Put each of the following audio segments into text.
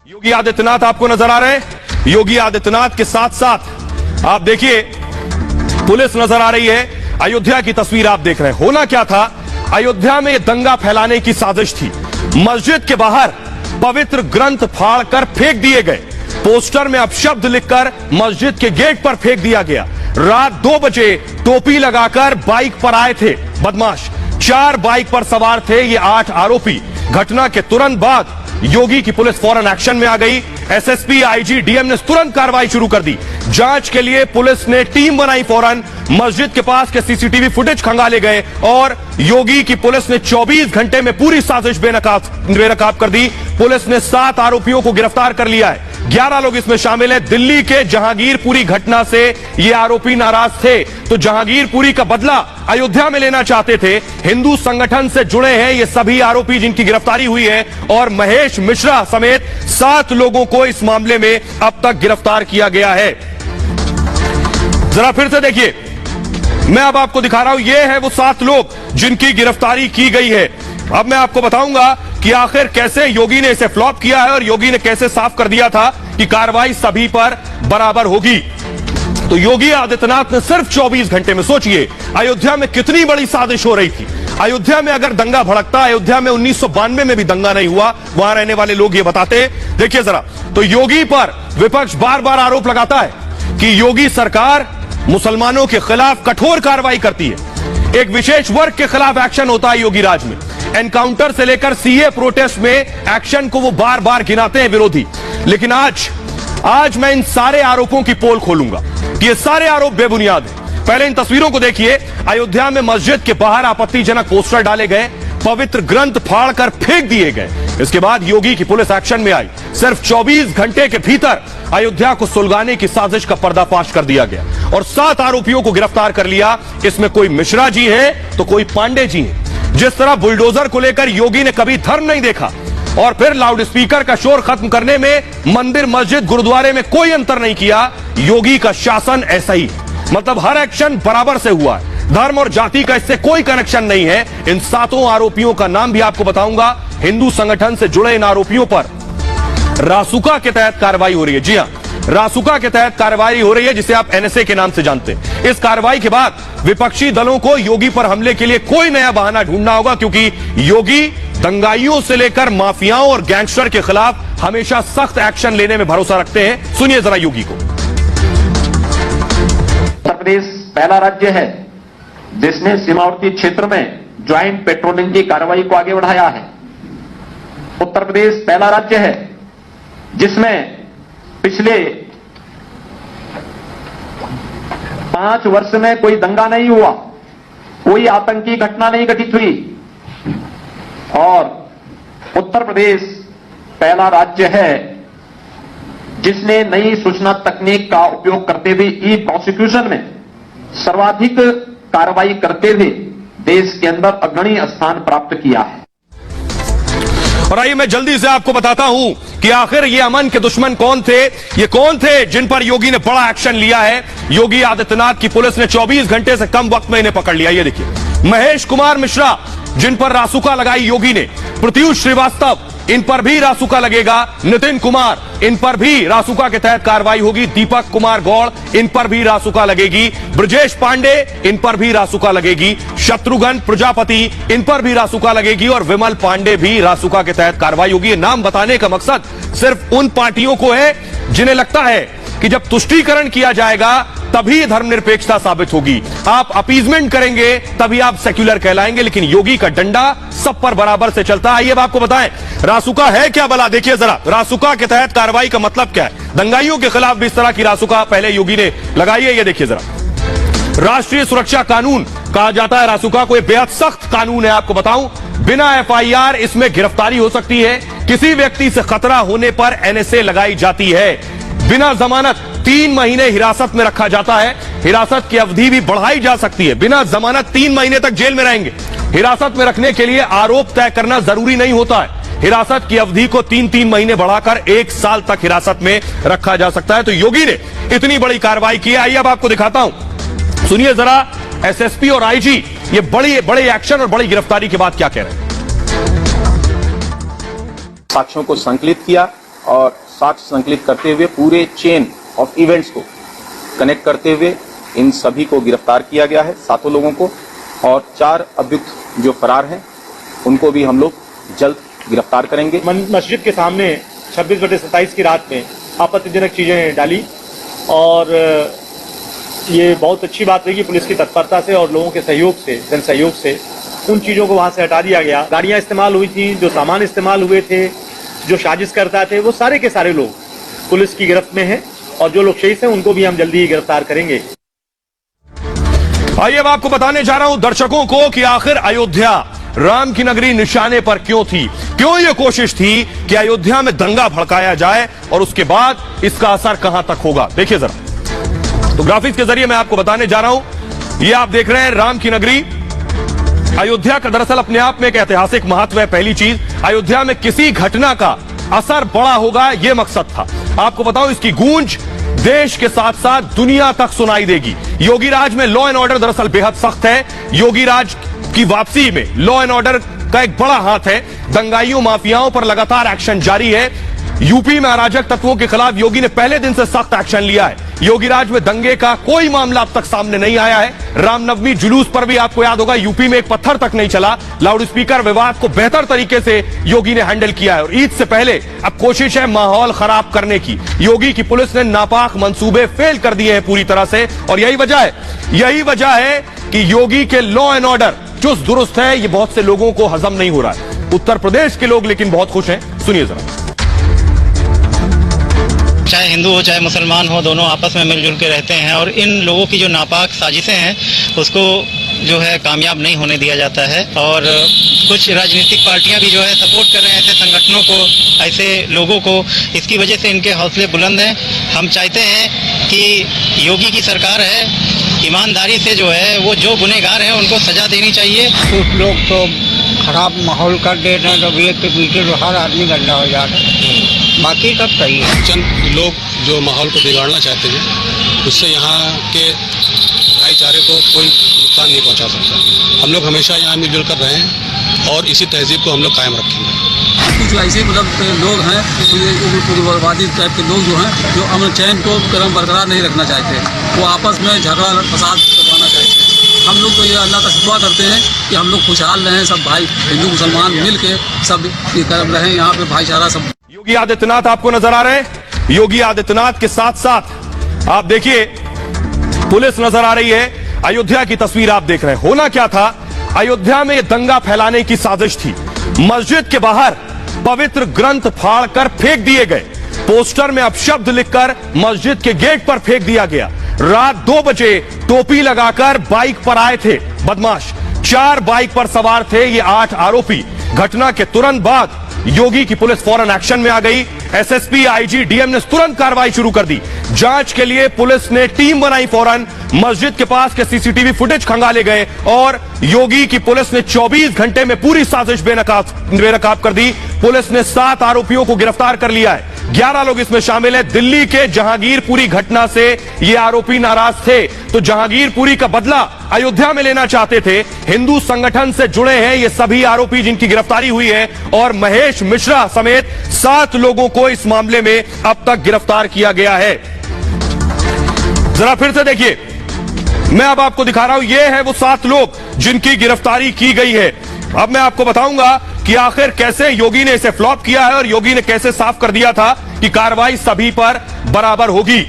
योगी आदित्यनाथ आपको नजर आ रहे हैं। योगी आदित्यनाथ के साथ साथ आप देखिए पुलिस नजर आ रही है। अयोध्या की तस्वीर आप देख रहे हैं। होना क्या था, अयोध्या में दंगा फैलाने की साजिश थी। मस्जिद के बाहर पवित्र ग्रंथ फाड़कर फेंक दिए गए। पोस्टर में अपशब्द लिखकर मस्जिद के गेट पर फेंक दिया गया। रात 2 बजे टोपी लगाकर बाइक पर आए थे बदमाश। 4 बाइक पर सवार थे ये 8 आरोपी। घटना के तुरंत बाद योगी की पुलिस फौरन एक्शन में आ गई। एसएसपी, आईजी, डीएम ने तुरंत कार्रवाई शुरू कर दी। जांच के लिए पुलिस ने टीम बनाई। फौरन मस्जिद के पास के सीसीटीवी फुटेज खंगाले गए और योगी की पुलिस ने 24 घंटे में पूरी साजिश बेनकाब कर दी। पुलिस ने 7 आरोपियों को गिरफ्तार कर लिया है। 11 लोग इसमें शामिल हैं। दिल्ली के जहांगीरपुरी घटना से ये आरोपी नाराज थे, तो जहांगीरपुरी का बदला अयोध्या में लेना चाहते थे। हिंदू संगठन से जुड़े हैं ये सभी आरोपी जिनकी गिरफ्तारी हुई है और महेश मिश्रा समेत 7 लोगों को इस मामले में अब तक गिरफ्तार किया गया है। जरा फिर से देखिए, मैं अब आपको दिखा रहा हूं, ये है वो 7 लोग जिनकी गिरफ्तारी की गई है। अब मैं आपको बताऊंगा कि आखिर कैसे योगी ने इसे फ्लॉप किया है और योगी ने कैसे साफ कर दिया था कि कार्रवाई सभी पर बराबर होगी। तो योगी आदित्यनाथ ने सिर्फ 24 घंटे में, सोचिए अयोध्या में कितनी बड़ी साजिश हो रही थी। अयोध्या में अगर दंगा भड़कता, अयोध्या में 1992 में भी दंगा नहीं हुआ, वहां रहने वाले लोग ये बताते। देखिए जरा, तो योगी पर विपक्ष बार बार आरोप लगाता है कि योगी सरकार मुसलमानों के खिलाफ कठोर कार्रवाई करती है। एक विशेष वर्ग के खिलाफ एक्शन होता है योगी राज में। एनकाउंटर से लेकर सीए प्रोटेस्ट में एक्शन को वो बार बार गिनाते हैं विरोधी। लेकिन आज मैं इन सारे आरोपों की पोल खोलूंगा कि ये सारे आरोप बेबुनियाद हैं। पहले इन तस्वीरों को देखिए। अयोध्या में मस्जिद के बाहर आपत्तिजनक पोस्टर डाले गए, पवित्र ग्रंथ फाड़कर फेंक दिए गए। इसके बाद योगी की पुलिस एक्शन में आई। सिर्फ 24 घंटे के भीतर अयोध्या को सुलगाने की साजिश का पर्दाफाश कर दिया गया और 7 आरोपियों को गिरफ्तार कर लिया। इसमें कोई मिश्रा जी है तो कोई पांडे जी है। जिस तरह बुलडोजर को लेकर योगी ने कभी धर्म नहीं देखा और फिर लाउडस्पीकर का शोर खत्म करने में मंदिर, मस्जिद, गुरुद्वारे में कोई अंतर नहीं किया, योगी का शासन ऐसा ही। मतलब हर एक्शन बराबर से हुआ है। धर्म और जाति का इससे कोई कनेक्शन नहीं है। इन 7 आरोपियों का नाम भी आपको बताऊंगा। हिंदू संगठन से जुड़े इन आरोपियों पर रासुका के तहत कार्रवाई हो रही है। जी हां, रासुका के तहत कार्रवाई हो रही है, जिसे आप एनएसए के नाम से जानते हैं। इस कार्रवाई के बाद विपक्षी दलों को योगी पर हमले के लिए कोई नया बहाना ढूंढना होगा, क्योंकि योगी दंगाइयों से लेकर माफियाओं और गैंगस्टर के खिलाफ हमेशा सख्त एक्शन लेने में भरोसा रखते हैं। सुनिए जरा योगी को। उत्तर प्रदेश पहला राज्य है जिसने सीमावर्ती क्षेत्र में ज्वाइंट पेट्रोलिंग की कार्रवाई को आगे बढ़ाया है। उत्तर प्रदेश पहला राज्य है जिसमें पिछले 5 वर्ष में कोई दंगा नहीं हुआ, कोई आतंकी घटना नहीं घटित हुई। और उत्तर प्रदेश पहला राज्य है जिसने नई सूचना तकनीक का उपयोग करते हुए ई प्रोसिक्यूशन में सर्वाधिक कार्रवाई करते हुए देश के अंदर अग्रणी स्थान प्राप्त किया है। और आइए मैं जल्दी से आपको बताता हूं कि आखिर ये अमन के दुश्मन कौन थे। ये कौन थे जिन पर योगी ने बड़ा एक्शन लिया है। योगी आदित्यनाथ की पुलिस ने 24 घंटे से कम वक्त में इन्हें पकड़ लिया। ये देखिए, महेश कुमार मिश्रा जिन पर रासुका लगाई योगी ने, प्रत्युष श्रीवास्तव इन पर भी रासुका लगेगा, नितिन कुमार इन पर भी रासुका के तहत कार्रवाई होगी, दीपक कुमार गौड़ इन पर भी रासुका लगेगी, ब्रजेश पांडे इन पर भी रासुका लगेगी, शत्रुघ्न प्रजापति इन पर भी रासुका लगेगी और विमल पांडे भी रासुका के तहत कार्रवाई होगी। ये नाम बताने का मकसद सिर्फ उन पार्टियों को है जिन्हें लगता है कि जब तुष्टीकरण किया जाएगा तभी धर्मनिरपेक्षता साबित होगी। आप अपीजमेंट करेंगे तभी आप सेक्युलर कहलाएंगे, लेकिन योगी का डंडा सब पर बराबर से चलता है। आइए अब आपको बताएं रासुका है क्या भला। देखिए जरा, रासुका के तहत कार्रवाई का मतलब क्या है। दंगाइयों के खिलाफ भी इस तरह की रासुका पहले योगी ने लगाई है। ये देखिए जरा, राष्ट्रीय सुरक्षा कानून कहा जाता है रासुका को। बेहद सख्त कानून है। आपको बताऊं, बिना एफआईआर इसमें गिरफ्तारी हो सकती है। किसी व्यक्ति से खतरा होने पर एनएसए लगाई जाती है। बिना जमानत 3 महीने हिरासत में रखा जाता है। हिरासत की अवधि भी बढ़ाई जा सकती है। बिना जमानत 3 महीने तक जेल में रहेंगे। हिरासत में रखने के लिए आरोप तय करना जरूरी नहीं होता है। हिरासत की अवधि को 3-3 महीने बढ़ाकर 1 साल तक हिरासत में रखा जा सकता है। तो योगी ने इतनी बड़ी कार्रवाई की है। आइए अब आपको दिखाता हूं, सुनिए जरा एसएसपी और आईजी ये बड़े एक्शन और बड़ी गिरफ्तारी के बाद क्या कह रहे हैं। साक्ष्यों को संकलित किया और साक्ष्य संकलित करते हुए पूरे चेन ऑफ इवेंट्स को कनेक्ट करते हुए इन सभी को गिरफ्तार किया गया है, 7 लोगों को, और 4 अभियुक्त जो फरार हैं उनको भी हम लोग जल्द गिरफ्तार करेंगे। मस्जिद के सामने 26/27 की रात में आपत्तिजनक चीजें डाली और ये बहुत अच्छी बात रही कि पुलिस की तत्परता से और लोगों के सहयोग से, जन सहयोग से उन चीजों को वहां से हटा दिया गया। गाड़ियां इस्तेमाल हुई थी, जो सामान इस्तेमाल हुए थे, जो साजिश करता थे, वो सारे के सारे लोग पुलिस की गिरफ्त में हैं और जो लोग शहीद हैं उनको भी हम जल्दी ही गिरफ्तार करेंगे। आइए अब आपको बताने जा रहा हूं दर्शकों को कि आखिर अयोध्या राम की नगरी निशाने पर क्यों थी, क्यों यह कोशिश थी कि अयोध्या में दंगा भड़काया जाए और उसके बाद इसका असर कहां तक होगा। देखिए जरा, तो ग्राफिक्स के जरिए मैं आपको बताने जा रहा हूं। यह आप देख रहे हैं राम की नगरी अयोध्या का दरअसल अपने आप में एक ऐतिहासिक महत्व है। पहली चीज, अयोध्या में किसी घटना का असर बड़ा होगा, यह मकसद था। आपको बताऊं, इसकी गूंज देश के साथ साथ दुनिया तक सुनाई देगी। योगी राज में लॉ एंड ऑर्डर दरअसल बेहद सख्त है। योगी राज की वापसी में लॉ एंड ऑर्डर का एक बड़ा हाथ है। दंगाइयों, माफियाओं पर लगातार एक्शन जारी है। यूपी में अराजक तत्वों के खिलाफ योगी ने पहले दिन से सख्त एक्शन लिया है। योगी राज में दंगे का कोई मामला अब तक सामने नहीं आया है। रामनवमी जुलूस पर भी आपको याद होगा, यूपी में एक पत्थर तक नहीं चला। लाउड स्पीकर विवाद को बेहतर तरीके से योगी ने हैंडल किया है। और ईद से पहले अब कोशिश है माहौल खराब करने की। योगी की पुलिस ने नापाक मंसूबे फेल कर दिए हैं पूरी तरह से, और यही वजह है कि योगी के लॉ एंड ऑर्डर चुस्त दुरुस्त है। ये बहुत से लोगों को हजम नहीं हो रहा है। उत्तर प्रदेश के लोग लेकिन बहुत खुश हैं। सुनिए जरा। चाहे हिंदू हो चाहे मुसलमान हो, दोनों आपस में मिलजुल के रहते हैं और इन लोगों की जो नापाक साजिशें हैं उसको जो है कामयाब नहीं होने दिया जाता है। और कुछ राजनीतिक पार्टियां भी जो है सपोर्ट कर रहे हैं ऐसे संगठनों को, ऐसे लोगों को। इसकी वजह से इनके हौसले बुलंद हैं। हम चाहते हैं कि योगी की सरकार है, ईमानदारी से जो है वो जो गुनहगार हैं उनको सजा देनी चाहिए। कुछ लोग तो खराब माहौल कर दे रहे हैं, तो एक के पीछे तो हर आदमी गंदा हो जा रहा है। बाकी सब सही है। चंद लोग जो माहौल को बिगाड़ना चाहते हैं, उससे यहाँ के भाईचारे को कोई नुकसान नहीं पहुँचा सकता। हम लोग हमेशा यहाँ मिलजुल कर रहे हैं और इसी तहजीब को हम लोग कायम रखेंगे। कुछ ऐसे मतलब लोग हैं, उग्रवादी टाइप के लोग जो हैं, जो अमन चैन को क्रम बरकरार नहीं रखना चाहते। वो आपस में झगड़ा फसाद करवाना चाहते हैं। हम लोग तो ये अल्लाह का दुआ करते हैं कि हम लोग खुशहाल रहें, सब भाई हिंदू मुसलमान मिल के सब रहें, यहाँ पे भाईचारा सब। योगी आदित्यनाथ आपको नजर आ रहे हैं। योगी आदित्यनाथ के साथ साथ आप देखिए पुलिस नजर आ रही है। अयोध्या की तस्वीर आप देख रहे हैं। होना क्या था, अयोध्या में यह दंगा फैलाने की साजिश थी। मस्जिद के बाहर पवित्र ग्रंथ फाड़कर फेंक दिए गए। पोस्टर में अपशब्द लिखकर मस्जिद के गेट पर फेंक दिया गया। रात 2 बजे टोपी लगाकर बाइक पर आए थे बदमाश। 4 बाइक पर सवार थे ये 8 आरोपी। घटना के तुरंत बाद योगी की पुलिस फौरन एक्शन में आ गई। एसएसपी, आईजी, डीएम ने तुरंत कार्रवाई शुरू कर दी। जांच के लिए पुलिस ने टीम बनाई। फौरन मस्जिद के पास के सीसीटीवी फुटेज खंगाले गए और योगी की पुलिस ने 24 घंटे में पूरी साजिश बेनकाब कर दी। पुलिस ने 7 आरोपियों को गिरफ्तार कर लिया है। 11 लोग इसमें शामिल हैं। दिल्ली के जहांगीरपुरी घटना से ये आरोपी नाराज थे, तो जहांगीरपुरी का बदला अयोध्या में लेना चाहते थे। हिंदू संगठन से जुड़े हैं ये सभी आरोपी जिनकी गिरफ्तारी हुई है, और महेश मिश्रा समेत 7 लोगों को इस मामले में अब तक गिरफ्तार किया गया है। जरा फिर से देखिए, मैं अब आपको दिखा रहा हूं, ये है वो 7 लोग जिनकी गिरफ्तारी की गई है। अब मैं आपको बताऊंगा कि आखिर कैसे योगी ने इसे फ्लॉप किया है और योगी ने कैसे साफ कर दिया था कि कार्रवाई सभी पर बराबर होगी।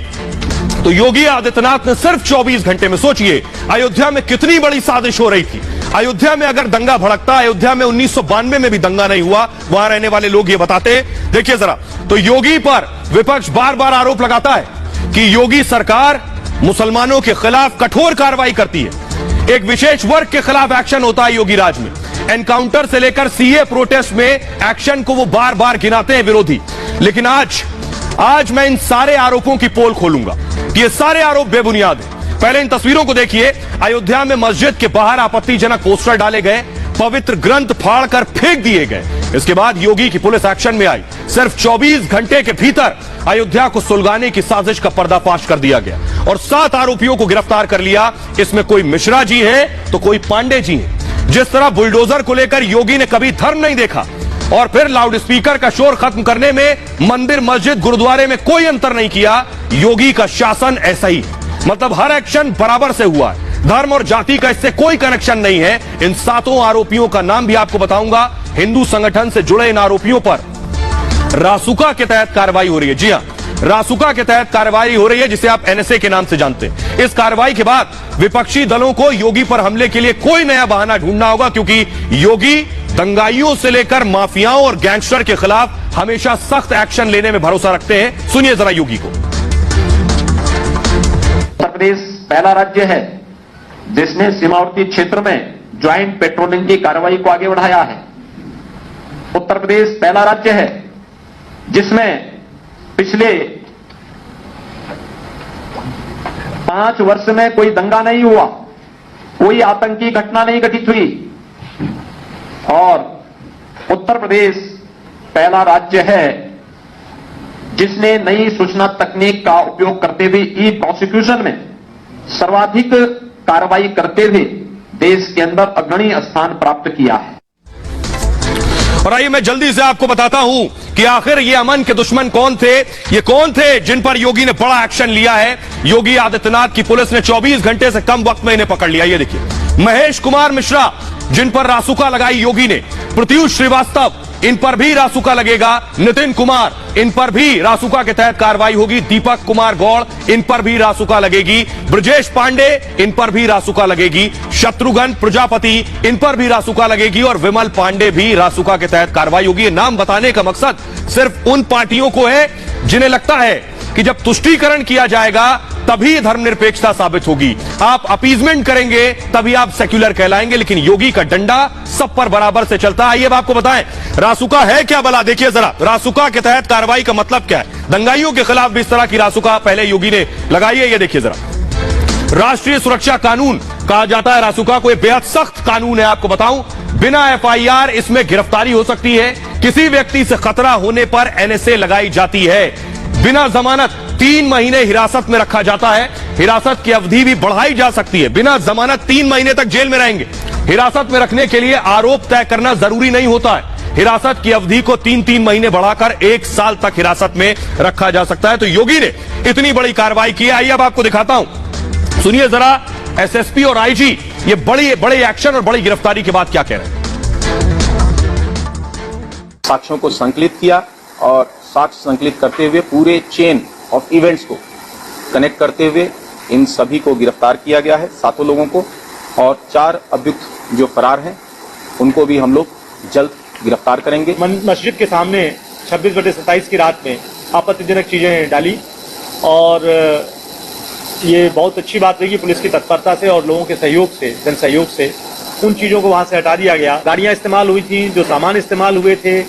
तो योगी आदित्यनाथ ने सिर्फ 24 घंटे में, सोचिए अयोध्या में कितनी बड़ी साजिश हो रही थी। अयोध्या में अगर दंगा भड़कता, अयोध्या में 1992 में भी दंगा नहीं हुआ, वहां रहने वाले लोग ये बताते। देखिए जरा, तो योगी पर विपक्ष बार बार आरोप लगाता है कि योगी सरकार मुसलमानों के खिलाफ कठोर कार्रवाई करती है। एक विशेष वर्ग के खिलाफ एक्शन होता है योगी राज में। एनकाउंटर से लेकर सीए प्रोटेस्ट में एक्शन को वो बार बार गिनाते हैं विरोधी। लेकिन आज मैं इन सारे आरोपों की पोल खोलूंगा। ये सारे आरोप बेबुनियाद हैं। पहले इन तस्वीरों को देखिए। अयोध्या में मस्जिद के बाहर आपत्तिजनक पोस्टर डाले गए, पवित्र ग्रंथ फाड़कर फेंक दिए गए। इसके बाद योगी की पुलिस एक्शन में आई। सिर्फ 24 घंटे के भीतर अयोध्या को सुलगाने की साजिश का पर्दाफाश कर दिया गया और 7 आरोपियों को गिरफ्तार कर लिया। इसमें कोई मिश्रा जी है तो कोई पांडे जी है। जिस तरह बुलडोजर को लेकर योगी ने कभी धर्म नहीं देखा, और फिर लाउड स्पीकर का शोर खत्म करने में मंदिर, मस्जिद, गुरुद्वारे में कोई अंतर नहीं किया। योगी का शासन ऐसा ही, मतलब हर एक्शन बराबर से हुआ है। धर्म और जाति का इससे कोई कनेक्शन नहीं है। इन 7 आरोपियों का नाम भी आपको बताऊंगा। हिंदू संगठन से जुड़े इन आरोपियों पर रासुका के तहत कार्रवाई हो रही है। जी हां, रासुका के तहत कार्रवाई हो रही है, जिसे आप एनएसए के नाम से जानते हैं। इस कार्रवाई के बाद विपक्षी दलों को योगी पर हमले के लिए कोई नया बहाना ढूंढना होगा, क्योंकि योगी दंगाइयों से लेकर माफियाओं और गैंगस्टर के खिलाफ हमेशा सख्त एक्शन लेने में भरोसा रखते हैं। सुनिए जरा योगी को। उत्तर प्रदेश पहला राज्य है जिसने सीमावर्ती क्षेत्र में ज्वाइंट पेट्रोलिंग की कार्रवाई को आगे बढ़ाया है। उत्तर प्रदेश पहला राज्य है जिसमें पिछले 5 वर्ष में कोई दंगा नहीं हुआ, कोई आतंकी घटना नहीं घटित हुई। और उत्तर प्रदेश पहला राज्य है जिसने नई सूचना तकनीक का उपयोग करते हुए ई प्रोसिक्यूशन में सर्वाधिक कार्रवाई करते हुए देश के अंदर अग्रणी स्थान प्राप्त किया है। और आइए मैं जल्दी से आपको बताता हूं कि आखिर ये अमन के दुश्मन कौन थे, ये कौन थे जिन पर योगी ने बड़ा एक्शन लिया है। योगी आदित्यनाथ की पुलिस ने 24 घंटे से कम वक्त में इन्हें पकड़ लिया। ये देखिए, महेश कुमार मिश्रा जिन पर रासुका लगाई योगी ने, प्रत्युष श्रीवास्तव इन पर भी रासुका लगेगा, नितिन कुमार इन पर भी रासुका के तहत कार्रवाई होगी, दीपक कुमार गौड़ इन पर भी रासुका लगेगी, ब्रजेश पांडे इन पर भी रासुका लगेगी, शत्रुघ्न प्रजापति इन पर भी रासुका लगेगी और विमल पांडे भी रासुका के तहत कार्रवाई होगी। ये नाम बताने का मकसद सिर्फ उन पार्टियों को है जिन्हें लगता है कि जब तुष्टीकरण किया जाएगा तभी धर्मनिरपेक्षता साबित होगी, आप अपीजमेंट करेंगे तभी आप सेक्युलर कहलाएंगे। लेकिन योगी का डंडा सब पर बराबर से चलता है। आइए अब आपको बताएं रासुका है क्या भला। देखिए जरा, रासुका के तहत कार्रवाई का मतलब क्या है। दंगाइयों के खिलाफ भी इस तरह की रासुका पहले योगी ने लगाई है। ये देखिए जरा, राष्ट्रीय सुरक्षा कानून कहा जाता है रासुका को। यह बेहद सख्त कानून है। आपको बताऊं, बिना एफआईआर इसमें गिरफ्तारी हो सकती है। किसी व्यक्ति से खतरा होने पर एनएसए लगाई जाती है। बिना जमानत 3 महीने हिरासत में रखा जाता है। हिरासत की अवधि भी बढ़ाई जा सकती है। बिना जमानत 3 महीने तक जेल में रहेंगे। हिरासत में रखने के लिए आरोप तय करना जरूरी नहीं होता है। हिरासत की अवधि को 3-3 महीने बढ़ाकर 1 साल तक हिरासत में रखा जा सकता है। तो योगी ने इतनी बड़ी कार्रवाई की है। आइए अब आपको दिखाता हूं, सुनिए जरा एसएसपी और आईजी ये बड़े एक्शन और बड़ी गिरफ्तारी के बाद क्या कह रहे हैं। साक्ष्यों को संकलित किया और साक्ष्य संकलित करते हुए पूरे चेन ऑफ इवेंट्स को कनेक्ट करते हुए इन सभी को गिरफ्तार किया गया है, 7 लोगों को। और 4 अभियुक्त जो फरार हैं उनको भी हम लोग जल्द गिरफ्तार करेंगे। मस्जिद के सामने 26/27 की रात में आपत्तिजनक चीजें डाली और ये बहुत अच्छी बात रही पुलिस की तत्परता से और लोगों के सहयोग से, जन सहयोग से उन चीजों को वहां से हटा दिया गया। गाड़ियां इस्तेमाल हुई थी, जो सामान इस्तेमाल हुए थे,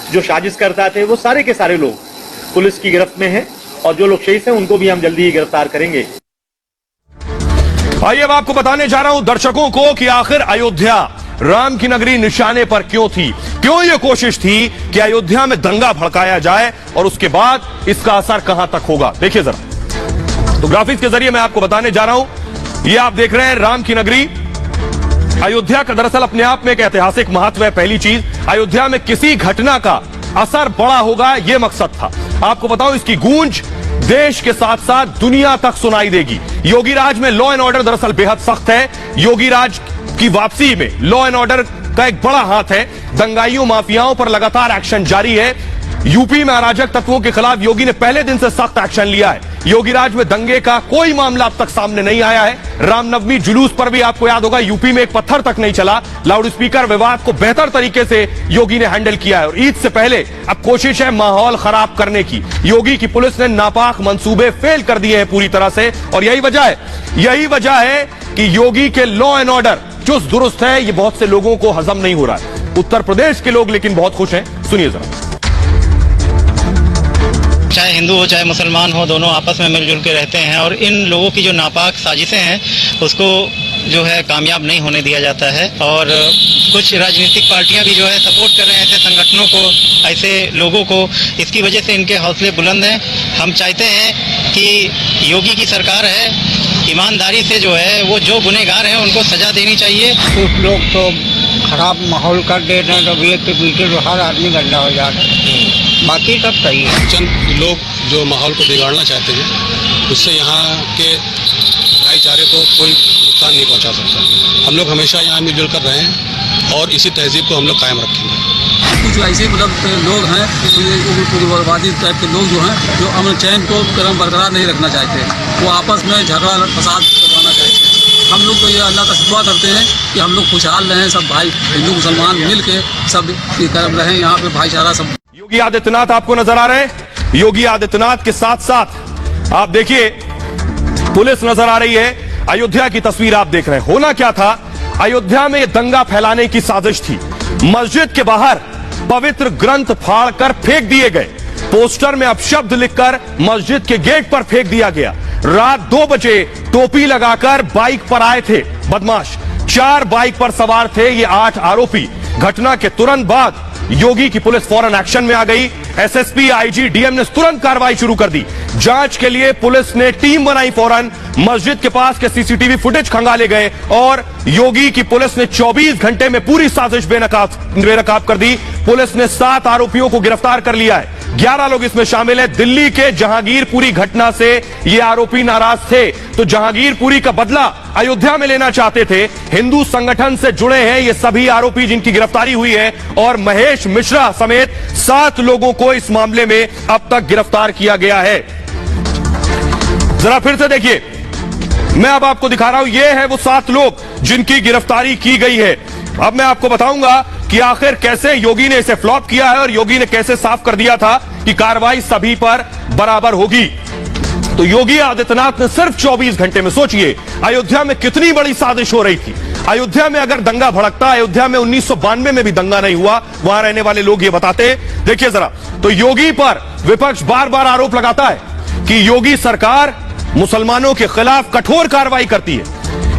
जो साजिश करता थे, वो सारे के सारे लोग पुलिस की गिरफ्त में हैं और जो लोग शहीद हैं उनको भी हम जल्दी ही गिरफ्तार करेंगे। आइए अब आपको बताने जा रहा हूं दर्शकों को कि आखिर अयोध्या राम की नगरी निशाने पर क्यों थी, क्यों यह कोशिश थी कि अयोध्या में दंगा भड़काया जाए और उसके बाद इसका असर कहां तक होगा। देखिए जरा, तो ग्राफिक्स के जरिए मैं आपको बताने जा रहा हूं। ये आप देख रहे हैं राम की नगरी अयोध्या का दरअसल अपने आप में एक ऐतिहासिक महत्व है। पहली चीज, अयोध्या में किसी घटना का असर बड़ा होगा, यह मकसद था। आपको बताऊं, इसकी गूंज देश के साथ साथ दुनिया तक सुनाई देगी। योगी राज में लॉ एंड ऑर्डर दरअसल बेहद सख्त है। योगी राज की वापसी में लॉ एंड ऑर्डर का एक बड़ा हाथ है। दंगाइयों, माफियाओं पर लगातार एक्शन जारी है। यूपी में अराजक तत्वों के खिलाफ योगी ने पहले दिन से सख्त एक्शन लिया है। योगी राज में दंगे का कोई मामला अब तक सामने नहीं आया है। रामनवमी जुलूस पर भी आपको याद होगा यूपी में एक पत्थर तक नहीं चला। लाउड स्पीकर विवाद को बेहतर तरीके से योगी ने हैंडल किया है और ईद से पहले अब कोशिश है माहौल खराब करने की। योगी की पुलिस ने नापाक मंसूबे फेल कर दिए हैं पूरी तरह से और यही वजह है कि योगी के लॉ एंड ऑर्डर चुस्त दुरुस्त है। ये बहुत से लोगों को हजम नहीं हो रहा है। उत्तर प्रदेश के लोग लेकिन बहुत खुश हैं। सुनिए जरा। चाहे हिंदू हो चाहे मुसलमान हो, दोनों आपस में मिलजुल के रहते हैं और इन लोगों की जो नापाक साजिशें हैं उसको जो है कामयाब नहीं होने दिया जाता है। और कुछ राजनीतिक पार्टियां भी जो है सपोर्ट कर रहे हैं ऐसे संगठनों को, ऐसे लोगों को। इसकी वजह से इनके हौसले बुलंद हैं। हम चाहते हैं कि योगी की सरकार है, ईमानदारी से जो है वो जो गुनहगार हैं उनको सजा देनी चाहिए। कुछ लोग तो खराब माहौल कर देते हैं तो एक के पीछे तो हर आदमी गंदा हो जाता है। बाकी सब सही है। चंद लोग जो माहौल को बिगाड़ना चाहते हैं उससे यहाँ के भाईचारे को कोई नुकसान नहीं पहुँचा सकता। हम लोग हमेशा यहाँ मिलजुल कर रहे हैं और इसी तहजीब को हम लोग कायम रखेंगे। कुछ ऐसे मतलब लोग हैं उग्रवादी टाइप के लोग जो हैं जो अमन चैन को क्रम बरकरार नहीं रखना चाहते, वो आपस में झगड़ा फसाद करवाना चाहते हैं। हम लोग तो ये अल्लाह का शुक्र करते हैं कि हम लोग खुशहाल रहें, सब भाई हिंदू मुसलमान मिल के सब रहें, यहाँ पे भाईचारा सब। योगी आदित्यनाथ आपको नजर आ रहे हैं। योगी आदित्यनाथ के साथ साथ आप देखिए पुलिस नजर आ रही है। अयोध्या की तस्वीर आप देख रहे हैं। होना क्या था, अयोध्या में यह दंगा फैलाने की साजिश थी। मस्जिद के बाहर पवित्र ग्रंथ फाड़कर फेंक दिए गए। पोस्टर में अपशब्द लिखकर मस्जिद के गेट पर फेंक दिया गया। रात 2 बजे टोपी लगाकर बाइक पर आए थे बदमाश। 4 बाइक पर सवार थे ये 8 आरोपी। घटना के तुरंत बाद योगी की पुलिस फौरन एक्शन में आ गई। एसएसपी, आईजी, डीएम ने तुरंत कार्रवाई शुरू कर दी। जांच के लिए पुलिस ने टीम बनाई। फौरन मस्जिद के पास के सीसीटीवी फुटेज खंगाले गए और योगी की पुलिस ने 24 घंटे में पूरी साजिश बेनकाब कर दी। पुलिस ने 7 आरोपियों को गिरफ्तार कर लिया है। 11 लोग इसमें शामिल हैं। दिल्ली के जहांगीरपुरी घटना से ये आरोपी नाराज थे, तो जहांगीरपुरी का बदला अयोध्या में लेना चाहते थे। हिंदू संगठन से जुड़े हैं ये सभी आरोपी जिनकी गिरफ्तारी हुई है और महेश मिश्रा समेत 7 लोगों को इस मामले में अब तक गिरफ्तार किया गया है। जरा फिर से देखिए, मैं अब आपको दिखा रहा हूं, ये है वो 7 लोग जिनकी गिरफ्तारी की गई है। अब मैं आपको बताऊंगा कि आखिर कैसे योगी ने इसे फ्लॉप किया है और योगी ने कैसे साफ कर दिया था कि कार्रवाई सभी पर बराबर होगी। तो योगी आदित्यनाथ ने सिर्फ 24 घंटे में, सोचिए अयोध्या में कितनी बड़ी साजिश हो रही थी। अयोध्या में अगर दंगा भड़कता, अयोध्या में 1992 में भी दंगा नहीं हुआ, वहां रहने वाले लोग ये बताते। देखिए जरा, तो योगी पर विपक्ष बार बार आरोप लगाता है कि योगी सरकार मुसलमानों के खिलाफ कठोर कार्रवाई करती है।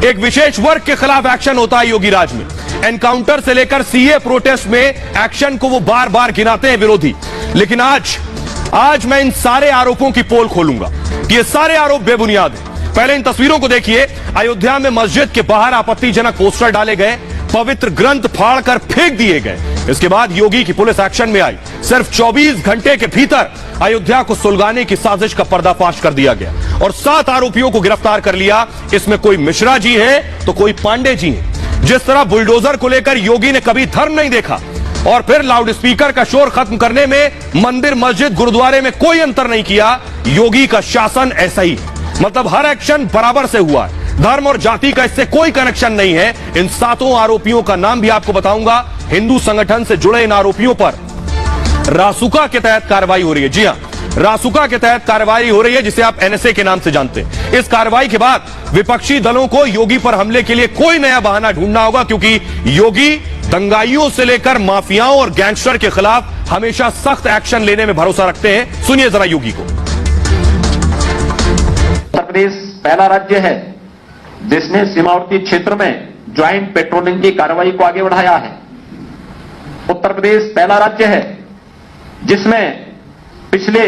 एक विशेष वर्ग के खिलाफ एक्शन होता है योगी राज में। एनकाउंटर से लेकर सीए प्रोटेस्ट में एक्शन को वो बार बार गिनाते हैं विरोधी। लेकिन आज मैं इन सारे आरोपों की पोल खोलूंगा कि ये सारे आरोप बेबुनियाद हैं। पहले इन तस्वीरों को देखिए। अयोध्या में मस्जिद के बाहर आपत्तिजनक पोस्टर डाले गए, पवित्र ग्रंथ फाड़कर फेंक दिए गए। इसके बाद योगी की पुलिस एक्शन में आई। सिर्फ 24 घंटे के भीतर अयोध्या को सुलगाने की साजिश का पर्दाफाश कर दिया गया और 7 आरोपियों को गिरफ्तार कर लिया। इसमें कोई मिश्रा जी हैं तो कोई पांडे जी हैं। जिस तरह बुलडोजर को लेकर योगी ने कभी धर्म नहीं देखा और फिर लाउडस्पीकर का शोर खत्म करने में मंदिर, मस्जिद, गुरुद्वारे में कोई अंतर नहीं किया, योगी का शासन ऐसा ही है। मतलब हर एक्शन बराबर से हुआ है। धर्म और जाति का इससे कोई कनेक्शन नहीं है। इन 7 आरोपियों का नाम भी आपको बताऊंगा। हिंदू संगठन से जुड़े इन आरोपियों पर रासुका के तहत कार्रवाई हो रही है। जी हां, रासुका के तहत कार्रवाई हो रही है, जिसे आप एनएसए के नाम से जानते हैं। इस कार्रवाई के बाद विपक्षी दलों को योगी पर हमले के लिए कोई नया बहाना ढूंढना होगा, क्योंकि योगी दंगाइयों से लेकर माफियाओं और गैंगस्टर के खिलाफ हमेशा सख्त एक्शन लेने में भरोसा रखते हैं। सुनिए जरा योगी को। उत्तर प्रदेश पहला राज्य है जिसने सीमावर्ती क्षेत्र में ज्वाइंट पेट्रोलिंग की कार्रवाई को आगे बढ़ाया है। उत्तर प्रदेश पहला राज्य है जिसमें पिछले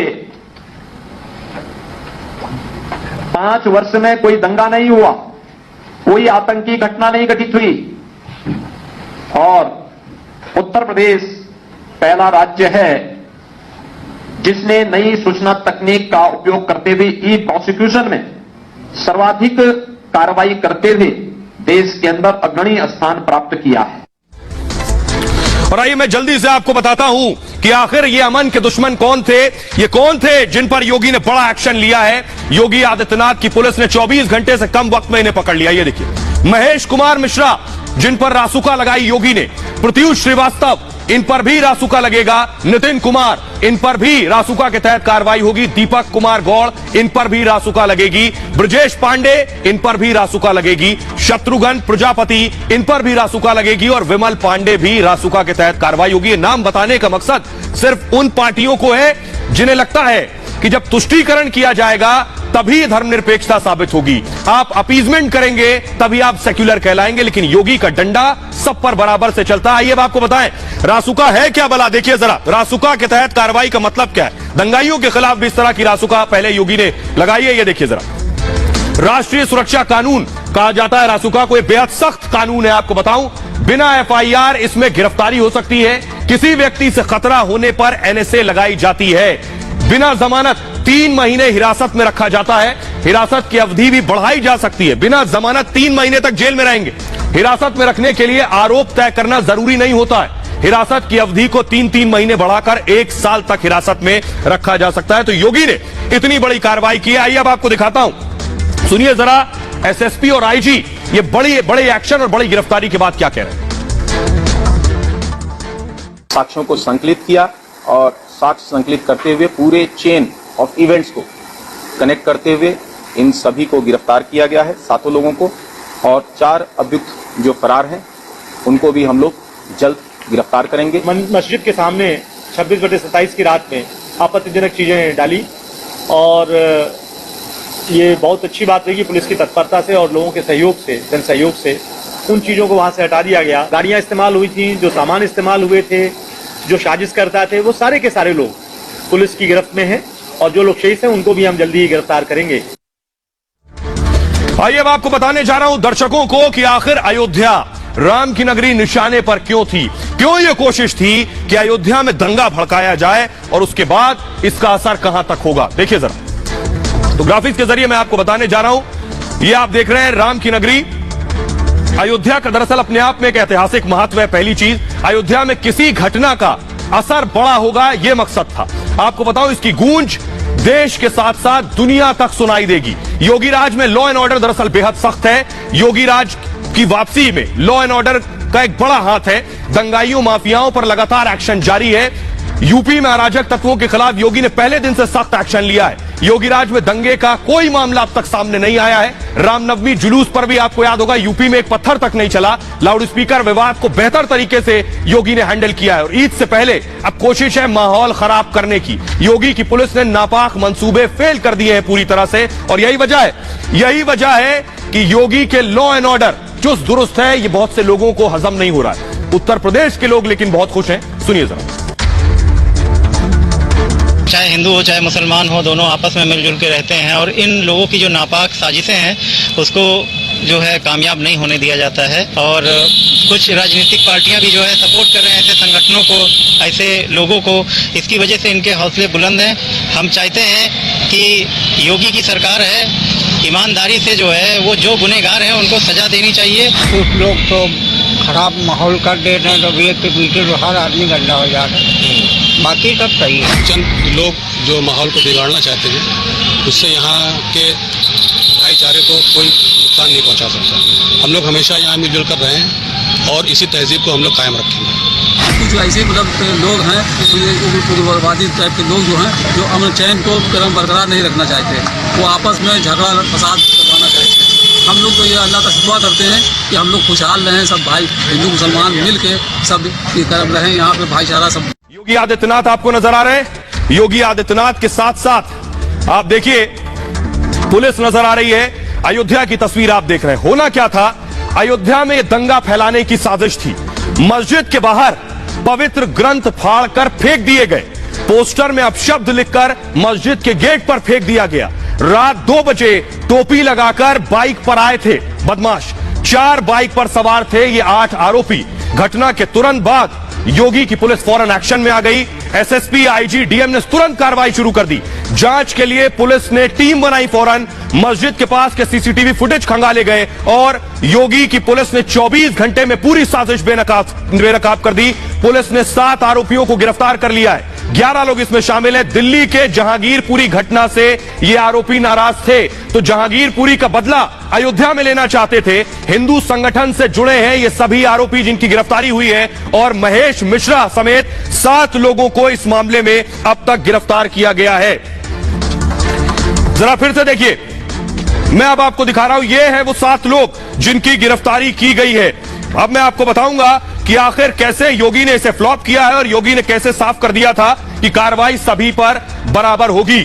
5 वर्ष में कोई दंगा नहीं हुआ, कोई आतंकी घटना नहीं घटित हुई और उत्तर प्रदेश पहला राज्य है जिसने नई सूचना तकनीक का उपयोग करते हुए ई प्रोसिक्यूशन में सर्वाधिक कार्रवाई करते हुए देश के अंदर अग्रणी स्थान प्राप्त किया है। और आइए मैं जल्दी से आपको बताता हूं कि आखिर ये अमन के दुश्मन कौन थे, ये कौन थे जिन पर योगी ने बड़ा एक्शन लिया है। योगी आदित्यनाथ की पुलिस ने 24 घंटे से कम वक्त में इन्हें पकड़ लिया। ये देखिए, महेश कुमार मिश्रा जिन पर रासुका लगाई योगी ने, प्रत्युष श्रीवास्तव इन पर भी रासुका लगेगा, नितिन कुमार इन पर भी रासुका के तहत कार्रवाई होगी, दीपक कुमार गौड़ इन पर भी रासुका लगेगी, ब्रजेश पांडे इन पर भी रासुका लगेगी, शत्रुघ्न प्रजापति इन पर भी रासुका लगेगी और विमल पांडे भी रासुका के तहत कार्रवाई होगी। नाम बताने का मकसद सिर्फ उन पार्टियों को है जिन्हें लगता है कि जब तुष्टीकरण किया जाएगा तभी धर्मनिरपेक्षता साबित होगी, आप अपीजमेंट करेंगे तभी आप सेक्युलर कहलाएंगे। लेकिन योगी का डंडा सब पर बराबर से चलता है। आइए अब आपको बताएं रासुका है क्या भला। देखिए जरा, रासुका के तहत कार्रवाई का मतलब क्या है। दंगाइयों के खिलाफ भी इस तरह की रासुका पहले योगी ने लगाई है। ये देखिए जरा, राष्ट्रीय सुरक्षा कानून कहा जाता है रासुका को। बेहद सख्त कानून है, आपको बताऊं बिना एफआईआर इसमें गिरफ्तारी हो सकती है। किसी व्यक्ति से खतरा होने पर एनएसए लगाई जाती है। बिना जमानत 3 महीने हिरासत में रखा जाता है। हिरासत की अवधि भी बढ़ाई जा सकती है। बिना जमानत 3 महीने तक जेल में रहेंगे। हिरासत में रखने के लिए आरोप तय करना जरूरी नहीं होता है। हिरासत की अवधि को 3-3 महीने बढ़ाकर 1 साल तक हिरासत में रखा जा सकता है। तो योगी ने इतनी बड़ी कार्रवाई की है। आइए अब आपको दिखाता हूं, सुनिए जरा एसएसपी और आईजी ये बड़े एक्शन और बड़ी गिरफ्तारी के बाद क्या कह रहे हैं। साक्ष्यों को संकलित किया और साक्ष्य संकलित करते हुए पूरे चेन ऑफ इवेंट्स को कनेक्ट करते हुए इन सभी को गिरफ्तार किया गया है, 7 लोगों को, और 4 अभियुक्त जो फरार हैं उनको भी हम लोग जल्द गिरफ्तार करेंगे। मस्जिद के सामने 26/27 की रात में आपत्तिजनक चीजें डाली और ये बहुत अच्छी बात रही पुलिस की तत्परता से और लोगों के सहयोग से, जन सहयोग से उन चीजों को वहां से हटा दिया गया। गाड़ियां इस्तेमाल हुई थी, जो सामान इस्तेमाल हुए थे, जो साजिश करता थे, वो सारे के सारे लोग पुलिस की गिरफ्त में हैं और जो लोग शहीद हैं उनको भी हम जल्दी ही गिरफ्तार करेंगे। आइए अब आपको बताने जा रहा हूं दर्शकों को कि आखिर अयोध्या राम की नगरी निशाने पर क्यों थी, क्यों यह कोशिश थी कि अयोध्या में दंगा भड़काया जाए और उसके बाद इसका असर कहां तक होगा। देखिए जरा, तो ग्राफिक्स के जरिए मैं आपको बताने जा रहा हूं। यह आप देख रहे हैं राम की नगरी अयोध्या का दरअसल अपने आप में एक ऐतिहासिक महत्व है। पहली चीज, अयोध्या में किसी घटना का असर बड़ा होगा, यह मकसद था। आपको बताऊं इसकी गूंज देश के साथ साथ दुनिया तक सुनाई देगी। योगी राज में लॉ एंड ऑर्डर दरअसल बेहद सख्त है। योगी राज की वापसी में लॉ एंड ऑर्डर का एक बड़ा हाथ है। दंगाइयों माफियाओं पर लगातार एक्शन जारी है। यूपी में अराजक तत्वों के खिलाफ योगी ने पहले दिन से सख्त एक्शन लिया है। योगी राज में दंगे का कोई मामला अब तक सामने नहीं आया है। रामनवमी जुलूस पर भी आपको याद होगा यूपी में एक पत्थर तक नहीं चला। लाउड स्पीकर विवाद को बेहतर तरीके से योगी ने हैंडल किया है और ईद से पहले अब कोशिश है माहौल खराब करने की। योगी की पुलिस ने नापाक मंसूबे फेल कर दिए हैं पूरी तरह से और यही वजह है कि योगी के लॉ एंड ऑर्डर चुस्त दुरुस्त है। ये बहुत से लोगों को हजम नहीं हो रहा है। उत्तर प्रदेश के लोग लेकिन बहुत खुश हैं। सुनिए जरा। चाहे हिंदू हो चाहे मुसलमान हो, दोनों आपस में मिलजुल के रहते हैं और इन लोगों की जो नापाक साजिशें हैं उसको जो है कामयाब नहीं होने दिया जाता है। और कुछ राजनीतिक पार्टियां भी जो है सपोर्ट कर रहे हैं ऐसे संगठनों को, ऐसे लोगों को। इसकी वजह से इनके हौसले बुलंद हैं। हम चाहते हैं कि योगी की सरकार है, ईमानदारी से जो है वो जो गुनहगार हैं उनको सजा देनी चाहिए। कुछ लोग तो खराब माहौल कर दे रहे हैं, तो एक के पीछे तो हर आदमी गंदा हो जा रहा है। बाकी सब सही है। चंद लोग जो माहौल को बिगाड़ना चाहते हैं उससे यहाँ के भाईचारे को कोई नुकसान नहीं पहुँचा सकता। हम लोग हमेशा यहाँ मिलजुल कर रहे हैं और इसी तहजीब को हम लोग कायम रखेंगे। कुछ ऐसे लोग हैं, उग्रवादी टाइप के लोग जो हैं, जो अमन चैन को क्रम बरकरार नहीं रखना चाहते, वो आपस में झगड़ा फसाद करवाना चाहते हैं। हम लोग तो ये अल्लाह का शुक्र करते हैं कि हम लोग खुशहाल रहें, सब भाई हिंदू मुसलमान मिल के सब की तरफ रहें, यहाँ पे भाईचारा सब। योगी आदित्यनाथ आपको नजर आ रहे हैं। योगी आदित्यनाथ के साथ साथ आप देखिए पुलिस नजर आ रही है। अयोध्या की तस्वीर आप देख रहे हैं। होना क्या था, अयोध्या में दंगा फैलाने की साजिश थी। मस्जिद के बाहर पवित्र ग्रंथ फाड़कर फेंक दिए गए। पोस्टर में अपशब्द लिखकर मस्जिद के गेट पर फेंक दिया गया। रात 2 बजे टोपी लगाकर बाइक पर आए थे बदमाश। 4 बाइक पर सवार थे ये 8 आरोपी। घटना के तुरंत बाद योगी की पुलिस फौरन एक्शन में आ गई। एसएसपी, आईजी, डीएम ने तुरंत कार्रवाई शुरू कर दी। जांच के लिए पुलिस ने टीम बनाई। फौरन मस्जिद के पास के सीसीटीवी फुटेज खंगाले गए और योगी की पुलिस ने 24 घंटे में पूरी साजिश बेनकाब कर दी। पुलिस ने 7 आरोपियों को गिरफ्तार कर लिया है। 11 लोग इसमें शामिल हैं। दिल्ली के जहांगीरपुरी घटना से ये आरोपी नाराज थे, तो जहांगीरपुरी का बदला अयोध्या में लेना चाहते थे। हिंदू संगठन से जुड़े हैं ये सभी आरोपी जिनकी गिरफ्तारी हुई है और महेश मिश्रा समेत 7 लोगों को इस मामले में अब तक गिरफ्तार किया गया है। जरा फिर से देखिए, मैं अब आपको दिखा रहा हूं, ये है वो 7 लोग जिनकी गिरफ्तारी की गई है। अब मैं आपको बताऊंगा कि आखिर कैसे योगी ने इसे फ्लॉप किया है और योगी ने कैसे साफ कर दिया था कि कार्रवाई सभी पर बराबर होगी।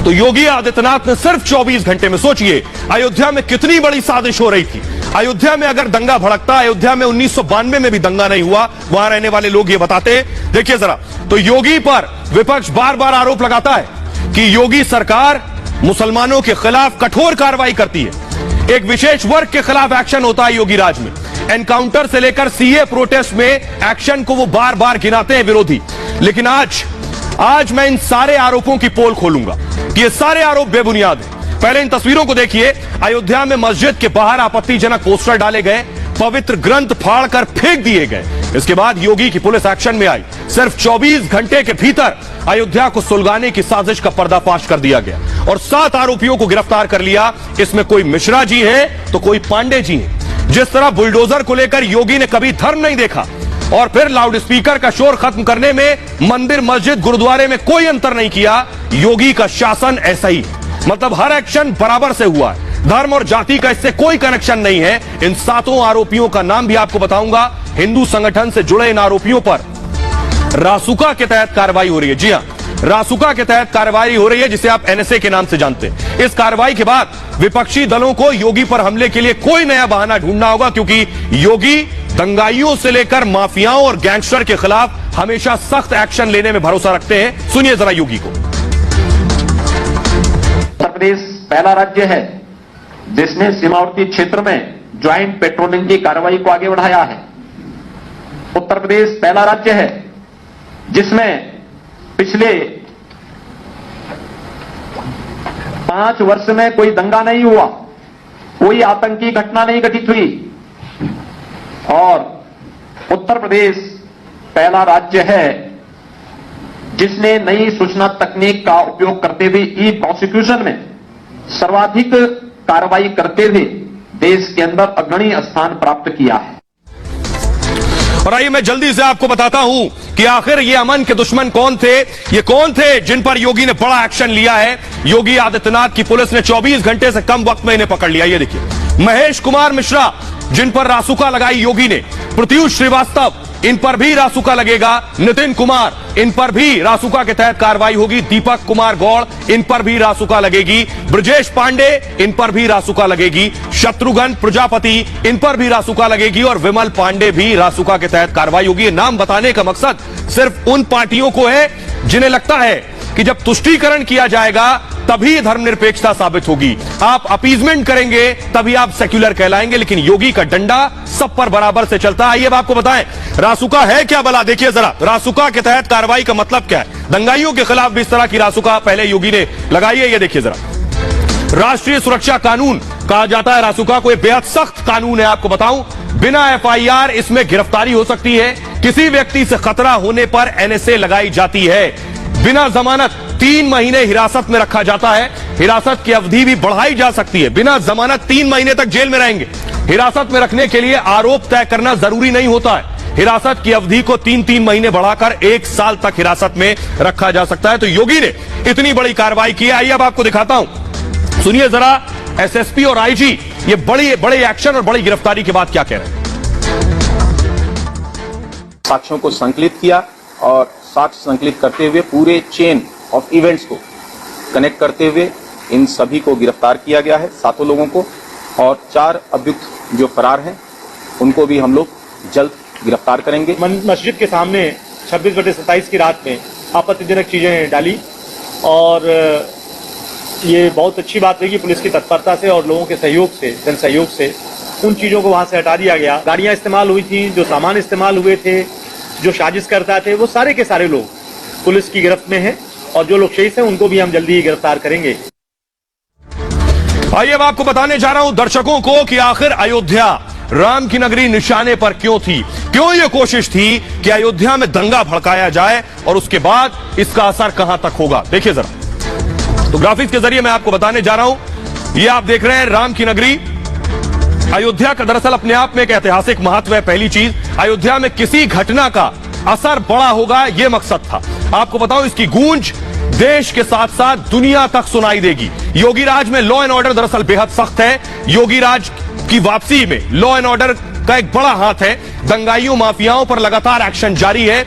तो योगी आदित्यनाथ ने सिर्फ 24 घंटे में, सोचिए अयोध्या में कितनी बड़ी साजिश हो रही थी। अयोध्या में अगर दंगा भड़कता, अयोध्या में 1992 में भी दंगा नहीं हुआ, वहां रहने वाले लोग ये बताते। देखिए जरा, तो योगी पर विपक्ष बार बार आरोप लगाता है कि योगी सरकार मुसलमानों के खिलाफ कठोर कार्रवाई करती है। एक विशेष वर्ग के खिलाफ एक्शन होता है योगी राज में। एनकाउंटर से लेकर सीए प्रोटेस्ट में एक्शन को वो बार बार गिनाते हैं विरोधी। लेकिन आज मैं इन सारे आरोपों की पोल खोलूंगा कि ये सारे आरोप बेबुनियाद हैं। पहले इन तस्वीरों को देखिए। अयोध्या में मस्जिद के बाहर आपत्तिजनक पोस्टर डाले गए, पवित्र ग्रंथ फाड़कर फेंक दिए गए। इसके बाद योगी की पुलिस एक्शन में आई। सिर्फ 24 घंटे के भीतर अयोध्या को सुलगाने की साजिश का पर्दाफाश कर दिया गया और 7 आरोपियों को गिरफ्तार कर लिया। इसमें कोई मिश्रा जी हैं तो कोई पांडे जी हैं। जिस तरह बुलडोजर को लेकर योगी ने कभी धर्म नहीं देखा और फिर लाउडस्पीकर का शोर खत्म करने में मंदिर, मस्जिद, गुरुद्वारे में कोई अंतर नहीं किया, योगी का शासन ऐसा ही। मतलब हर एक्शन बराबर से हुआ है। धर्म और जाति का इससे कोई कनेक्शन नहीं है। इन 7 आरोपियों का नाम भी आपको बताऊंगा। हिंदू संगठन से जुड़े इन आरोपियों पर रासुका के तहत कार्रवाई हो रही है। जी हां, रासुका के तहत कार्रवाई हो रही है, जिसे आप एनएसए के नाम से जानते हैं। इस कार्रवाई के बाद विपक्षी दलों को योगी पर हमले के लिए कोई नया बहाना ढूंढना होगा, क्योंकि योगी दंगाइयों से लेकर माफियाओं और गैंगस्टर के खिलाफ हमेशा सख्त एक्शन लेने में भरोसा रखते हैं। सुनिए जरा योगी को। उत्तर प्रदेश पहला राज्य है जिसने सीमावर्ती क्षेत्र में ज्वाइंट पेट्रोलिंग की कार्रवाई को आगे बढ़ाया है। उत्तर प्रदेश पहला राज्य है जिसमें पिछले 5 वर्ष में कोई दंगा नहीं हुआ, कोई आतंकी घटना नहीं घटित हुई और उत्तर प्रदेश पहला राज्य है जिसने नई सूचना तकनीक का उपयोग करते हुए ई प्रोसिक्यूशन में सर्वाधिक कार्रवाई करते हुए देश के अंदर अग्रणी स्थान प्राप्त किया है। और आइए मैं जल्दी से आपको बताता हूं कि आखिर ये अमन के दुश्मन कौन थे, ये कौन थे जिन पर योगी ने बड़ा एक्शन लिया है। योगी आदित्यनाथ की पुलिस ने 24 घंटे से कम वक्त में इन्हें पकड़ लिया। ये देखिए, महेश कुमार मिश्रा जिन पर रासुका लगाई योगी ने, प्रत्युष श्रीवास्तव इन पर भी रासुका लगेगा, नितिन कुमार इन पर भी रासुका के तहत कार्रवाई होगी, दीपक कुमार गौड़ इन पर भी रासुका लगेगी, ब्रजेश पांडे इन पर भी रासुका लगेगी, शत्रुघ्न प्रजापति इन पर भी रासुका लगेगी और विमल पांडे भी रासुका के तहत कार्रवाई होगी। ये नाम बताने का मकसद सिर्फ उन पार्टियों को है जिन्हें लगता है कि जब तुष्टीकरण किया जाएगा तभी धर्मनिरपेक्षता साबित होगी, आप अपीजमेंट करेंगे तभी आप सेक्युलर कहलाएंगे। लेकिन योगी का डंडा सब पर बराबर से चलता है। आइए अब आपको बताएं रासुका है क्या भला। देखिए जरा, रासुका के तहत कार्रवाई का मतलब क्या है। दंगाइयों के खिलाफ भी इस तरह की रासुका पहले योगी ने लगाई है। ये देखिए जरा, राष्ट्रीय सुरक्षा कानून कहा जाता है रासुका को। बेहद सख्त कानून है। आपको बताऊं, बिना एफआईआर इसमें गिरफ्तारी हो सकती है। किसी व्यक्ति से खतरा होने पर एनएसए लगाई जाती है। बिना जमानत 3 महीने हिरासत में रखा जाता है। हिरासत की अवधि भी बढ़ाई जा सकती है। बिना जमानत 3 महीने तक जेल में रहेंगे। हिरासत में रखने के लिए आरोप तय करना जरूरी नहीं होता है। हिरासत की अवधि को 3-3 महीने बढ़ाकर 1 साल तक हिरासत में रखा जा सकता है। तो योगी ने इतनी बड़ी कार्रवाई की है। आइए अब आपको दिखाता हूं, सुनिए जरा एसएसपी और आईजी ये बड़े एक्शन और बड़ी गिरफ्तारी के बाद क्या कह रहे हैं। साक्ष्यों को संकलित किया और साक्ष्य संकलित करते हुए पूरे चेन ऑफ इवेंट्स को कनेक्ट करते हुए इन सभी को गिरफ्तार किया गया है, 7 लोगों को, और 4 अभियुक्त जो फरार हैं उनको भी हम लोग जल्द गिरफ्तार करेंगे। मस्जिद के सामने 26/27 की रात में आपत्तिजनक चीजें डाली और ये बहुत अच्छी बात रही कि पुलिस की तत्परता से और लोगों के सहयोग से, जन सहयोग से उन चीजों को वहां से हटा दिया गया। गाड़ियां इस्तेमाल हुई थी, जो सामान इस्तेमाल हुए थे, जो साजिश करता थे, वो सारे के सारे लोग पुलिस की गिरफ्त में हैं और जो लोग शहीद हैं उनको भी हम जल्दी ही गिरफ्तार करेंगे। आइए अब आपको बताने जा रहा हूं दर्शकों को कि आखिर अयोध्या राम की नगरी निशाने पर क्यों थी, क्यों यह कोशिश थी कि अयोध्या में दंगा भड़काया जाए और उसके बाद इसका असर कहां तक होगा। देखिए जरा, तो ग्राफिक्स के जरिए मैं आपको बताने जा रहा हूं। यह आप देख रहे हैं राम की नगरी अयोध्या का दरअसल अपने आप में एक ऐतिहासिक महत्व है। पहली चीज, अयोध्या में किसी घटना का असर बड़ा होगा, यह मकसद था। आपको बताऊं, इसकी गूंज देश के साथ साथ दुनिया तक सुनाई देगी। योगी राज में लॉ एंड ऑर्डर दरअसल बेहद सख्त है। योगी राज की वापसी में लॉ एंड ऑर्डर का एक बड़ा हाथ है। दंगाइयों, माफियाओं पर लगातार एक्शन जारी है।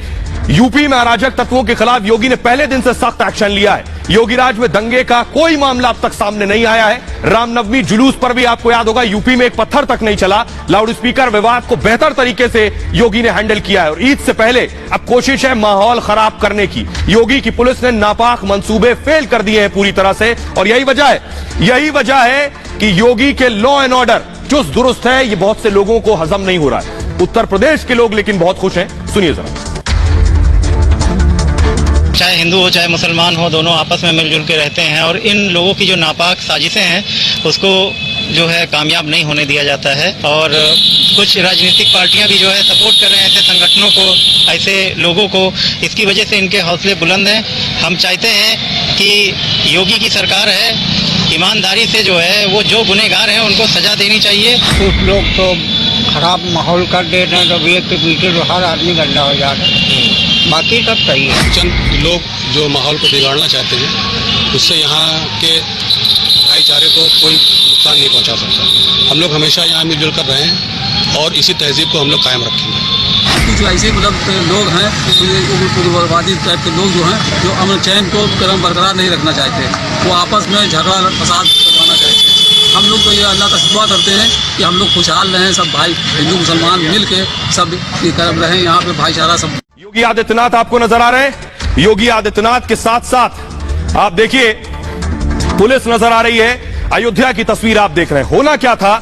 यूपी में अराजक तत्वों के खिलाफ योगी ने पहले दिन से सख्त एक्शन लिया है। योगी राज में दंगे का कोई मामला अब तक सामने नहीं आया है। रामनवमी जुलूस पर भी आपको याद होगा यूपी में एक पत्थर तक नहीं चला। लाउडस्पीकर विवाद को बेहतर तरीके से योगी ने हैंडल किया है और ईद से पहले अब कोशिश है माहौल खराब करने की। योगी की पुलिस ने नापाक मंसूबे फेल कर दिए हैं पूरी तरह से और यही वजह है कि योगी के लॉ एंड ऑर्डर चुस्त दुरुस्त है, ये बहुत से लोगों को हजम नहीं हो रहा है। उत्तर प्रदेश के लोग लेकिन बहुत खुश हैं। सुनिए जरा। चाहे हिंदू हो चाहे मुसलमान हो, दोनों आपस में मिलजुल के रहते हैं और इन लोगों की जो नापाक साजिशें हैं उसको जो है कामयाब नहीं होने दिया जाता है। और कुछ राजनीतिक पार्टियां भी जो है सपोर्ट कर रहे हैं ऐसे संगठनों को, ऐसे लोगों को। इसकी वजह से इनके हौसले बुलंद हैं। हम चाहते हैं कि योगी की सरकार है, ईमानदारी से जो है वो जो गुनहगार हैं उनको सजा देनी चाहिए। कुछ लोग तो खराब माहौल कर दे रहे हैं, तो एक के पीछे तो हर आदमी गंदा हो जा रहा है। बाकी सब सही है। चंद लोग जो माहौल को बिगाड़ना चाहते हैं, उससे यहाँ के भाईचारे को कोई नुकसान नहीं पहुँचा सकता। हम लोग हमेशा यहाँ मिलजुल कर रहे हैं और इसी तहजीब को हम लोग कायम रखेंगे। कुछ ऐसे मतलब लोग हैं, उग्रवादी टाइप के लोग जो हैं, जो अमन चैन को क्रम बरकरार नहीं रखना चाहते। वो आपस में झगड़ा फसाद करवाना चाहते हैं। हम लोग तो ये अल्लाह का दुआ करते हैं कि हम लोग खुशहाल रहें, सब भाई हिंदू मुसलमान मिल के सब रहें, यहाँ पे भाईचारा सब। योगी आदित्यनाथ आपको नजर आ रहे हैं। योगी आदित्यनाथ के साथ साथ आप देखिए पुलिस नजर आ रही है। अयोध्या की तस्वीर आप देख रहे हैं। होना क्या था,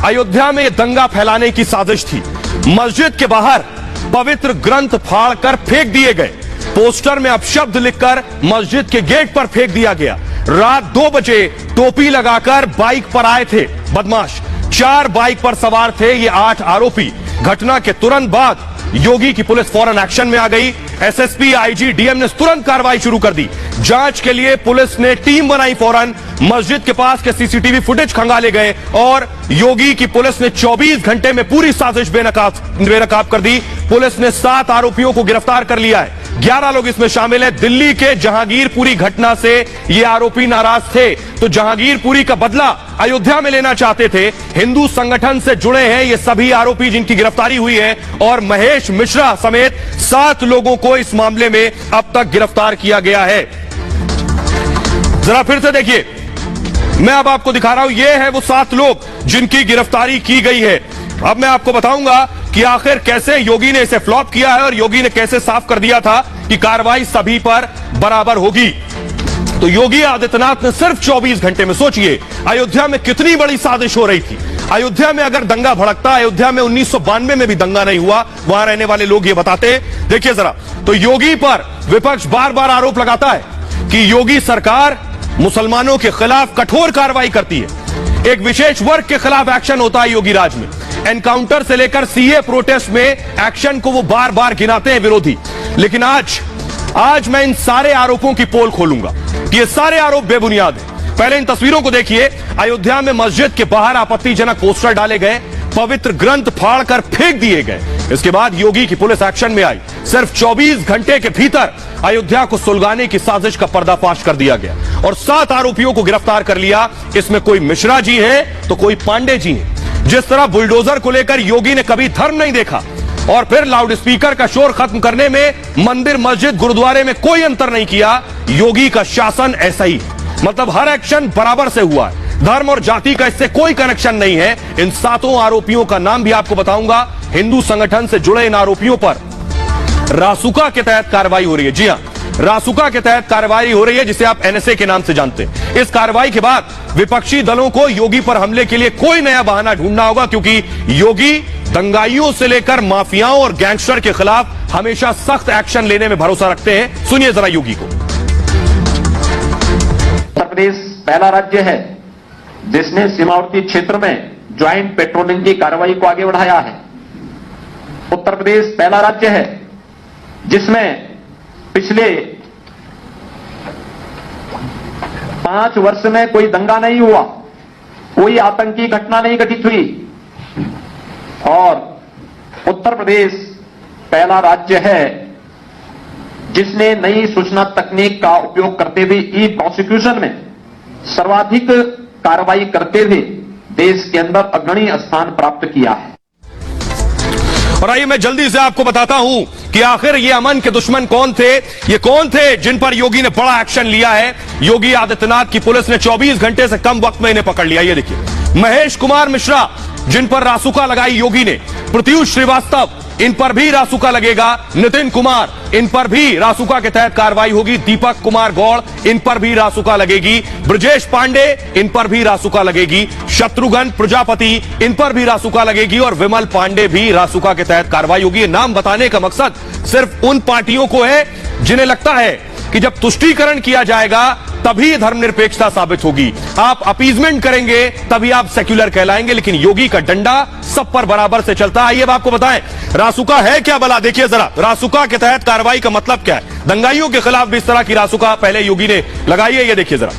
अयोध्या में दंगा फैलाने की साजिश थी। मस्जिद के बाहर पवित्र ग्रंथ फाड़कर फेंक दिए गए। पोस्टर में अपशब्द लिखकर मस्जिद के गेट पर फेंक दिया गया। रात 2 बजे टोपी लगाकर बाइक पर आए थे बदमाश। 4 बाइक पर सवार थे ये 8 आरोपी। घटना के तुरंत बाद योगी की पुलिस फौरन एक्शन में आ गई। एसएसपी, आईजी, डीएम ने तुरंत कार्रवाई शुरू कर दी। जांच के लिए पुलिस ने टीम बनाई। फौरन मस्जिद के पास के सीसीटीवी फुटेज खंगाले गए और योगी की पुलिस ने 24 घंटे में पूरी साजिश बेनकाब कर दी। पुलिस ने 7 आरोपियों को गिरफ्तार कर लिया है। 11 लोग इसमें शामिल हैं। दिल्ली के जहांगीरपुरी घटना से ये आरोपी नाराज थे, तो जहांगीरपुरी का बदला अयोध्या में लेना चाहते थे। हिंदू संगठन से जुड़े हैं ये सभी आरोपी जिनकी गिरफ्तारी हुई है और महेश मिश्रा समेत 7 लोगों को इस मामले में अब तक गिरफ्तार किया गया है। जरा फिर से देखिए, मैं अब आपको दिखा रहा हूं, ये है वो 7 लोग जिनकी गिरफ्तारी की गई है। अब मैं आपको बताऊंगा कि आखिर कैसे योगी ने इसे फ्लॉप किया है और योगी ने कैसे साफ कर दिया था कि कार्रवाई सभी पर बराबर होगी। तो योगी आदित्यनाथ ने सिर्फ 24 घंटे में, सोचिए अयोध्या में कितनी बड़ी साजिश हो रही थी। अयोध्या में अगर दंगा भड़कता, अयोध्या में 1992 में भी दंगा नहीं हुआ, वहां रहने वाले लोग ये बताते। देखिए जरा, तो योगी पर विपक्ष बार बार आरोप लगाता है कि योगी सरकार मुसलमानों के खिलाफ कठोर कार्रवाई करती है। एक विशेष वर्ग के खिलाफ एक्शन होता है योगी राज में। एनकाउंटर से लेकर सीए प्रोटेस्ट में एक्शन को वो बार बार गिनाते हैं विरोधी। लेकिन आज मैं इन सारे आरोपों की पोल खोलूंगा। ये सारे आरोप बेबुनियाद हैं। पहले इन तस्वीरों को देखिए। अयोध्या में मस्जिद के बाहर आपत्तिजनक पोस्टर डाले गए, पवित्र ग्रंथ फाड़कर फेंक दिए गए। इसके बाद योगी की पुलिस एक्शन में आई। सिर्फ 24 घंटे के भीतर अयोध्या को सुलगाने की साजिश का पर्दाफाश कर दिया गया और 7 आरोपियों को गिरफ्तार कर लिया। इसमें कोई मिश्रा जी है तो कोई पांडे जी हैं। जिस तरह बुलडोजर को लेकर योगी ने कभी धर्म नहीं देखा और फिर लाउडस्पीकर का शोर खत्म करने में मंदिर, मस्जिद, गुरुद्वारे में कोई अंतर नहीं किया, योगी का शासन ऐसा ही। मतलब हर एक्शन बराबर से हुआ है। धर्म और जाति का इससे कोई कनेक्शन नहीं है। इन 7 आरोपियों का नाम भी आपको बताऊंगा। हिंदू संगठन से जुड़े इन आरोपियों पर रासुका के तहत कार्रवाई हो रही है। जी हां, रासुका के तहत कार्रवाई हो रही है, जिसे आप एनएसए के नाम से जानते हैं। इस कार्रवाई के बाद विपक्षी दलों को योगी पर हमले के लिए कोई नया बहाना ढूंढना होगा, क्योंकि योगी दंगाइयों से लेकर माफियाओं और गैंगस्टर के खिलाफ हमेशा सख्त एक्शन लेने में भरोसा रखते हैं। सुनिए जरा योगी को। उत्तर प्रदेश पहला राज्य है जिसने सीमावर्ती क्षेत्र में ज्वाइंट पेट्रोलिंग की कार्रवाई को आगे बढ़ाया है। उत्तर प्रदेश पहला राज्य है जिसमें पिछले 5 वर्ष में कोई दंगा नहीं हुआ, कोई आतंकी घटना नहीं घटित हुई और उत्तर प्रदेश पहला राज्य है जिसने नई सूचना तकनीक का उपयोग करते हुए ई प्रोसिक्यूशन में सर्वाधिक कार्रवाई करते हुए देश के अंदर अग्रणी स्थान प्राप्त किया है। और आइए मैं जल्दी से आपको बताता हूं कि आखिर ये अमन के दुश्मन कौन थे, ये कौन थे जिन पर योगी ने बड़ा एक्शन लिया है। योगी आदित्यनाथ की पुलिस ने 24 घंटे से कम वक्त में इन्हें पकड़ लिया। ये देखिए, महेश कुमार मिश्रा जिन पर रासुका लगाई योगी ने, प्रत्युष श्रीवास्तव इन पर भी रासुका लगेगा। नितिन कुमार, इन पर भी रासुका के तहत कार्रवाई होगी। दीपक कुमार गौड़, इन पर भी रासुका लगेगी। ब्रजेश पांडे, इन पर भी रासुका लगेगी। शत्रुघ्न प्रजापति, इन पर भी रासुका लगेगी और विमल पांडे भी रासुका के तहत कार्रवाई होगी। ये नाम बताने का मकसद सिर्फ उन पार्टियों को है जिन्हें लगता है कि जब तुष्टीकरण किया जाएगा तभी धर्मनिरपेक्षता साबित होगी। आप अपीजमेंट करेंगे तभी आप सेक्युलर कहलाएंगे, लेकिन योगी का डंडा सब पर बराबर से चलता है। आइए अब आपको बताएं रासुका है क्या भला। देखिए जरा, रासुका के तहत कार्रवाई का मतलब क्या है। दंगाइयों के खिलाफ भी इस तरह की रासुका पहले योगी ने लगाई है। ये देखिए जरा,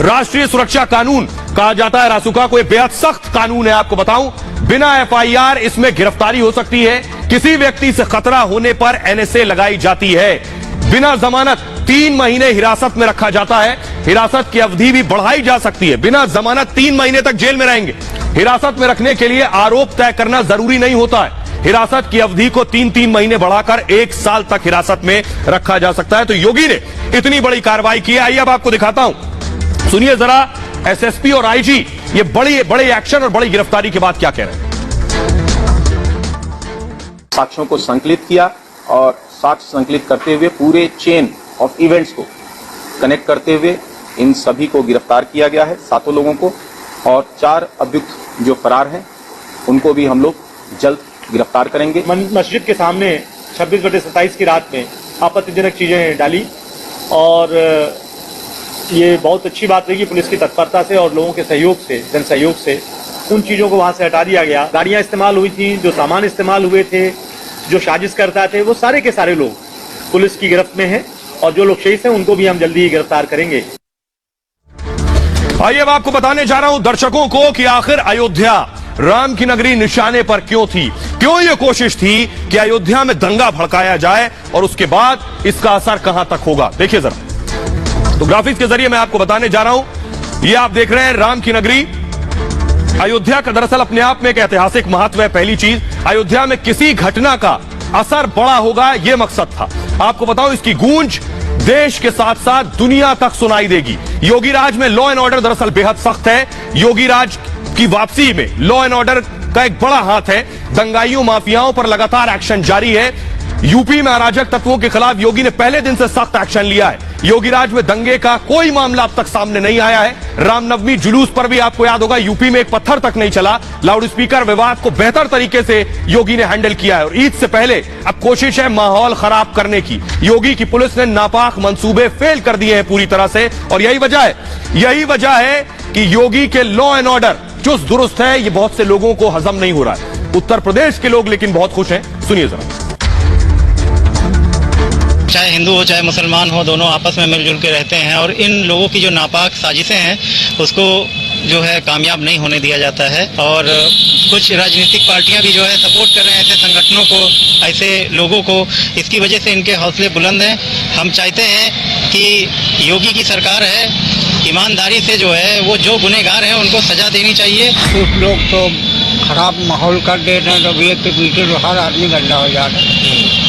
राष्ट्रीय सुरक्षा कानून कहा जाता है रासुका को। यह बेहद सख्त कानून है। आपको बताऊं, बिना एफआईआर इसमें गिरफ्तारी हो सकती है। किसी व्यक्ति से खतरा होने पर एनएसए लगाई जाती है। बिना जमानत 3 महीने हिरासत में रखा जाता है। हिरासत की अवधि भी बढ़ाई जा सकती है। बिना जमानत 3 महीने तक जेल में रहेंगे। हिरासत में रखने के लिए आरोप तय करना जरूरी नहीं होता है। हिरासत की अवधि को 3-3 महीने बढ़ाकर 1 साल तक हिरासत में रखा जा सकता है। तो योगी ने इतनी बड़ी कार्रवाई की है। आइए अब आपको दिखाता हूं, सुनिए जरा एसएसपी और आईजी ये बड़े एक्शन और बड़ी गिरफ्तारी के बाद क्या कह रहे हैं। साक्ष्यों को संकलित किया और साक्ष्य संकलित करते हुए पूरे चेन ऑफ इवेंट्स को कनेक्ट करते हुए इन सभी को गिरफ्तार किया गया है, 7 लोगों को, और 4 अभियुक्त जो फरार हैं उनको भी हम लोग जल्द गिरफ्तार करेंगे। मस्जिद के सामने 26/27 की रात में आपत्तिजनक चीजें डाली और ये बहुत अच्छी बात रही पुलिस की तत्परता से और लोगों के सहयोग से, जन सहयोग से उन चीजों को वहां से हटा दिया गया। गाड़ियां इस्तेमाल हुई थी, जो सामान इस्तेमाल हुए थे, जो साजिश करता थे, वो सारे के सारे लोग पुलिस की गिरफ्त में हैं और जो लोग शेष हैं उनको भी हम जल्दी ही गिरफ्तार करेंगे। आइए अब आपको बताने जा रहा हूं दर्शकों को कि आखिर अयोध्या राम की नगरी निशाने पर क्यों थी। क्यों यह कोशिश थी कि अयोध्या में दंगा भड़काया जाए और उसके बाद इसका असर कहां तक होगा। देखिए जरा, तो ग्राफिक्स के जरिए मैं आपको बताने जा रहा हूं। ये आप देख रहे हैं राम की नगरी। अयोध्या का दरअसल अपने आप में एक ऐतिहासिक महत्व है। पहली चीज, अयोध्या में किसी घटना का असर बड़ा होगा, यह मकसद था। आपको बताऊं, इसकी गूंज देश के साथ साथ दुनिया तक सुनाई देगी। योगी राज में लॉ एंड ऑर्डर दरअसल बेहद सख्त है। योगी राज की वापसी में लॉ एंड ऑर्डर का एक बड़ा हाथ है। दंगाइयों माफियाओं पर लगातार एक्शन जारी है। यूपी में अराजक तत्वों के खिलाफ योगी ने पहले दिन से सख्त एक्शन लिया है। योगी राज में दंगे का कोई मामला अब तक सामने नहीं आया है। रामनवमी जुलूस पर भी आपको याद होगा यूपी में एक पत्थर तक नहीं चला। लाउड स्पीकर विवाद को बेहतर तरीके से योगी ने हैंडल किया है और ईद से पहले अब कोशिश है माहौल खराब करने की। योगी की पुलिस ने नापाक मंसूबे फेल कर दिए हैं पूरी तरह से और यही वजह है कि योगी के लॉ एंड ऑर्डर चुस्त दुरुस्त है। ये बहुत से लोगों को हजम नहीं हो रहा है। उत्तर प्रदेश के लोग लेकिन बहुत खुश हैं। सुनिए जरा। चाहे हिंदू हो चाहे मुसलमान हो, दोनों आपस में मिलजुल के रहते हैं और इन लोगों की जो नापाक साजिशें हैं उसको जो है कामयाब नहीं होने दिया जाता है। और कुछ राजनीतिक पार्टियां भी जो है सपोर्ट कर रहे हैं ऐसे संगठनों को, ऐसे लोगों को। इसकी वजह से इनके हौसले बुलंद हैं। हम चाहते हैं कि योगी की सरकार है, ईमानदारी से जो है वो जो गुनहगार हैं उनको सजा देनी चाहिए। कुछ लोग तो खराब माहौल कर दे रहे हैं, तो एक के पीछे तो हर आदमी गंदा हो जा रहा है।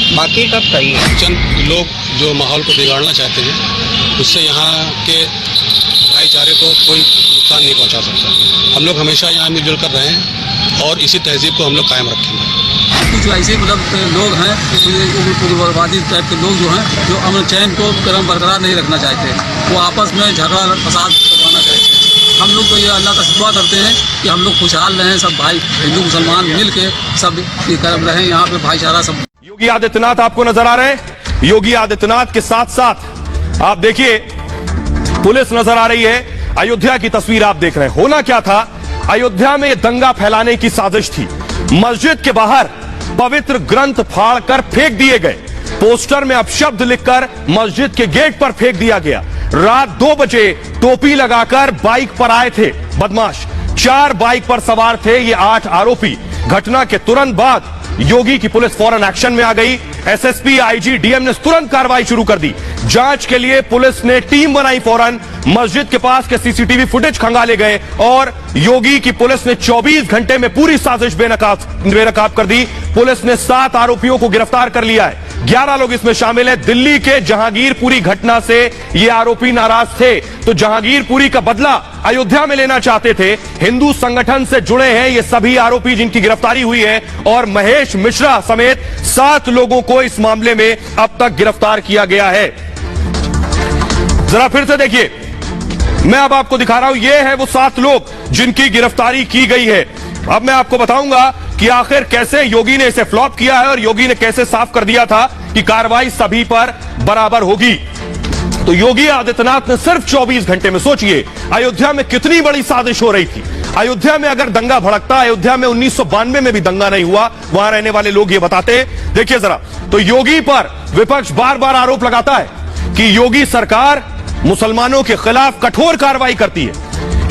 बाकी सब सही है। चंद लोग जो माहौल को बिगाड़ना चाहते हैं, उससे यहाँ के भाईचारे को कोई नुकसान नहीं पहुँचा सकता। हम लोग हमेशा यहाँ मिलजुल कर रहे हैं और इसी तहजीब को हम लोग कायम रखेंगे। कुछ ऐसे लोग हैं, उग्रवादी टाइप के लोग जो हैं, जो अमन चैन को क्रम बरकरार नहीं रखना चाहते। वो आपस में झगड़ा फसाद करवाना चाहते हैं। हम लोग तो ये अल्लाह का शुक्र करते हैं कि हम लोग खुशहाल रहें, सब भाई हिंदू मुसलमान मिल के सब रहें, यहाँ पे भाईचारा सब। योगी आदित्यनाथ आपको नजर आ रहे हैं। योगी आदित्यनाथ के साथ साथ आप देखिए पुलिस नजर आ रही है। अयोध्या की तस्वीर आप देख रहे हैं। होना क्या था, अयोध्या में यह दंगा फैलाने की साजिश थी। मस्जिद के बाहर पवित्र ग्रंथ फाड़कर फेंक दिए गए। पोस्टर में अपशब्द लिखकर मस्जिद के गेट पर फेंक दिया गया। रात 2 बजे टोपी लगाकर बाइक पर आए थे बदमाश। 4 बाइक पर सवार थे ये 8 आरोपी। घटना के तुरंत बाद योगी की पुलिस फौरन एक्शन में आ गई। एसएसपी, आईजी, डीएम ने तुरंत कार्रवाई शुरू कर दी। जांच के लिए पुलिस ने टीम बनाई। फौरन मस्जिद के पास के सीसीटीवी फुटेज खंगाले गए और योगी की पुलिस ने 24 घंटे में पूरी साजिश बेनकाब कर दी। पुलिस ने 7 आरोपियों को गिरफ्तार कर लिया है। 11 लोग इसमें शामिल हैं। दिल्ली के जहांगीरपुरी घटना से ये आरोपी नाराज थे, तो जहांगीरपुरी का बदला अयोध्या में लेना चाहते थे। हिंदू संगठन से जुड़े हैं ये सभी आरोपी जिनकी गिरफ्तारी हुई है, और महेश मिश्रा समेत 7 लोगों को इस मामले में अब तक गिरफ्तार किया गया है। जरा फिर से देखिए, मैं अब आपको दिखा रहा हूं, ये है वो 7 लोग जिनकी गिरफ्तारी की गई है। अब मैं आपको बताऊंगा कि आखिर कैसे योगी ने इसे फ्लॉप किया है और योगी ने कैसे साफ कर दिया था कि कार्रवाई सभी पर बराबर होगी। तो योगी आदित्यनाथ ने सिर्फ 24 घंटे में, सोचिए अयोध्या में कितनी बड़ी साजिश हो रही थी। अयोध्या में अगर दंगा भड़कता, अयोध्या में 1992 में भी दंगा नहीं हुआ, वहां रहने वाले लोग ये बताते। देखिए जरा, तो योगी पर विपक्ष बार बार आरोप लगाता है कि योगी सरकार मुसलमानों के खिलाफ कठोर कार्रवाई करती है।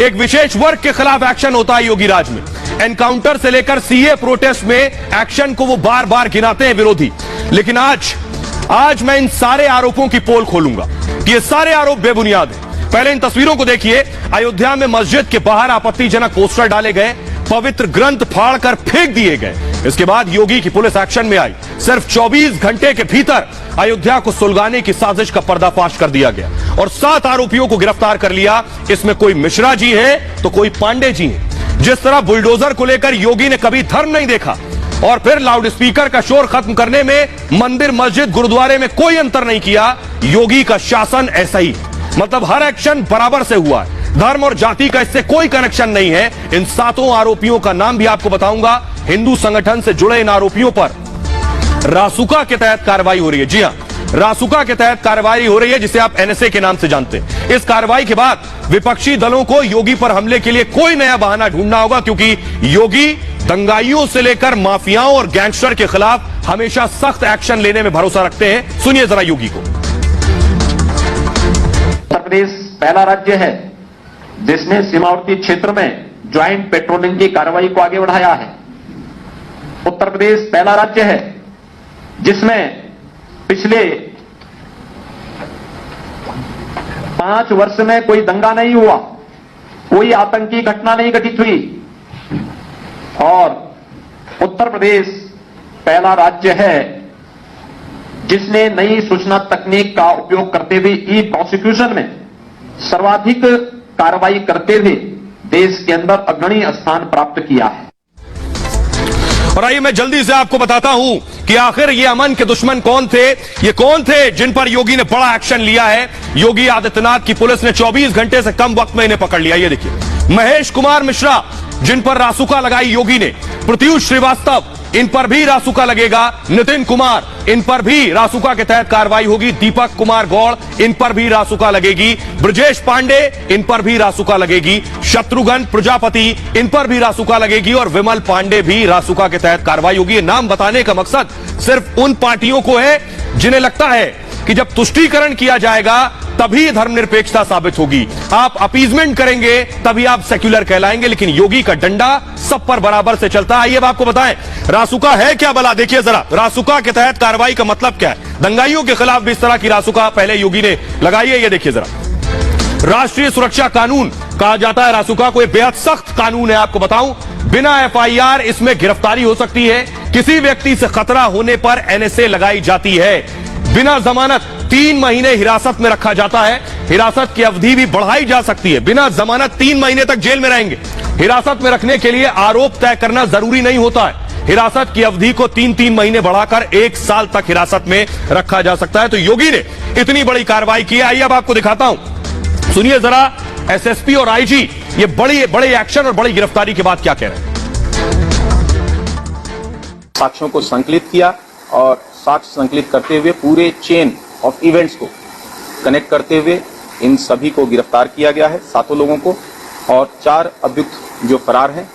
एक विशेष वर्ग के खिलाफ एक्शन होता है योगी राज में। एनकाउंटर से लेकर सीए प्रोटेस्ट में एक्शन को वो बार बार गिनाते हैं विरोधी। लेकिन आज मैं इन सारे आरोपों की पोल खोलूंगा कि ये सारे आरोप बेबुनियाद हैं। पहले इन तस्वीरों को देखिए। अयोध्या में मस्जिद के बाहर आपत्तिजनक पोस्टर डाले गए, पवित्र ग्रंथ फाड़कर फेंक दिए गए। इसके बाद योगी की पुलिस एक्शन में आई। सिर्फ 24 घंटे के भीतर अयोध्या को सुलगाने की साजिश का पर्दाफाश कर दिया गया और 7 आरोपियों को गिरफ्तार कर लिया। इसमें कोई मिश्रा जी है तो कोई पांडे जी हैं। जिस तरह बुलडोजर को लेकर योगी ने कभी धर्म नहीं देखा और फिर लाउडस्पीकर का शोर खत्म करने में मंदिर, मस्जिद, गुरुद्वारे में कोई अंतर नहीं किया, योगी का शासन ऐसा ही। मतलब हर एक्शन बराबर से हुआ है। धर्म और जाति का इससे कोई कनेक्शन नहीं है। इन 7 आरोपियों का नाम भी आपको बताऊंगा। हिंदू संगठन से जुड़े इन आरोपियों पर रासुका के तहत कार्रवाई हो रही है। जी हां, रासुका के तहत कार्रवाई हो रही है, जिसे आप एनएसए के नाम से जानते हैं। इस कार्रवाई के बाद विपक्षी दलों को योगी पर हमले के लिए कोई नया बहाना ढूंढना होगा, क्योंकि योगी दंगाइयों से लेकर माफियाओं और गैंगस्टर के खिलाफ हमेशा सख्त एक्शन लेने में भरोसा रखते हैं। सुनिए जरा योगी को। उत्तर प्रदेश पहला राज्य है जिसने सीमावर्ती क्षेत्र में ज्वाइंट पेट्रोलिंग की कार्रवाई को आगे बढ़ाया है। उत्तर प्रदेश पहला राज्य है जिसमें पिछले 5 वर्ष में कोई दंगा नहीं हुआ, कोई आतंकी घटना नहीं घटित हुई, और उत्तर प्रदेश पहला राज्य है जिसने नई सूचना तकनीक का उपयोग करते हुए ई प्रोसिक्यूशन में सर्वाधिक कार्रवाई करते हुए देश के अंदर अग्रणी स्थान प्राप्त किया है। और आइए मैं जल्दी से आपको बताता हूं कि आखिर ये अमन के दुश्मन कौन थे, ये कौन थे जिन पर योगी ने बड़ा एक्शन लिया है। योगी आदित्यनाथ की पुलिस ने 24 घंटे से कम वक्त में इन्हें पकड़ लिया। ये देखिए, महेश कुमार मिश्रा जिन पर रासुका लगाई योगी ने, प्रत्युष श्रीवास्तव इन पर भी रासुका लगेगा, नितिन कुमार इन पर भी रासुका के तहत कार्रवाई होगी, दीपक कुमार गौड़ इन पर भी रासुका लगेगी, ब्रजेश पांडे इन पर भी रासुका लगेगी, शत्रुघ्न प्रजापति इन पर भी रासुका लगेगी और विमल पांडे भी रासुका के तहत कार्रवाई होगी। ये नाम बताने का मकसद सिर्फ उन पार्टियों को है जिन्हें लगता है कि जब तुष्टीकरण किया जाएगा तभी धर्मनिरपेक्षता साबित होगी, आप अपीजमेंट करेंगे तभी आप सेक्युलर कहलाएंगे। लेकिन योगी का डंडा सब पर बराबर से चलता है। आइए अब आपको बताएं रासुका है क्या भला। देखिए जरा, रासुका के तहत कार्रवाई का मतलब क्या है। दंगाइयों के खिलाफ भी इस तरह की रासुका पहले योगी ने लगाई है। ये देखिए जरा, राष्ट्रीय सुरक्षा कानून कहा जाता है रासुका को। बेहद सख्त कानून है। आपको बताऊं, बिना एफआईआर इसमें गिरफ्तारी हो सकती है। किसी व्यक्ति से खतरा होने पर एनएसए लगाई जाती है। बिना जमानत 3 महीने हिरासत में रखा जाता है। हिरासत की अवधि भी बढ़ाई जा सकती है। बिना जमानत 3 महीने तक जेल में रहेंगे। हिरासत में रखने के लिए आरोप तय करना जरूरी नहीं होता है। हिरासत की अवधि को 3-3 महीने बढ़ाकर 1 साल तक हिरासत में रखा जा सकता है। तो योगी ने इतनी बड़ी कार्रवाई की है। आइए अब आपको दिखाता हूं, सुनिए जरा एसएसपी और आईजी ये बड़े एक्शन और बड़ी गिरफ्तारी के बाद क्या कह रहे हैं। साक्ष्यों को संकलित किया और साक्ष्य संकलित करते हुए पूरे चेन ऑफ इवेंट्स को कनेक्ट करते हुए इन सभी को गिरफ्तार किया गया है, 7 लोगों को, और 4 अभियुक्त जो फरार हैं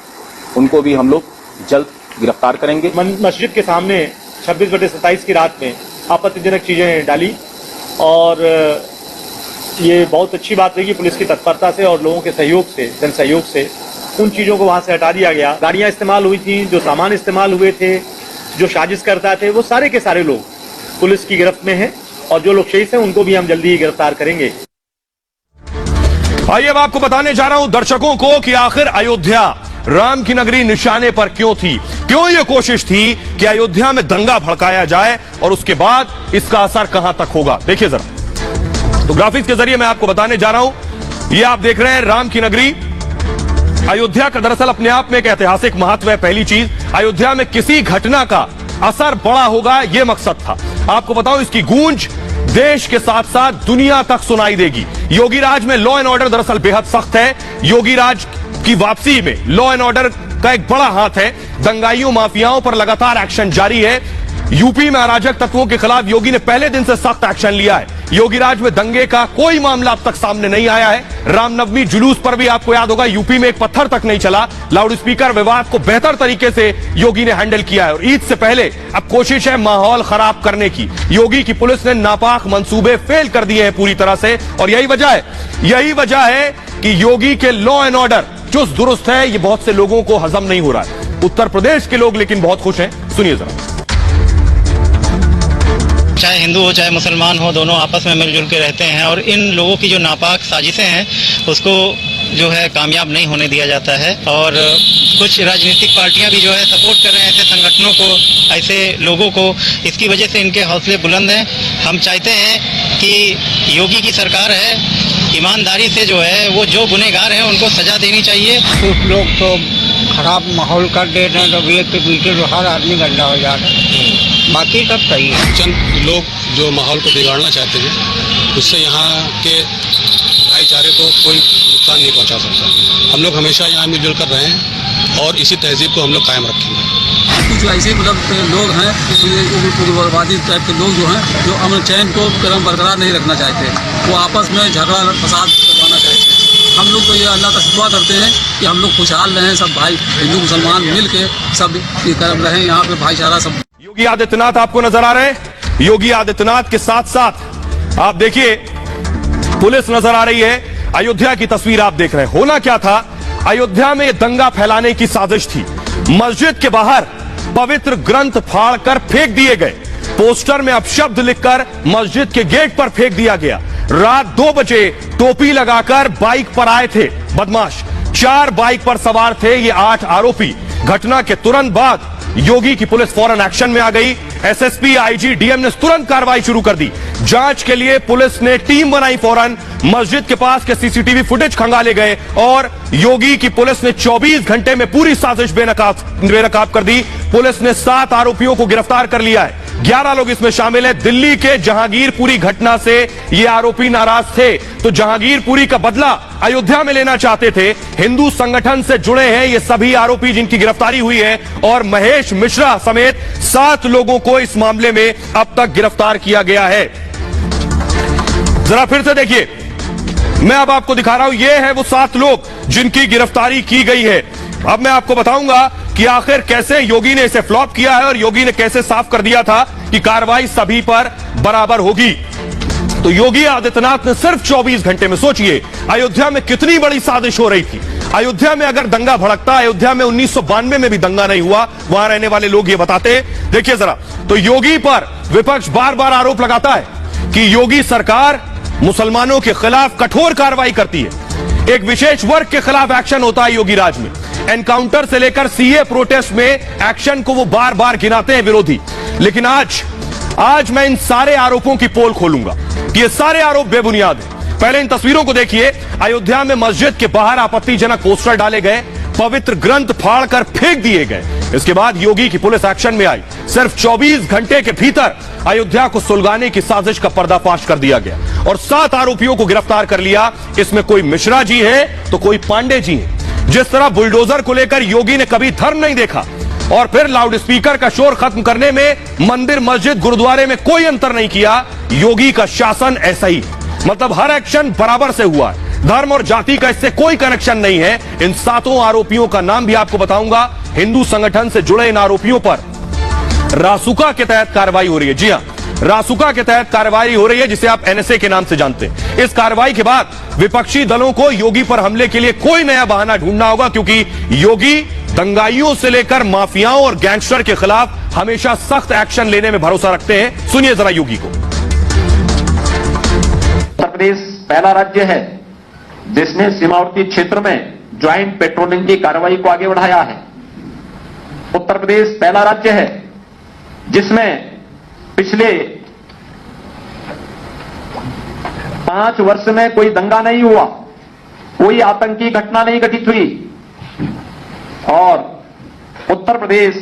उनको भी हम लोग जल्द गिरफ्तार करेंगे। मस्जिद के सामने 26/27 की रात में आपत्तिजनक चीजें डाली और ये बहुत अच्छी बात रही पुलिस की तत्परता से और लोगों के सहयोग से, जन सहयोग से उन चीजों को वहां से हटा दिया गया। गाड़ियां इस्तेमाल हुई थी, जो सामान इस्तेमाल हुए थे, जो साजिश करता थे, वो सारे के सारे लोग पुलिस की गिरफ्त में हैं और जो लोग शहीद हैं उनको भी हम जल्दी ही गिरफ्तार करेंगे। आइए अब आपको बताने जा रहा हूं दर्शकों को कि आखिर अयोध्या राम की नगरी निशाने पर क्यों थी, क्यों यह कोशिश थी कि अयोध्या में दंगा भड़काया जाए और उसके बाद इसका असर कहां तक होगा, देखिए जरा। तो ग्राफिक्स के जरिए मैं आपको बताने जा रहा हूं, ये आप देख रहे हैं राम की नगरी अयोध्या का दरअसल अपने आप में एक ऐतिहासिक महत्व है। पहली चीज, अयोध्या में किसी घटना का असर बड़ा होगा, यह मकसद था। आपको बताऊं, इसकी गूंज देश के साथ साथ दुनिया तक सुनाई देगी। योगी राज में लॉ एंड ऑर्डर दरअसल बेहद सख्त है। योगी राज की वापसी में लॉ एंड ऑर्डर का एक बड़ा हाथ है। दंगाइयों माफियाओं पर लगातार एक्शन जारी है। यूपी में अराजक तत्वों के खिलाफ योगी ने पहले दिन से सख्त एक्शन लिया है। योगी राज में दंगे का कोई मामला अब तक सामने नहीं आया है। रामनवमी जुलूस पर भी आपको याद होगा, यूपी में एक पत्थर तक नहीं चला। लाउड स्पीकर विवाद को बेहतर तरीके से योगी ने हैंडल किया है। और ईद से पहले अब कोशिश है माहौल खराब करने की। योगी की पुलिस ने नापाक मंसूबे फेल कर दिए हैं पूरी तरह से, और यही वजह है कि योगी के लॉ एंड ऑर्डर चुस्त दुरुस्त है। ये बहुत से लोगों को हजम नहीं हो रहा है। उत्तर प्रदेश के लोग लेकिन बहुत खुश हैं, सुनिए जरा। चाहे हिंदू हो चाहे मुसलमान हो, दोनों आपस में मिलजुल के रहते हैं और इन लोगों की जो नापाक साजिशें हैं उसको जो है कामयाब नहीं होने दिया जाता है। और कुछ राजनीतिक पार्टियां भी जो है सपोर्ट कर रहे हैं ऐसे संगठनों को, ऐसे लोगों को। इसकी वजह से इनके हौसले बुलंद हैं। हम चाहते हैं कि योगी की सरकार है, ईमानदारी से जो है वो जो गुनहगार हैं उनको सजा देनी चाहिए। कुछ लोग तो खराब माहौल कर दे रहे हैं, तो एक के पीछे तो हर आदमी गंदा हो जा रहा है। बाकी सब सही है। चंद लोग जो माहौल को बिगाड़ना चाहते हैं, उससे यहाँ के भाईचारे को कोई नुकसान नहीं पहुँचा सकता। हम लोग हमेशा यहाँ मिलजुल कर रहे हैं और इसी तहजीब को हम लोग कायम रखेंगे। कुछ ऐसे मतलब लोग हैं, उग्रवादी टाइप के लोग जो हैं, जो अमन चैन को क्रम बरकरार नहीं रखना चाहते। वो आपस में झगड़ा फसाद करवाना चाहते हैं। हम लोग तो ये अल्लाह का दुआ करते हैं कि हम लोग खुशहाल रहें, सब भाई हिंदू मुसलमान मिल के सब रहें, यहाँ पे भाईचारा सब। योगी आदित्यनाथ आपको नजर आ रहे हैं। योगी आदित्यनाथ के साथ साथ आप देखिए पुलिस नजर आ रही है। अयोध्या की तस्वीर आप देख रहे हैं। होना क्या था, अयोध्या में दंगा फैलाने की साजिश थी। मस्जिद के बाहर पवित्र ग्रंथ फाड़कर फेंक दिए गए। पोस्टर में अपशब्द लिखकर मस्जिद के गेट पर फेंक दिया गया। रात 2 बजे टोपी लगाकर बाइक पर आए थे बदमाश। 4 बाइक पर सवार थे ये 8 आरोपी। घटना के तुरंत बाद योगी की पुलिस फौरन एक्शन में आ गई। एसएसपी, आईजी, डीएम ने तुरंत कार्रवाई शुरू कर दी। जांच के लिए पुलिस ने टीम बनाई। फौरन मस्जिद के पास के सीसीटीवी फुटेज खंगाले गए और योगी की पुलिस ने 24 घंटे में पूरी साजिश बेनकाब कर दी। पुलिस ने 7 आरोपियों को गिरफ्तार कर लिया है। 11 लोग इसमें शामिल हैं। दिल्ली के जहांगीरपुरी घटना से ये आरोपी नाराज थे, तो जहांगीरपुरी का बदला अयोध्या में लेना चाहते थे। हिंदू संगठन से जुड़े हैं ये सभी आरोपी जिनकी गिरफ्तारी हुई है, और महेश मिश्रा समेत 7 लोगों को इस मामले में अब तक गिरफ्तार किया गया है। जरा फिर से देखिए, मैं अब आपको दिखा रहा हूं, ये है वो 7 लोग जिनकी गिरफ्तारी की गई है। अब मैं आपको बताऊंगा कि आखिर कैसे योगी ने इसे फ्लॉप किया है और योगी ने कैसे साफ कर दिया था कि कार्रवाई सभी पर बराबर होगी। तो योगी आदित्यनाथ ने सिर्फ 24 घंटे में, सोचिए अयोध्या में कितनी बड़ी साजिश हो रही थी। अयोध्या में अगर दंगा भड़कता, अयोध्या में 1992 में भी दंगा नहीं हुआ, वहां रहने वाले लोग ये बताते। देखिए जरा, तो योगी पर विपक्ष बार बार आरोप लगाता है कि योगी सरकार मुसलमानों के खिलाफ कठोर कार्रवाई करती है। एक विशेष वर्ग के खिलाफ एक्शन होता है योगी राज में। एनकाउंटर से लेकर सीए प्रोटेस्ट में एक्शन को वो बार बार गिनाते हैं विरोधी। लेकिन आज मैं इन सारे आरोपों की पोल खोलूंगा कि ये सारे आरोप बेबुनियाद हैं। पहले इन तस्वीरों को देखिए। अयोध्या में मस्जिद के बाहर आपत्तिजनक पोस्टर डाले गए, पवित्र ग्रंथ फाड़कर फेंक दिए गए। इसके बाद योगी की पुलिस एक्शन में आई। सिर्फ 24 घंटे के भीतर अयोध्या को सुलगाने की साजिश का पर्दाफाश कर दिया गया और 7 आरोपियों को गिरफ्तार कर लिया। इसमें कोई मिश्रा जी है तो कोई पांडे जी है। जिस तरह बुलडोजर को लेकर योगी ने कभी धर्म नहीं देखा और फिर लाउड स्पीकर का शोर खत्म करने में मंदिर, मस्जिद, गुरुद्वारे में कोई अंतर नहीं किया, योगी का शासन ऐसा ही। मतलब हर एक्शन बराबर से हुआ है। धर्म और जाति का इससे कोई कनेक्शन नहीं है। इन 7 आरोपियों का नाम भी आपको बताऊंगा। हिंदू संगठन से जुड़े इन आरोपियों पर रासुका के तहत कार्रवाई हो रही है। जी हां, रासुका के तहत कार्रवाई हो रही है, जिसे आप एनएसए के नाम से जानते हैं। इस कार्रवाई के बाद विपक्षी दलों को योगी पर हमले के लिए कोई नया बहाना ढूंढना होगा, क्योंकि योगी दंगाइयों से लेकर माफियाओं और गैंगस्टर के खिलाफ हमेशा सख्त एक्शन लेने में भरोसा रखते हैं। सुनिए जरा योगी को। उत्तर प्रदेश पहला राज्य है जिसने सीमावर्ती क्षेत्र में ज्वाइंट पेट्रोलिंग की कार्रवाई को आगे बढ़ाया है। उत्तर प्रदेश पहला राज्य है जिसमें पिछले 5 वर्ष में कोई दंगा नहीं हुआ, कोई आतंकी घटना नहीं घटित हुई और उत्तर प्रदेश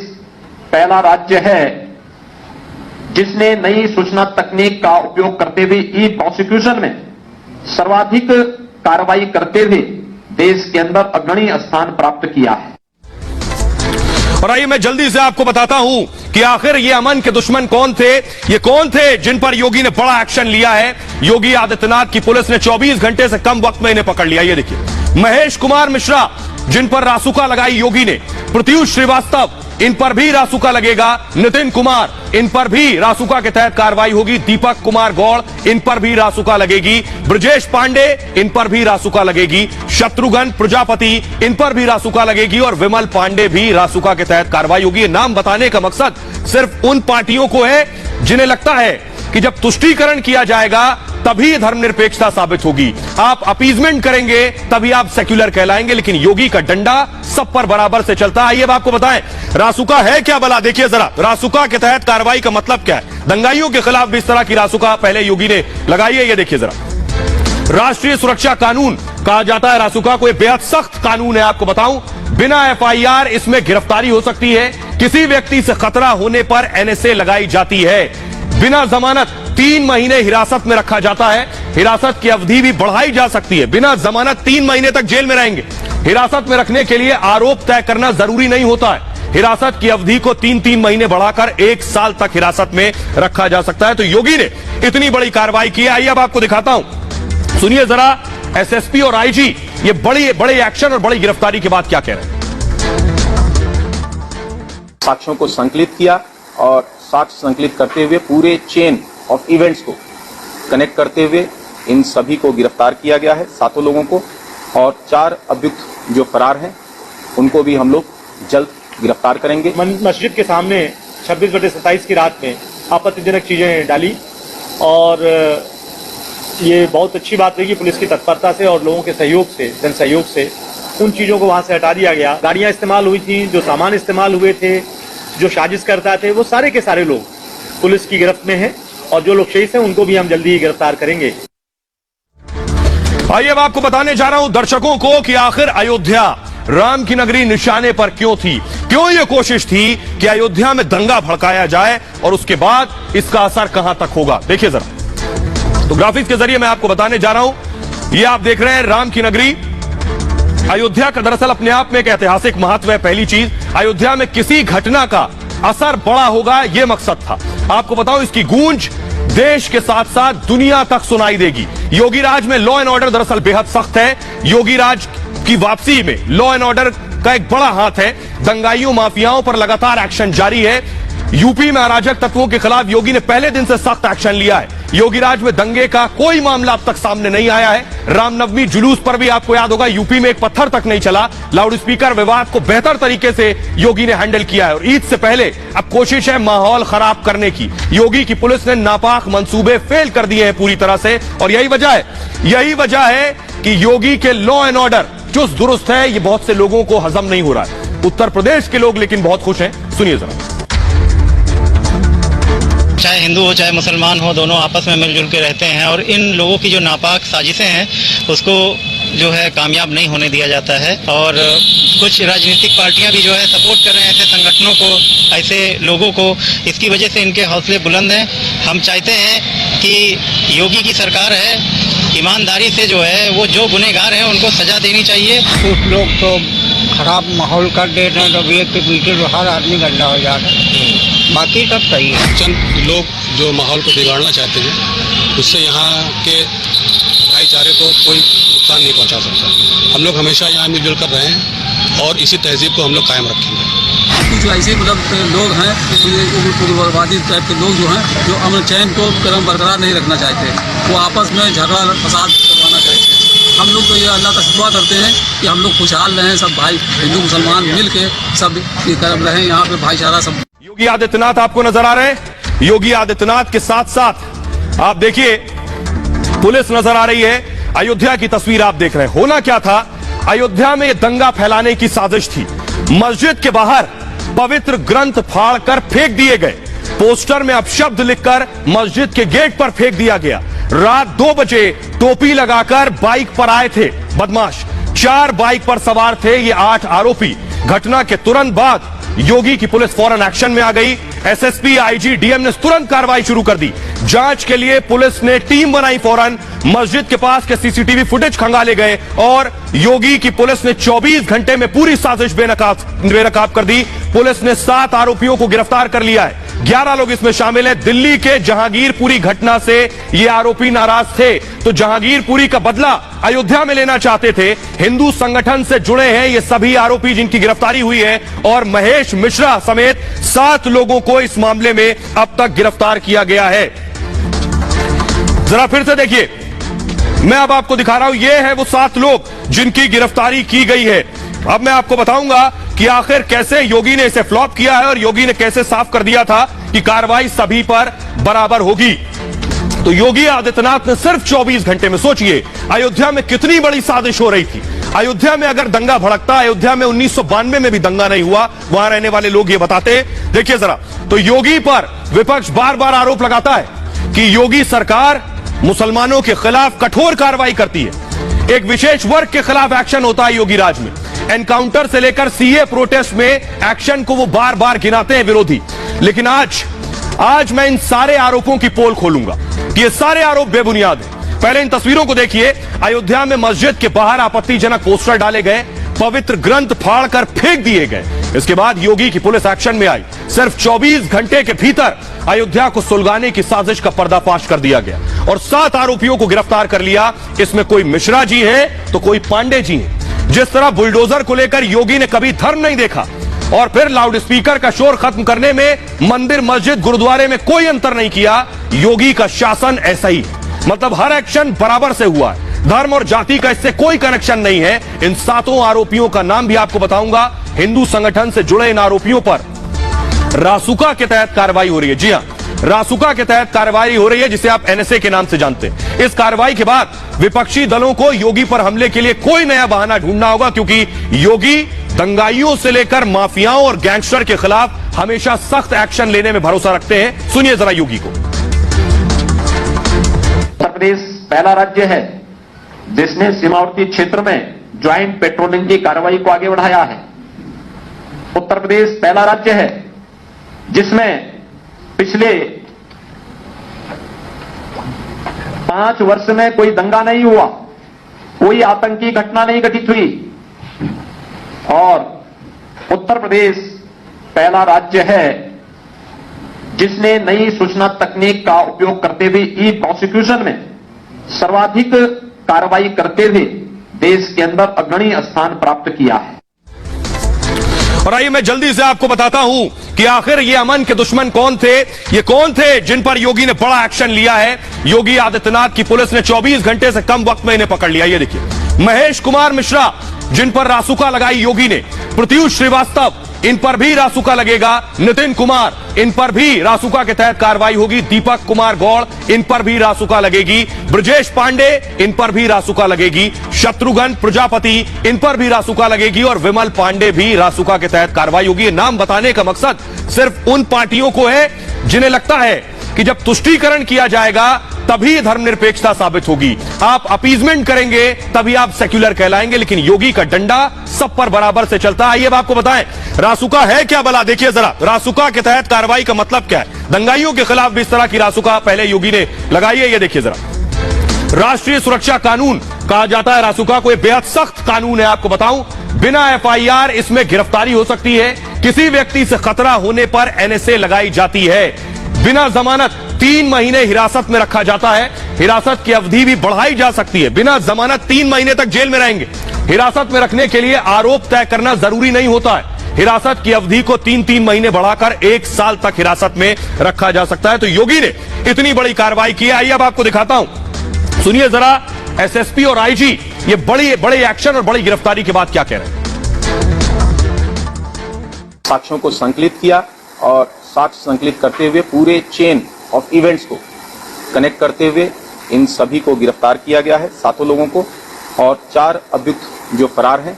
पहला राज्य है जिसने नई सूचना तकनीक का उपयोग करते हुए ई प्रोसिक्यूशन में सर्वाधिक कार्रवाई करते हुए देश के अंदर अग्रणी स्थान प्राप्त किया है। और आइए मैं जल्दी से आपको बताता हूं कि आखिर ये अमन के दुश्मन कौन थे, ये कौन थे जिन पर योगी ने बड़ा एक्शन लिया है। योगी आदित्यनाथ की पुलिस ने 24 घंटे से कम वक्त में इन्हें पकड़ लिया। ये देखिए, महेश कुमार मिश्रा जिन पर रासुका लगाई योगी ने, प्रत्युष श्रीवास्तव इन पर भी रासुका लगेगा, नितिन कुमार इन पर भी रासुका के तहत कार्रवाई होगी, दीपक कुमार गौड़ इन पर भी रासुका लगेगी, ब्रजेश पांडे इन पर भी रासुका लगेगी, शत्रुघ्न प्रजापति इन पर भी रासुका लगेगी और विमल पांडे भी रासुका के तहत कार्रवाई होगी। ये नाम बताने का मकसद सिर्फ उन पार्टियों को है जिन्हें लगता है कि जब तुष्टीकरण किया जाएगा तभी धर्मनिरपेक्षता साबित होगी, आप अपीजमेंट करेंगे तभी आप सेक्युलर कहलाएंगे, लेकिन योगी का डंडा सब पर बराबर से चलता है। आइए अब आपको बताएं रासुका है क्या भला। देखिए जरा, रासुका के तहत कार्रवाई का मतलब क्या है। दंगाइयों के खिलाफ भी इस तरह की रासुका पहले योगी ने लगाई है। ये देखिए जरा, राष्ट्रीय सुरक्षा कानून कहा जाता है रासुका को, बेहद सख्त कानून है। आपको बताऊं, बिना एफआईआर इसमें गिरफ्तारी हो सकती है, किसी व्यक्ति से खतरा होने पर एनएसए लगाई जाती है, बिना जमानत 3 महीने हिरासत में रखा जाता है, हिरासत की अवधि भी बढ़ाई जा सकती है, बिना जमानत 3 महीने तक जेल में रहेंगे। हिरासत में रखने के लिए आरोप तय करना जरूरी नहीं होता है, हिरासत की अवधि को 3-3 महीने बढ़ाकर 1 साल तक हिरासत में रखा जा सकता है। तो योगी ने इतनी बड़ी कार्रवाई की है। आइए अब आपको दिखाता हूं, सुनिए जरा एसएसपी और आईजी ये बड़े एक्शन और बड़ी गिरफ्तारी के बाद क्या कह रहे हैं। साक्ष्यों को संकलित किया और साक्ष्य संकलित करते हुए पूरे चेन ऑफ इवेंट्स को कनेक्ट करते हुए इन सभी को गिरफ्तार किया गया है, 7 लोगों को, और 4 अभियुक्त जो फरार हैं उनको भी हम लोग जल्द गिरफ्तार करेंगे। मस्जिद के सामने 26/27 की रात में आपत्तिजनक चीजें डाली और ये बहुत अच्छी बात रही कि पुलिस की तत्परता से और लोगों के सहयोग से, जन सहयोग से उन चीजों को वहां से हटा दिया गया। गाड़ियां इस्तेमाल हुई थी, जो सामान इस्तेमाल हुए थे, जो साजिश करता थे, वो सारे के सारे लोग पुलिस की गिरफ्त में हैं और जो लोग शहीद हैं उनको भी हम जल्दी ही गिरफ्तार करेंगे। आइए अब आपको बताने जा रहा हूं दर्शकों को कि आखिर अयोध्या राम की नगरी निशाने पर क्यों थी, क्यों यह कोशिश थी कि अयोध्या में दंगा भड़काया जाए और उसके बाद इसका असर कहां तक होगा। देखिए जरा, तो ग्राफिक्स के जरिए मैं आपको बताने जा रहा हूं, यह आप देख रहे हैं राम की नगरी अयोध्या का दरअसल अपने आप में एक ऐतिहासिक महत्व है। पहली चीज, अयोध्या में किसी घटना का असर बड़ा होगा, यह मकसद था। आपको बताओ, इसकी गूंज देश के साथ साथ दुनिया तक सुनाई देगी। योगी राज में लॉ एंड ऑर्डर दरअसल बेहद सख्त है। योगी राज की वापसी में लॉ एंड ऑर्डर का एक बड़ा हाथ है। दंगाइयों माफियाओं पर लगातार एक्शन जारी है। यूपी में अराजक तत्वों के खिलाफ योगी ने पहले दिन से सख्त एक्शन लिया है। योगी राज में दंगे का कोई मामला अब तक सामने नहीं आया है। रामनवमी जुलूस पर भी आपको याद होगा यूपी में एक पत्थर तक नहीं चला। लाउडस्पीकर विवाद को बेहतर तरीके से योगी ने हैंडल किया है और ईद से पहले अब कोशिश है माहौल खराब करने की। योगी की पुलिस ने नापाक मंसूबे फेल कर दिए हैं पूरी तरह से और यही वजह है कि योगी के लॉ एंड ऑर्डर चुस्त दुरुस्त है। ये बहुत से लोगों को हजम नहीं हो रहा है। उत्तर प्रदेश के लोग लेकिन बहुत खुश हैं। सुनिए जरा। चाहे हिंदू हो चाहे मुसलमान हो, दोनों आपस में मिलजुल के रहते हैं और इन लोगों की जो नापाक साजिशें हैं उसको जो है कामयाब नहीं होने दिया जाता है। और कुछ राजनीतिक पार्टियां भी जो है सपोर्ट कर रहे हैं ऐसे संगठनों को, ऐसे लोगों को। इसकी वजह से इनके हौसले बुलंद हैं। हम चाहते हैं कि योगी की सरकार है, ईमानदारी से जो है वो जो गुनहगार हैं उनको सजा देनी चाहिए। कुछ लोग तो खराब माहौल कर दे रहे हैं, तो एक के पीछे तो हर आदमी गंदा हो जा रहा है, बाकी सब सही है। चंद लोग जो माहौल को बिगाड़ना चाहते हैं उससे यहाँ के भाईचारे को कोई नुकसान नहीं पहुँचा सकता। हम लोग हमेशा यहाँ मिलजुल कर रहे हैं और इसी तहजीब को हम लोग कायम रखेंगे। कुछ ऐसे मतलब लोग हैं, उग्रवादी टाइप के लोग जो हैं, जो अमन चैन को क्रम बरकरार नहीं रखना चाहते, वो आपस में झगड़ा फसाद करवाना चाहते हैं। हम लोग तो ये अल्लाह का दुआ करते हैं कि हम लोग खुशहाल रहें, सब भाई हिंदू मुसलमान मिल के सब रहें, यहाँ पे भाईचारा सब। योगी आदित्यनाथ आपको नजर आ रहे हैं। योगी आदित्यनाथ के साथ साथ आप देखिए पुलिस नजर आ रही है। अयोध्या की तस्वीर आप देख रहे हैं। होना क्या था, अयोध्या में दंगा फैलाने की साजिश थी। मस्जिद के बाहर पवित्र ग्रंथ फाड़कर फेंक दिए गए। पोस्टर में अपशब्द लिखकर मस्जिद के गेट पर फेंक दिया गया। रात 2 बजे टोपी लगाकर बाइक पर आए थे बदमाश। 4 बाइक पर सवार थे ये 8 आरोपी। घटना के तुरंत बाद योगी की पुलिस फौरन एक्शन में आ गई। एसएसपी, आईजी, डीएम ने तुरंत कार्रवाई शुरू कर दी। जांच के लिए पुलिस ने टीम बनाई। फौरन मस्जिद के पास के सीसीटीवी फुटेज खंगाले गए और योगी की पुलिस ने 24 घंटे में पूरी साजिश बेनकाब कर दी। पुलिस ने 7 आरोपियों को गिरफ्तार कर लिया है। 11 लोग इसमें शामिल हैं। दिल्ली के जहांगीरपुरी घटना से ये आरोपी नाराज थे, तो जहांगीरपुरी का बदला अयोध्या में लेना चाहते थे। हिंदू संगठन से जुड़े हैं ये सभी आरोपी जिनकी गिरफ्तारी हुई है और महेश मिश्रा समेत 7 लोगों को इस मामले में अब तक गिरफ्तार किया गया है। जरा फिर से देखिए, मैं अब आपको दिखा रहा हूं, ये है वो 7 लोग जिनकी गिरफ्तारी की गई है। अब मैं आपको बताऊंगा कि आखिर कैसे योगी ने इसे फ्लॉप किया है और योगी ने कैसे साफ कर दिया था कि कार्रवाई सभी पर बराबर होगी। तो योगी आदित्यनाथ ने सिर्फ 24 घंटे में, सोचिए अयोध्या में कितनी बड़ी साजिश हो रही थी। अयोध्या में अगर दंगा भड़कता, अयोध्या में 1992 में भी दंगा नहीं हुआ, वहां रहने वाले लोग ये बताते। देखिए जरा, तो योगी पर विपक्ष बार बार आरोप लगाता है कि योगी सरकार मुसलमानों के खिलाफ कठोर कार्रवाई करती है। एक विशेष वर्ग के खिलाफ एक्शन होता है योगी राज में। एनकाउंटर से लेकर सीए प्रोटेस्ट में एक्शन को वो बार बार गिनाते हैं विरोधी। लेकिन आज मैं इन सारे आरोपों की पोल खोलूंगा। ये सारे आरोप बेबुनियाद हैं। पहले इन तस्वीरों को देखिए। अयोध्या में मस्जिद के बाहर आपत्तिजनक पोस्टर डाले गए, पवित्र ग्रंथ फाड़कर फेंक दिए गए। इसके बाद योगी की पुलिस एक्शन में आई। सिर्फ 24 घंटे के भीतर अयोध्या को सुलगाने की साजिश का पर्दाफाश कर दिया गया और 7 आरोपियों को गिरफ्तार कर लिया। इसमें कोई मिश्रा जी है तो कोई पांडे जी हैं। जिस तरह बुलडोजर को लेकर योगी ने कभी धर्म नहीं देखा और फिर लाउडस्पीकर का शोर खत्म करने में मंदिर, मस्जिद, गुरुद्वारे में कोई अंतर नहीं किया, योगी का शासन ऐसा ही है। मतलब हर एक्शन बराबर से हुआ है। धर्म और जाति का इससे कोई कनेक्शन नहीं है। इन 7 आरोपियों का नाम भी आपको बताऊंगा। हिंदू संगठन से जुड़े इन आरोपियों पर रासुका के तहत कार्रवाई हो रही है। जी हां, रासुका के तहत कार्रवाई हो रही है, जिसे आप एनएसए के नाम से जानते हैं। इस कार्रवाई के बाद विपक्षी दलों को योगी पर हमले के लिए कोई नया बहाना ढूंढना होगा, क्योंकि योगी दंगाइयों से लेकर माफियाओं और गैंगस्टर के खिलाफ हमेशा सख्त एक्शन लेने में भरोसा रखते हैं। सुनिए जरा योगी को। उत्तर प्रदेश पहला राज्य है जिसने सीमावर्ती क्षेत्र में ज्वाइंट पेट्रोलिंग की कार्रवाई को आगे बढ़ाया है। उत्तर प्रदेश पहला राज्य है जिसमें पिछले 5 वर्ष में कोई दंगा नहीं हुआ, कोई आतंकी घटना नहीं घटित हुई और उत्तर प्रदेश पहला राज्य है जिसने नई सूचना तकनीक का उपयोग करते हुए ई प्रोसिक्यूशन में सर्वाधिक कार्रवाई करते हुए देश के अंदर अग्रणी स्थान प्राप्त किया है। और आइए मैं जल्दी से आपको बताता हूं कि आखिर ये अमन के दुश्मन कौन थे, ये कौन थे जिन पर योगी ने बड़ा एक्शन लिया है। योगी आदित्यनाथ की पुलिस ने 24 घंटे से कम वक्त में इन्हें पकड़ लिया। ये देखिए, महेश कुमार मिश्रा जिन पर रासुका लगाई योगी ने, प्रत्युष श्रीवास्तव इन पर भी रासुका लगेगा, नितिन कुमार इन पर भी रासुका के तहत कार्रवाई होगी, दीपक कुमार गौड़ इन पर भी रासुका लगेगी, ब्रजेश पांडे इन पर भी रासुका लगेगी, शत्रुघ्न प्रजापति इन पर भी रासुका लगेगी और विमल पांडे भी रासुका के तहत कार्रवाई होगी। ये नाम बताने का मकसद सिर्फ उन पार्टियों को है जिन्हें लगता है कि जब तुष्टीकरण किया जाएगा तभी धर्मनिरपेक्षता साबित होगी, आप अपीजमेंट करेंगे तभी आप सेक्युलर कहलाएंगे। लेकिन योगी का डंडा सब पर बराबर से चलता है। आइए अब आपको बताएं रासुका है क्या भला। देखिए जरा, रासुका के तहत कार्रवाई का मतलब क्या है। दंगाइयों के खिलाफ भी इस तरह की रासुका पहले योगी ने लगाई है। ये देखिए जरा, राष्ट्रीय सुरक्षा कानून कहा जाता है रासुका को। यह बेहद सख्त कानून है। आपको बताऊं, बिना एफआईआर इसमें गिरफ्तारी हो सकती है। किसी व्यक्ति से खतरा होने पर एनएसए लगाई जाती है। बिना जमानत 3 महीने हिरासत में रखा जाता है। हिरासत की अवधि भी बढ़ाई जा सकती है। बिना जमानत 3 महीने तक जेल में रहेंगे। हिरासत में रखने के लिए आरोप तय करना जरूरी नहीं होता है। हिरासत की अवधि को 3-3 महीने बढ़ाकर 1 साल तक हिरासत में रखा जा सकता है। तो योगी ने इतनी बड़ी कार्रवाई की है। आइए अब आपको दिखाता हूं, सुनिए जरा एसएसपी और आईजी ये बड़े एक्शन और बड़ी गिरफ्तारी के बाद क्या कह रहे हैं। साक्ष्यों को संकलित किया और साक्ष्य संकलित करते हुए पूरे चेन ऑफ इवेंट्स को कनेक्ट करते हुए इन सभी को गिरफ्तार किया गया है, 7 लोगों को, और 4 अभियुक्त जो फरार हैं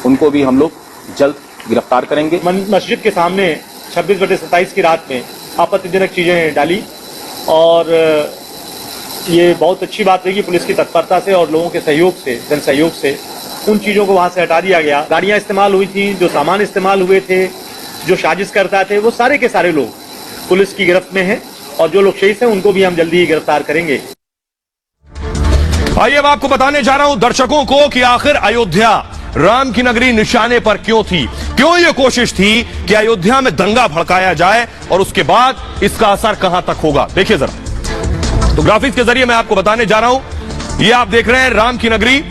उनको भी हम लोग जल्द गिरफ्तार करेंगे। मस्जिद के सामने 26/27 की रात में आपत्तिजनक चीजें डाली और ये बहुत अच्छी बात रही कि पुलिस की तत्परता से और लोगों के सहयोग से, जन सहयोग से उन चीजों को वहां से हटा दिया गया। गाड़ियां इस्तेमाल हुई थी, जो सामान इस्तेमाल हुए थे, जो साजिश करता थे, वो सारे के सारे लोग पुलिस की गिरफ्त में हैं और जो लोग शेष हैं उनको भी हम जल्दी ही गिरफ्तार करेंगे। आइए अब आपको बताने जा रहा हूं दर्शकों को कि आखिर अयोध्या राम की नगरी निशाने पर क्यों थी, क्यों यह कोशिश थी कि अयोध्या में दंगा भड़काया जाए और उसके बाद इसका असर कहां तक होगा। देखिए जरा, तो ग्राफिक्स के जरिए मैं आपको बताने जा रहा हूं। यह आप देख रहे हैं राम की नगरी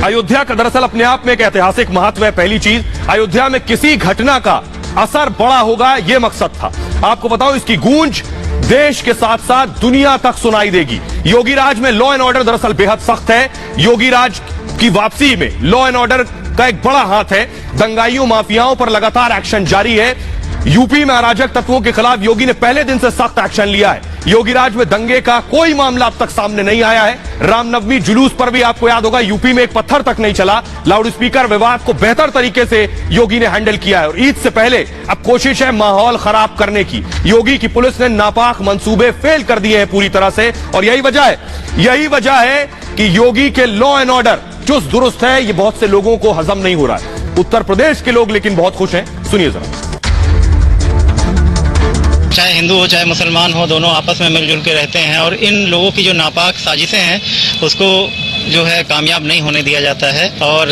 अयोध्या का दरअसल अपने आप में एक ऐतिहासिक महत्व है। पहली चीज, अयोध्या में किसी घटना का असर बड़ा होगा, यह मकसद था। आपको बताऊं, इसकी गूंज देश के साथ साथ दुनिया तक सुनाई देगी। योगी राज में लॉ एंड ऑर्डर दरअसल बेहद सख्त है। योगी राज की वापसी में लॉ एंड ऑर्डर का एक बड़ा हाथ है। दंगाइयों माफियाओं पर लगातार एक्शन जारी है। यूपी में अराजक तत्वों के खिलाफ योगी ने पहले दिन से सख्त एक्शन लिया है। योगी राज में दंगे का कोई मामला अब तक सामने नहीं आया है। रामनवमी जुलूस पर भी आपको याद होगा यूपी में एक पत्थर तक नहीं चला। लाउड स्पीकर विवाद को बेहतर तरीके से योगी ने हैंडल किया है और ईद से पहले अब कोशिश है माहौल खराब करने की। योगी की पुलिस ने नापाक मंसूबे फेल कर दिए हैं पूरी तरह से और यही वजह है कि योगी के लॉ एंड ऑर्डर चुस्त दुरुस्त है। ये बहुत से लोगों को हजम नहीं हो रहा है। उत्तर प्रदेश के लोग लेकिन बहुत खुश हैं। सुनिए जरा। चाहे हिंदू हो चाहे मुसलमान हो, दोनों आपस में मिलजुल के रहते हैं और इन लोगों की जो नापाक साजिशें हैं उसको जो है कामयाब नहीं होने दिया जाता है। और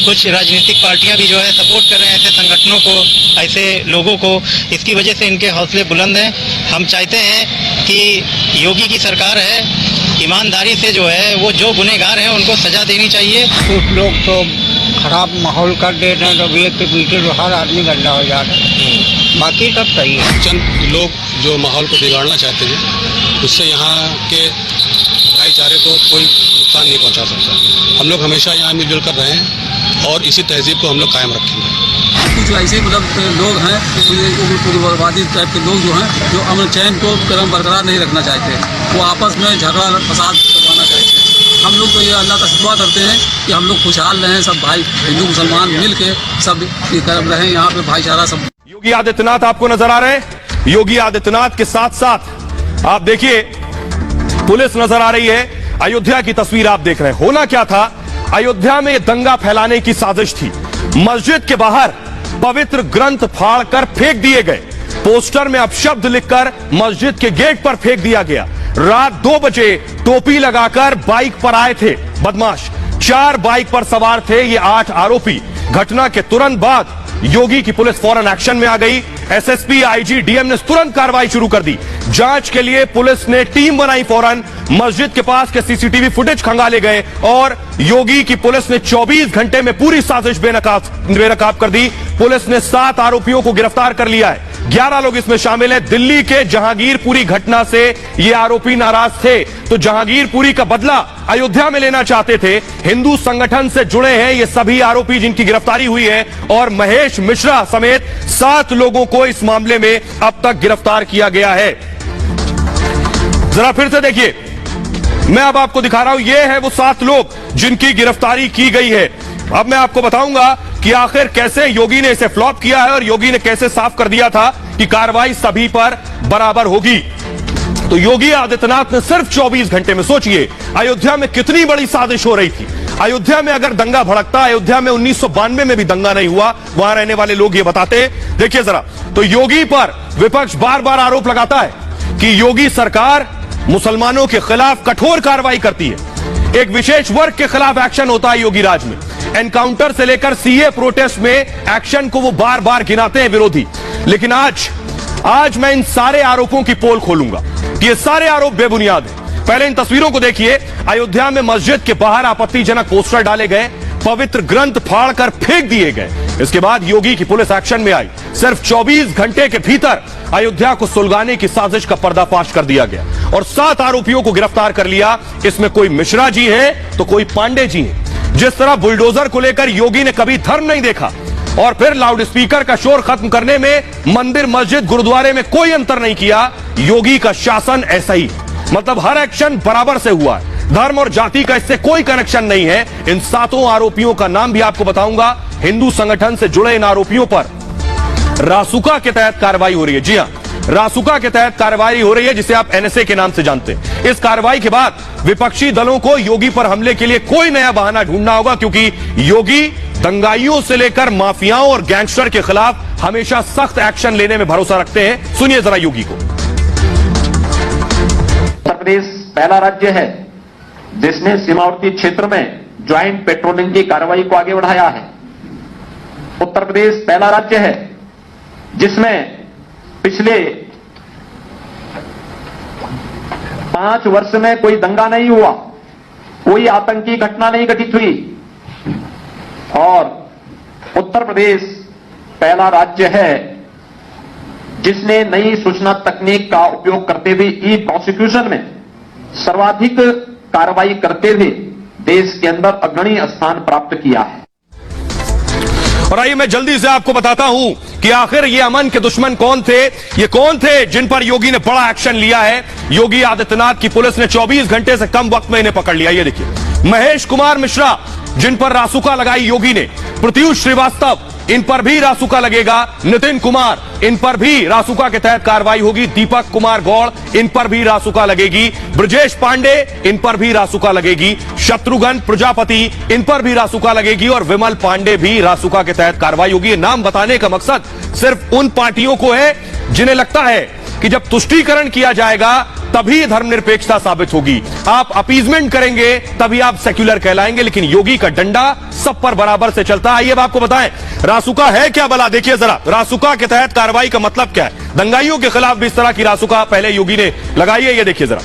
कुछ राजनीतिक पार्टियां भी जो है सपोर्ट कर रहे हैं ऐसे संगठनों को, ऐसे लोगों को। इसकी वजह से इनके हौसले बुलंद हैं। हम चाहते हैं कि योगी की सरकार है, ईमानदारी से जो है वो जो गुनहगार हैं उनको सजा देनी चाहिए। कुछ लोग तो खराब माहौल कर दे रहे हैं, तो एक के पीछे तो हर आदमी गंदा हो जा रहा है। बाकी सब सही है। चंद लोग जो माहौल को बिगाड़ना चाहते हैं, उससे यहाँ के भाईचारे को कोई नुकसान नहीं पहुँचा सकता। हम लोग हमेशा यहाँ मिलजुल कर रहे हैं और इसी तहजीब को हम लोग कायम रखेंगे। कुछ ऐसे मतलब लोग हैं, उग्रवादी टाइप के लोग जो हैं, जो अमन चैन को क्रम बरकरार नहीं रखना चाहते। वो आपस में झगड़ा फसाद करवाना चाहते हैं। हम लोग तो ये अल्लाह का शुक्र करते हैं कि हम लोग खुशहाल रहें, सब भाई हिंदू मुसलमान मिल के सब रहें, यहाँ पे भाईचारा सब। योगी आदित्यनाथ आपको नजर आ रहे हैं। योगी आदित्यनाथ के साथ साथ आप देखिए पुलिस नजर आ रही है। अयोध्या की तस्वीर आप देख रहे हैं। होना क्या था, अयोध्या में यह दंगा फैलाने की साजिश थी। मस्जिद के बाहर पवित्र ग्रंथ फाड़कर फेंक दिए गए। पोस्टर में अपशब्द लिखकर मस्जिद के गेट पर फेंक दिया गया। रात 2 बजे टोपी लगाकर बाइक पर आए थे बदमाश। 4 बाइक पर सवार थे ये 8 आरोपी। घटना के तुरंत बाद योगी की पुलिस फौरन एक्शन में आ गई। एसएसपी, आईजी, डीएम ने तुरंत कार्रवाई शुरू कर दी। जांच के लिए पुलिस ने टीम बनाई। फौरन मस्जिद के पास के सीसीटीवी फुटेज खंगाले गए और योगी की पुलिस ने 24 घंटे में पूरी साजिश बेनकाब कर दी। पुलिस ने 7 आरोपियों को गिरफ्तार कर लिया है। 11 लोग इसमें शामिल हैं। दिल्ली के जहांगीरपुरी घटना से ये आरोपी नाराज थे, तो जहांगीरपुरी का बदला अयोध्या में लेना चाहते थे। हिंदू संगठन से जुड़े हैं ये सभी आरोपी जिनकी गिरफ्तारी हुई है और महेश मिश्रा समेत 7 लोगों को इस मामले में अब तक गिरफ्तार किया गया है। जरा फिर से देखिए, मैं अब आपको दिखा रहा हूं, ये है वो 7 लोग जिनकी गिरफ्तारी की गई है। अब मैं आपको बताऊंगा कि आखिर कैसे योगी ने इसे फ्लॉप किया है और योगी ने कैसे साफ कर दिया था कि कार्रवाई सभी पर बराबर होगी। तो योगी आदित्यनाथ ने सिर्फ 24 घंटे में, सोचिए अयोध्या में कितनी बड़ी साजिश हो रही थी। अयोध्या में अगर दंगा भड़कता, अयोध्या में 1992 में भी दंगा नहीं हुआ, वहां रहने वाले लोग ये बताते। देखिए जरा, तो योगी पर विपक्ष बार बार आरोप लगाता है कि योगी सरकार मुसलमानों के खिलाफ कठोर कार्रवाई करती है। एक विशेष वर्ग के खिलाफ एक्शन होता है योगी राज में। एनकाउंटर से लेकर सीए प्रोटेस्ट में एक्शन को वो बार बार गिनाते हैं विरोधी। लेकिन आज मैं इन सारे आरोपों की पोल खोलूंगा कि ये सारे आरोप बेबुनियाद हैं। पहले इन तस्वीरों को देखिए। अयोध्या में मस्जिद के बाहर आपत्तिजनक पोस्टर डाले गए, पवित्र ग्रंथ फाड़कर फेंक दिए गए। इसके बाद योगी की पुलिस एक्शन में आई। सिर्फ 24 घंटे के भीतर अयोध्या को सुलगाने की साजिश का पर्दाफाश कर दिया गया और 7 आरोपियों को गिरफ्तार कर लिया। इसमें कोई मिश्रा जी है तो कोई पांडे जी है। जिस तरह बुलडोजर को लेकर योगी ने कभी धर्म नहीं देखा और फिर लाउड स्पीकर का शोर खत्म करने में मंदिर, मस्जिद, गुरुद्वारे में कोई अंतर नहीं किया, योगी का शासन ऐसा ही। मतलब हर एक्शन बराबर से हुआ है। धर्म और जाति का इससे कोई कनेक्शन नहीं है। इन 7 आरोपियों का नाम भी आपको बताऊंगा। हिंदू संगठन से जुड़े इन आरोपियों पर रासुका के तहत कार्रवाई हो रही है। जी हां, रासुका के तहत कार्रवाई हो रही है, जिसे आप एनएसए के नाम से जानते हैं। इस कार्रवाई के बाद विपक्षी दलों को योगी पर हमले के लिए कोई नया बहाना ढूंढना होगा, क्योंकि योगी दंगाइयों से लेकर माफियाओं और गैंगस्टर के खिलाफ हमेशा सख्त एक्शन लेने में भरोसा रखते हैं। सुनिए जरा योगी को। उत्तर प्रदेश पहला राज्य है जिसने सीमावर्ती क्षेत्र में ज्वाइंट पेट्रोलिंग की कार्रवाई को आगे बढ़ाया है। उत्तर प्रदेश पहला राज्य है जिसमें पिछले 5 वर्ष में कोई दंगा नहीं हुआ, कोई आतंकी घटना नहीं घटित हुई, और उत्तर प्रदेश पहला राज्य है जिसने नई सूचना तकनीक का उपयोग करते हुए ई प्रोसिक्यूशन में सर्वाधिक कार्रवाई करते हुए देश के अंदर अग्रणी स्थान प्राप्त किया है। और आइए मैं जल्दी से आपको बताता हूं कि आखिर ये अमन के दुश्मन कौन थे, ये कौन थे जिन पर योगी ने बड़ा एक्शन लिया है। योगी आदित्यनाथ की पुलिस ने 24 घंटे से कम वक्त में इन्हें पकड़ लिया। ये देखिए, महेश कुमार मिश्रा जिन पर रासुका लगाई योगी ने, प्रत्युष श्रीवास्तव इन पर भी रासुका लगेगा, नितिन कुमार इन पर भी रासुका के तहत कार्रवाई होगी, दीपक कुमार गौड़ इन पर भी रासुका लगेगी, ब्रजेश पांडे इन पर भी रासुका लगेगी, शत्रुघ्न प्रजापति इन पर भी रासुका लगेगी, और विमल पांडे भी रासुका के तहत कार्रवाई होगी। ये नाम बताने का मकसद सिर्फ उन पार्टियों को है जिन्हें लगता है कि जब तुष्टीकरण किया जाएगा तभी धर्मनिरपेक्षता साबित होगी, आप अपीजमेंट करेंगे तभी आप सेक्युलर कहलाएंगे। लेकिन योगी का डंडा सब पर बराबर से चलता है। आइए अब आपको बताएं रासुका है क्या भला। देखिए जरा, रासुका के तहत कार्रवाई का मतलब क्या है। दंगाइयों के खिलाफ भी इस तरह की रासुका पहले योगी ने लगाई है। ये देखिए जरा,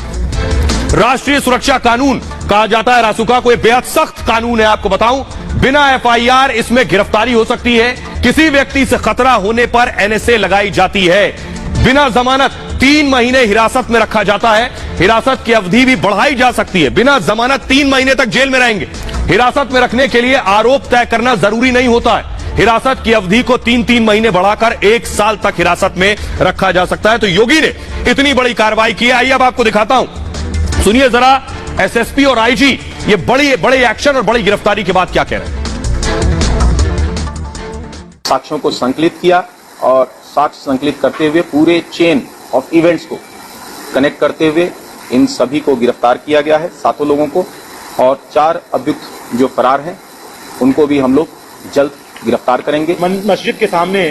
राष्ट्रीय सुरक्षा कानून कहा जाता है रासुका को। बेहद सख्त कानून है, आपको बताऊं, बिना एफआईआर इसमें गिरफ्तारी हो सकती है। किसी व्यक्ति से खतरा होने पर एनएसए लगाई जाती है। बिना जमानत 3 महीने हिरासत में रखा जाता है। हिरासत की अवधि भी बढ़ाई जा सकती है। बिना जमानत 3 महीने तक जेल में रहेंगे। हिरासत में रखने के लिए आरोप तय करना जरूरी नहीं होता है। हिरासत की अवधि को 3-3 महीने बढ़ाकर 1 साल तक हिरासत में रखा जा सकता है। तो योगी ने इतनी बड़ी कार्रवाई की है। आइए अब आपको दिखाता हूं, सुनिए जरा एसएसपी और आईजी ये बड़े एक्शन और बड़ी गिरफ्तारी के बाद क्या कह रहे हैं। साक्ष्यों को संकलित किया और साक्ष्य संकलित करते हुए पूरे चेन ऑफ इवेंट्स को कनेक्ट करते हुए इन सभी को गिरफ्तार किया गया है, 7 लोगों को, और 4 अभियुक्त जो फरार हैं उनको भी हम लोग जल्द गिरफ्तार करेंगे। मस्जिद के सामने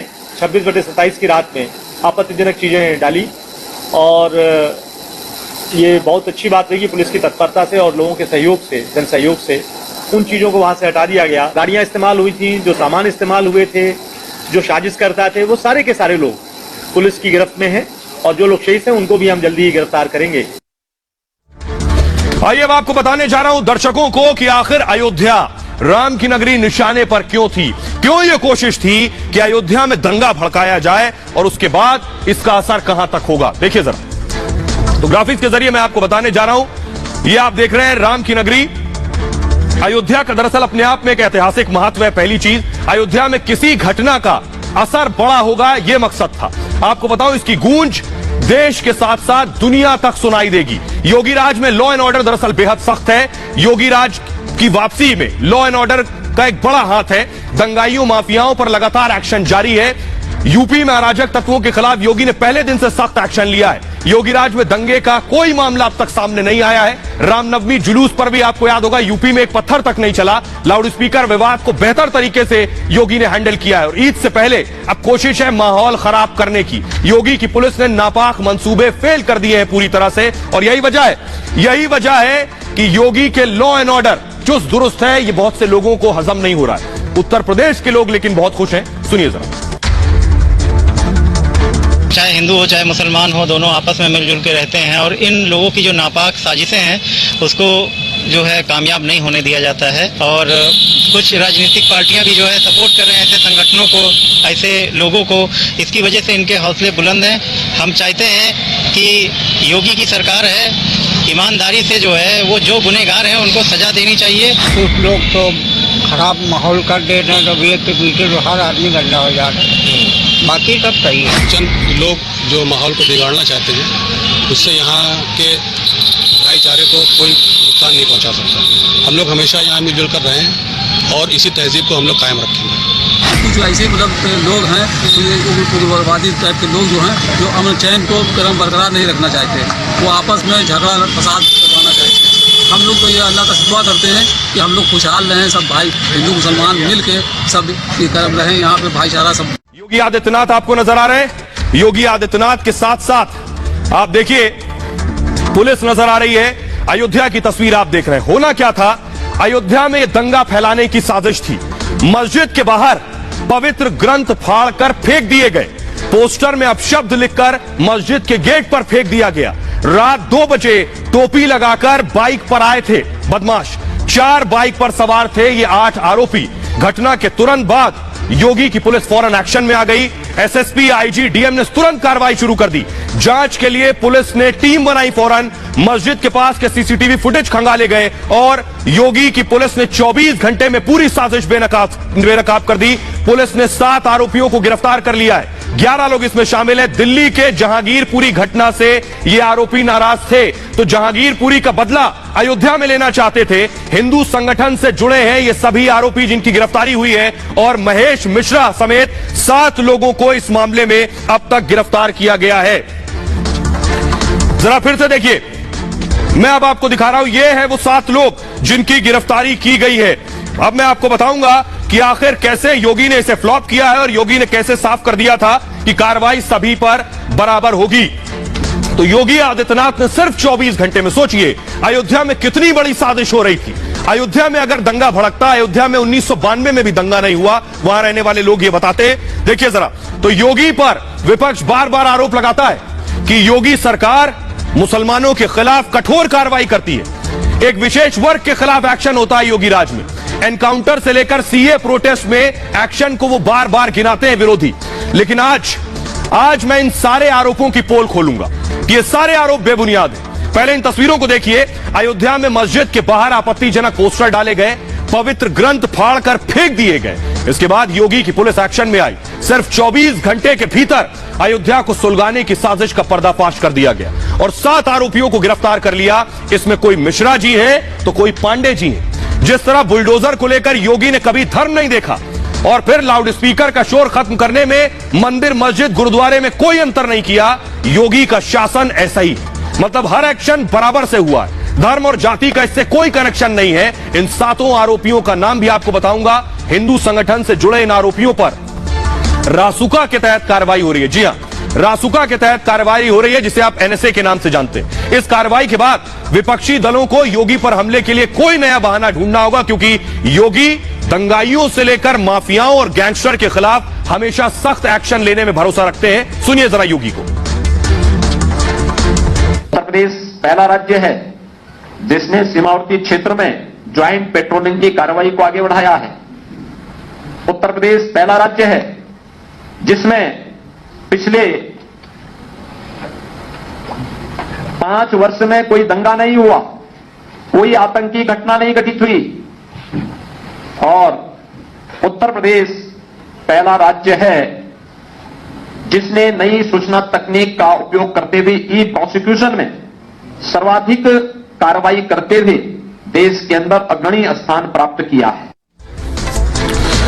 26/27 की रात में आपत्तिजनक चीजें डाली, और ये बहुत अच्छी बात रही पुलिस की तत्परता से और लोगों के सहयोग से, जन सहयोग से उन चीजों को वहां से हटा दिया गया। गाड़ियां इस्तेमाल हुई थी, जो सामान इस्तेमाल हुए थे, जो साजिश करता थे, वो सारे के सारे लोग पुलिस की गिरफ्त में हैं, और जो लोग शहीद हैं उनको भी हम जल्दी ही गिरफ्तार करेंगे। आइए अब आपको बताने जा रहा हूं दर्शकों को कि आखिर अयोध्या राम की नगरी निशाने पर क्यों थी, क्यों यह कोशिश थी कि अयोध्या में दंगा भड़काया जाए, और उसके बाद इसका असर कहां तक होगा। देखिए जरा, तो ग्राफिक्स के जरिए मैं आपको बताने जा रहा हूं। ये आप देख रहे हैं राम की नगरी अयोध्या का दरअसल अपने आप में एक ऐतिहासिक महत्व है। पहली चीज, अयोध्या में किसी घटना का असर बड़ा होगा, यह मकसद था। आपको बताऊं, इसकी गूंज देश के साथ साथ दुनिया तक सुनाई देगी। योगी राज में लॉ एंड ऑर्डर दरअसल बेहद सख्त है। योगी राज की वापसी में लॉ एंड ऑर्डर का एक बड़ा हाथ है। दंगाइयों माफियाओं पर लगातार एक्शन जारी है। यूपी में अराजक तत्वों के खिलाफ योगी ने पहले दिन से सख्त एक्शन लिया है। योगी राज में दंगे का कोई मामला अब तक सामने नहीं आया है। रामनवमी जुलूस पर भी आपको याद होगा यूपी में एक पत्थर तक नहीं चला। लाउड स्पीकर विवाद को बेहतर तरीके से योगी ने हैंडल किया है। और ईद से पहले अब कोशिश है माहौल खराब करने की। योगी की पुलिस ने नापाक मंसूबे फेल कर दिए हैं पूरी तरह से, और यही वजह है कि योगी के लॉ एंड ऑर्डर चुस्त दुरुस्त है। ये बहुत से लोगों को हजम नहीं हो रहा है। उत्तर प्रदेश के लोग लेकिन बहुत खुश हैं। सुनिए जरा। चाहे हिंदू हो चाहे मुसलमान हो, दोनों आपस में मिलजुल के रहते हैं, और इन लोगों की जो नापाक साजिशें हैं उसको जो है कामयाब नहीं होने दिया जाता है। और कुछ राजनीतिक पार्टियां भी जो है सपोर्ट कर रहे हैं ऐसे संगठनों को, ऐसे लोगों को। इसकी वजह से इनके हौसले बुलंद हैं। हम चाहते हैं कि योगी की सरकार है, ईमानदारी से जो है वो जो गुनहगार हैं उनको सजा देनी चाहिए। कुछ लोग तो खराब माहौल कर दे रहे हैं, तो एक के पीछे तो हर आदमी गंदा हो जा रहा है। बाकी सब सही है। चंद लोग जो माहौल को बिगाड़ना चाहते हैं, उससे यहाँ के भाईचारे को कोई नुकसान नहीं पहुँचा सकता। हम लोग हमेशा यहाँ मिलजुल कर रहे हैं और इसी तहजीब को हम लोग कायम रखेंगे। कुछ ऐसे मतलब लोग हैं, उग्रवादी टाइप के लोग जो हैं, जो अमन चैन को क्रम बरकरार नहीं रखना चाहते, वो आपस में झगड़ा फसाद करवाना चाहते हैं। हम लोग तो ये अल्लाह का दुआ करते हैं कि हम लोग खुशहाल रहें, सब भाई हिंदू मुसलमान मिल के सब कर्म रहें, यहाँ पे भाईचारा सब। योगी आदित्यनाथ आपको नजर आ रहे हैं। योगी आदित्यनाथ के साथ साथ आप देखिए पुलिस नजर आ रही है। अयोध्या की तस्वीर आप देख रहे हैं। होना क्या था, अयोध्या में दंगा फैलाने की साजिश थी। मस्जिद के बाहर पवित्र ग्रंथ फाड़कर फेंक दिए गए। पोस्टर में अपशब्द लिखकर मस्जिद के गेट पर फेंक दिया गया। रात 2 बजे टोपी लगाकर बाइक पर आए थे बदमाश। 4 बाइक पर सवार थे ये 8 आरोपी। घटना के तुरंत बाद योगी की पुलिस फौरन एक्शन में आ गई। एसएसपी, आईजी, डीएम ने तुरंत कार्रवाई शुरू कर दी। जांच के लिए पुलिस ने टीम बनाई। फौरन मस्जिद के पास के सीसीटीवी फुटेज खंगाले गए और योगी की पुलिस ने 24 घंटे में पूरी साजिश बेनकाब कर दी। पुलिस ने 7 आरोपियों को गिरफ्तार कर लिया है। 11 लोग इसमें शामिल हैं। दिल्ली के जहांगीरपुरी घटना से ये आरोपी नाराज थे, तो जहांगीरपुरी का बदला अयोध्या में लेना चाहते थे। हिंदू संगठन से जुड़े हैं ये सभी आरोपी जिनकी गिरफ्तारी हुई है, और महेश मिश्रा समेत 7 लोगों को इस मामले में अब तक गिरफ्तार किया गया है। जरा फिर से देखिए, मैं अब आपको दिखा रहा हूं, ये है वो 7 लोग जिनकी गिरफ्तारी की गई है। अब मैं आपको बताऊंगा कि आखिर कैसे योगी ने इसे फ्लॉप किया है और योगी ने कैसे साफ कर दिया था कि कार्रवाई सभी पर बराबर होगी। तो योगी आदित्यनाथ ने सिर्फ 24 घंटे में, सोचिए अयोध्या में कितनी बड़ी साजिश हो रही थी। अयोध्या में अगर दंगा भड़कता, अयोध्या में 1992 में भी दंगा नहीं हुआ, वहां रहने वाले लोग ये बताते। देखिए जरा, तो योगी पर विपक्ष बार बार आरोप लगाता है कि योगी सरकार मुसलमानों के खिलाफ कठोर कार्रवाई करती है। एक विशेष वर्ग के खिलाफ एक्शन होता है योगी राज में। एनकाउंटर से लेकर सीए प्रोटेस्ट में एक्शन को वो बार बार गिनाते हैं विरोधी। लेकिन आज मैं इन सारे आरोपों की पोल खोलूंगा कि ये सारे आरोप बेबुनियाद हैं। पहले इन तस्वीरों को देखिए। अयोध्या में मस्जिद के बाहर आपत्तिजनक पोस्टर डाले गए, पवित्र ग्रंथ फाड़कर फेंक दिए गए। इसके बाद योगी की पुलिस एक्शन में आई। सिर्फ 24 घंटे के भीतर अयोध्या को सुलगाने की साजिश का पर्दाफाश कर दिया गया और 7 आरोपियों को गिरफ्तार कर लिया। इसमें कोई मिश्रा जी है तो कोई पांडे जी है। जिस तरह बुलडोजर को लेकर योगी ने कभी धर्म नहीं देखा और फिर लाउडस्पीकर का शोर खत्म करने में मंदिर, मस्जिद, गुरुद्वारे में कोई अंतर नहीं किया, योगी का शासन ऐसा ही। मतलब हर एक्शन बराबर से हुआ है। धर्म और जाति का इससे कोई कनेक्शन नहीं है। इन 7 आरोपियों का नाम भी आपको बताऊंगा। हिंदू संगठन से जुड़े इन आरोपियों पर रासुका के तहत कार्रवाई हो रही है। जी हां, रासुका के तहत कार्रवाई हो रही है, जिसे आप एनएसए के नाम से जानते हैं। इस कार्रवाई के बाद विपक्षी दलों को योगी पर हमले के लिए कोई नया बहाना ढूंढना होगा, क्योंकि योगी दंगाइयों से लेकर माफियाओं और गैंगस्टर के खिलाफ हमेशा सख्त एक्शन लेने में भरोसा रखते हैं। सुनिए जरा योगी को। उत्तर प्रदेश पहला राज्य है जिसने सीमावर्ती क्षेत्र में ज्वाइंट पेट्रोलिंग की कार्रवाई को आगे बढ़ाया है। उत्तर प्रदेश पहला राज्य है जिसमें पिछले 5 वर्ष में कोई दंगा नहीं हुआ, कोई आतंकी घटना नहीं घटित हुई, और उत्तर प्रदेश पहला राज्य है जिसने नई सूचना तकनीक का उपयोग करते हुए ई प्रोसिक्यूशन में सर्वाधिक कार्रवाई करते हुए देश के अंदर अग्रणी स्थान प्राप्त किया है।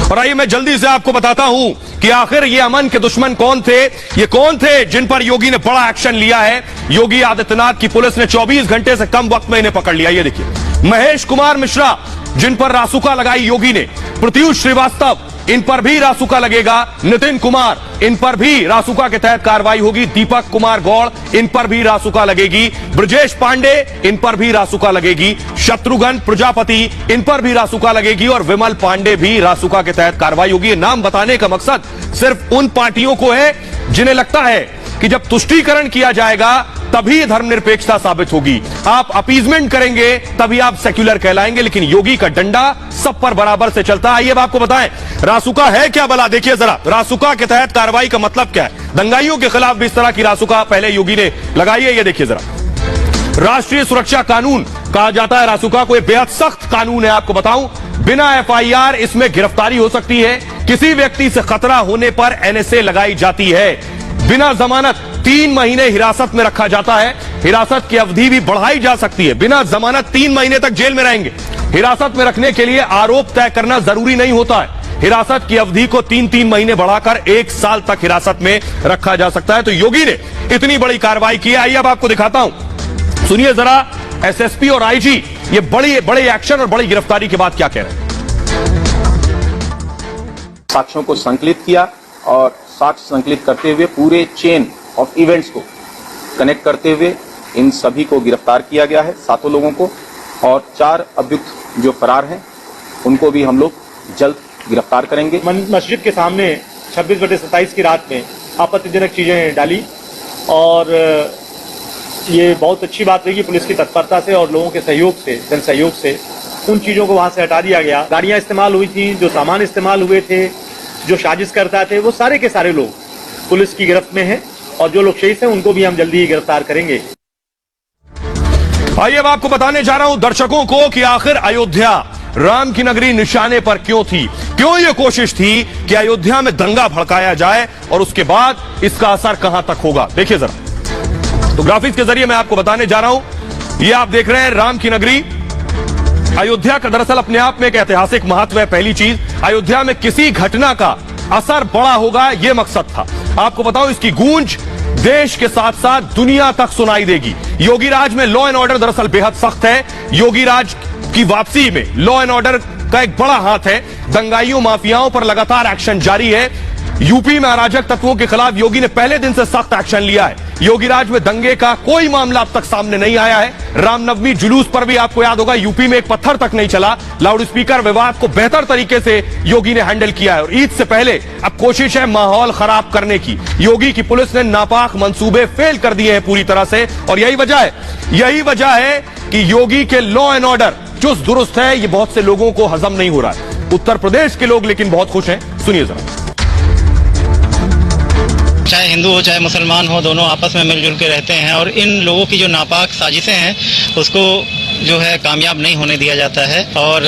और आइए मैं जल्दी से आपको बताता हूं कि आखिर ये अमन के दुश्मन कौन थे, ये कौन थे जिन पर योगी ने बड़ा एक्शन लिया है। योगी आदित्यनाथ की पुलिस ने 24 घंटे से कम वक्त में इन्हें पकड़ लिया। ये देखिए, महेश कुमार मिश्रा जिन पर रासुका लगाई योगी ने, प्रत्युष श्रीवास्तव इन पर भी रासुका लगेगा, नितिन कुमार इन पर भी रासुका के तहत कार्रवाई होगी, दीपक कुमार गौड़ इन पर भी रासुका लगेगी, ब्रजेश पांडे इन पर भी रासुका लगेगी, शत्रुघ्न प्रजापति इन पर भी रासुका लगेगी और विमल पांडे भी रासुका के तहत कार्रवाई होगी। ये नाम बताने का मकसद सिर्फ उन पार्टियों को है जिन्हें लगता है कि जब तुष्टीकरण किया जाएगा तभी धर्मनिरपेक्षता साबित होगी, आप अपीजमेंट करेंगे तभी आप सेक्युलर कहलाएंगे। लेकिन योगी का डंडा सब पर बराबर से चलता है। आइए अब आपको बताएं रासुका है क्या भला। देखिए जरा, रासुका के तहत कार्रवाई का मतलब क्या है। दंगाइयों के खिलाफ भी इस तरह की रासुका पहले योगी ने लगाई है। ये देखिए जरा, राष्ट्रीय सुरक्षा कानून कहा जाता है रासुका को। बेहद सख्त कानून है, आपको बताऊं, बिना एफआईआर इसमें गिरफ्तारी हो सकती है। किसी व्यक्ति से खतरा होने पर एनएसए लगाई जाती है। बिना जमानत 3 महीने हिरासत में रखा जाता है। हिरासत की अवधि भी बढ़ाई जा सकती है। बिना जमानत 3 महीने तक जेल में रहेंगे। हिरासत में रखने के लिए आरोप तय करना जरूरी नहीं होता है। हिरासत की अवधि को 3-3 महीने बढ़ाकर 1 साल तक हिरासत में रखा जा सकता है। तो योगी ने इतनी बड़ी कार्रवाई की है। आइए अब आपको दिखाता हूं, सुनिए जरा एसएसपी और आईजी ये बड़े एक्शन और बड़ी गिरफ्तारी के बाद क्या कह रहे हैं। साक्ष्यों को संकलित किया और साक्ष्य संकलित करते हुए पूरे चेन ऑफ इवेंट्स को कनेक्ट करते हुए इन सभी को गिरफ्तार किया गया है, 7 लोगों को, और 4 अभियुक्त जो फरार हैं उनको भी हम लोग जल्द गिरफ्तार करेंगे। मस्जिद के सामने 26/27 की रात में आपत्तिजनक चीजें डाली और ये बहुत अच्छी बात रही कि पुलिस की तत्परता से और लोगों के सहयोग से, जन सहयोग से उन चीजों को वहां से हटा दिया गया। गाड़ियां इस्तेमाल हुई थी, जो सामान इस्तेमाल हुए थे, जो साजिश करता थे, वो सारे के सारे लोग पुलिस की गिरफ्त में हैं और जो लोग शहीद हैं उनको भी हम जल्दी ही गिरफ्तार करेंगे। आइए अब आपको बताने जा रहा हूं दर्शकों को कि आखिर अयोध्या राम की नगरी निशाने पर क्यों थी, क्यों यह कोशिश थी कि अयोध्या में दंगा भड़काया जाए और उसके बाद इसका असर कहां तक होगा। देखिए जरा, तो ग्राफिक्स के जरिए मैं आपको बताने जा रहा हूं। यह आप देख रहे हैं राम की नगरी अयोध्या का दरअसल अपने आप में एक ऐतिहासिक महत्व है। पहली चीज, अयोध्या में किसी घटना का असर बड़ा होगा यह मकसद था। आपको बताऊं इसकी गूंज देश के साथ साथ दुनिया तक सुनाई देगी। योगी राज में लॉ एंड ऑर्डर दरअसल बेहद सख्त है। योगी राज की वापसी में लॉ एंड ऑर्डर का एक बड़ा हाथ है। दंगाइयों माफियाओं पर लगातार एक्शन जारी है। यूपी में अराजक तत्वों के खिलाफ योगी ने पहले दिन से सख्त एक्शन लिया है। योगी राज में दंगे का कोई मामला अब तक सामने नहीं आया है। रामनवमी जुलूस पर भी आपको याद होगा यूपी में एक पत्थर तक नहीं चला। लाउडस्पीकर विवाद को बेहतर तरीके से योगी ने हैंडल किया है और ईद से पहले अब कोशिश है माहौल खराब करने की। योगी की पुलिस ने नापाक मंसूबे फेल कर दिए हैं पूरी तरह से और यही वजह है कि योगी के लॉ एंड ऑर्डर चुस्त दुरुस्त है। ये बहुत से लोगों को हजम नहीं हो रहा है। उत्तर प्रदेश के लोग लेकिन बहुत खुश हैं। सुनिए जरा। चाहे हिंदू हो चाहे मुसलमान हो, दोनों आपस में मिलजुल के रहते हैं और इन लोगों की जो नापाक साजिशें हैं उसको जो है कामयाब नहीं होने दिया जाता है। और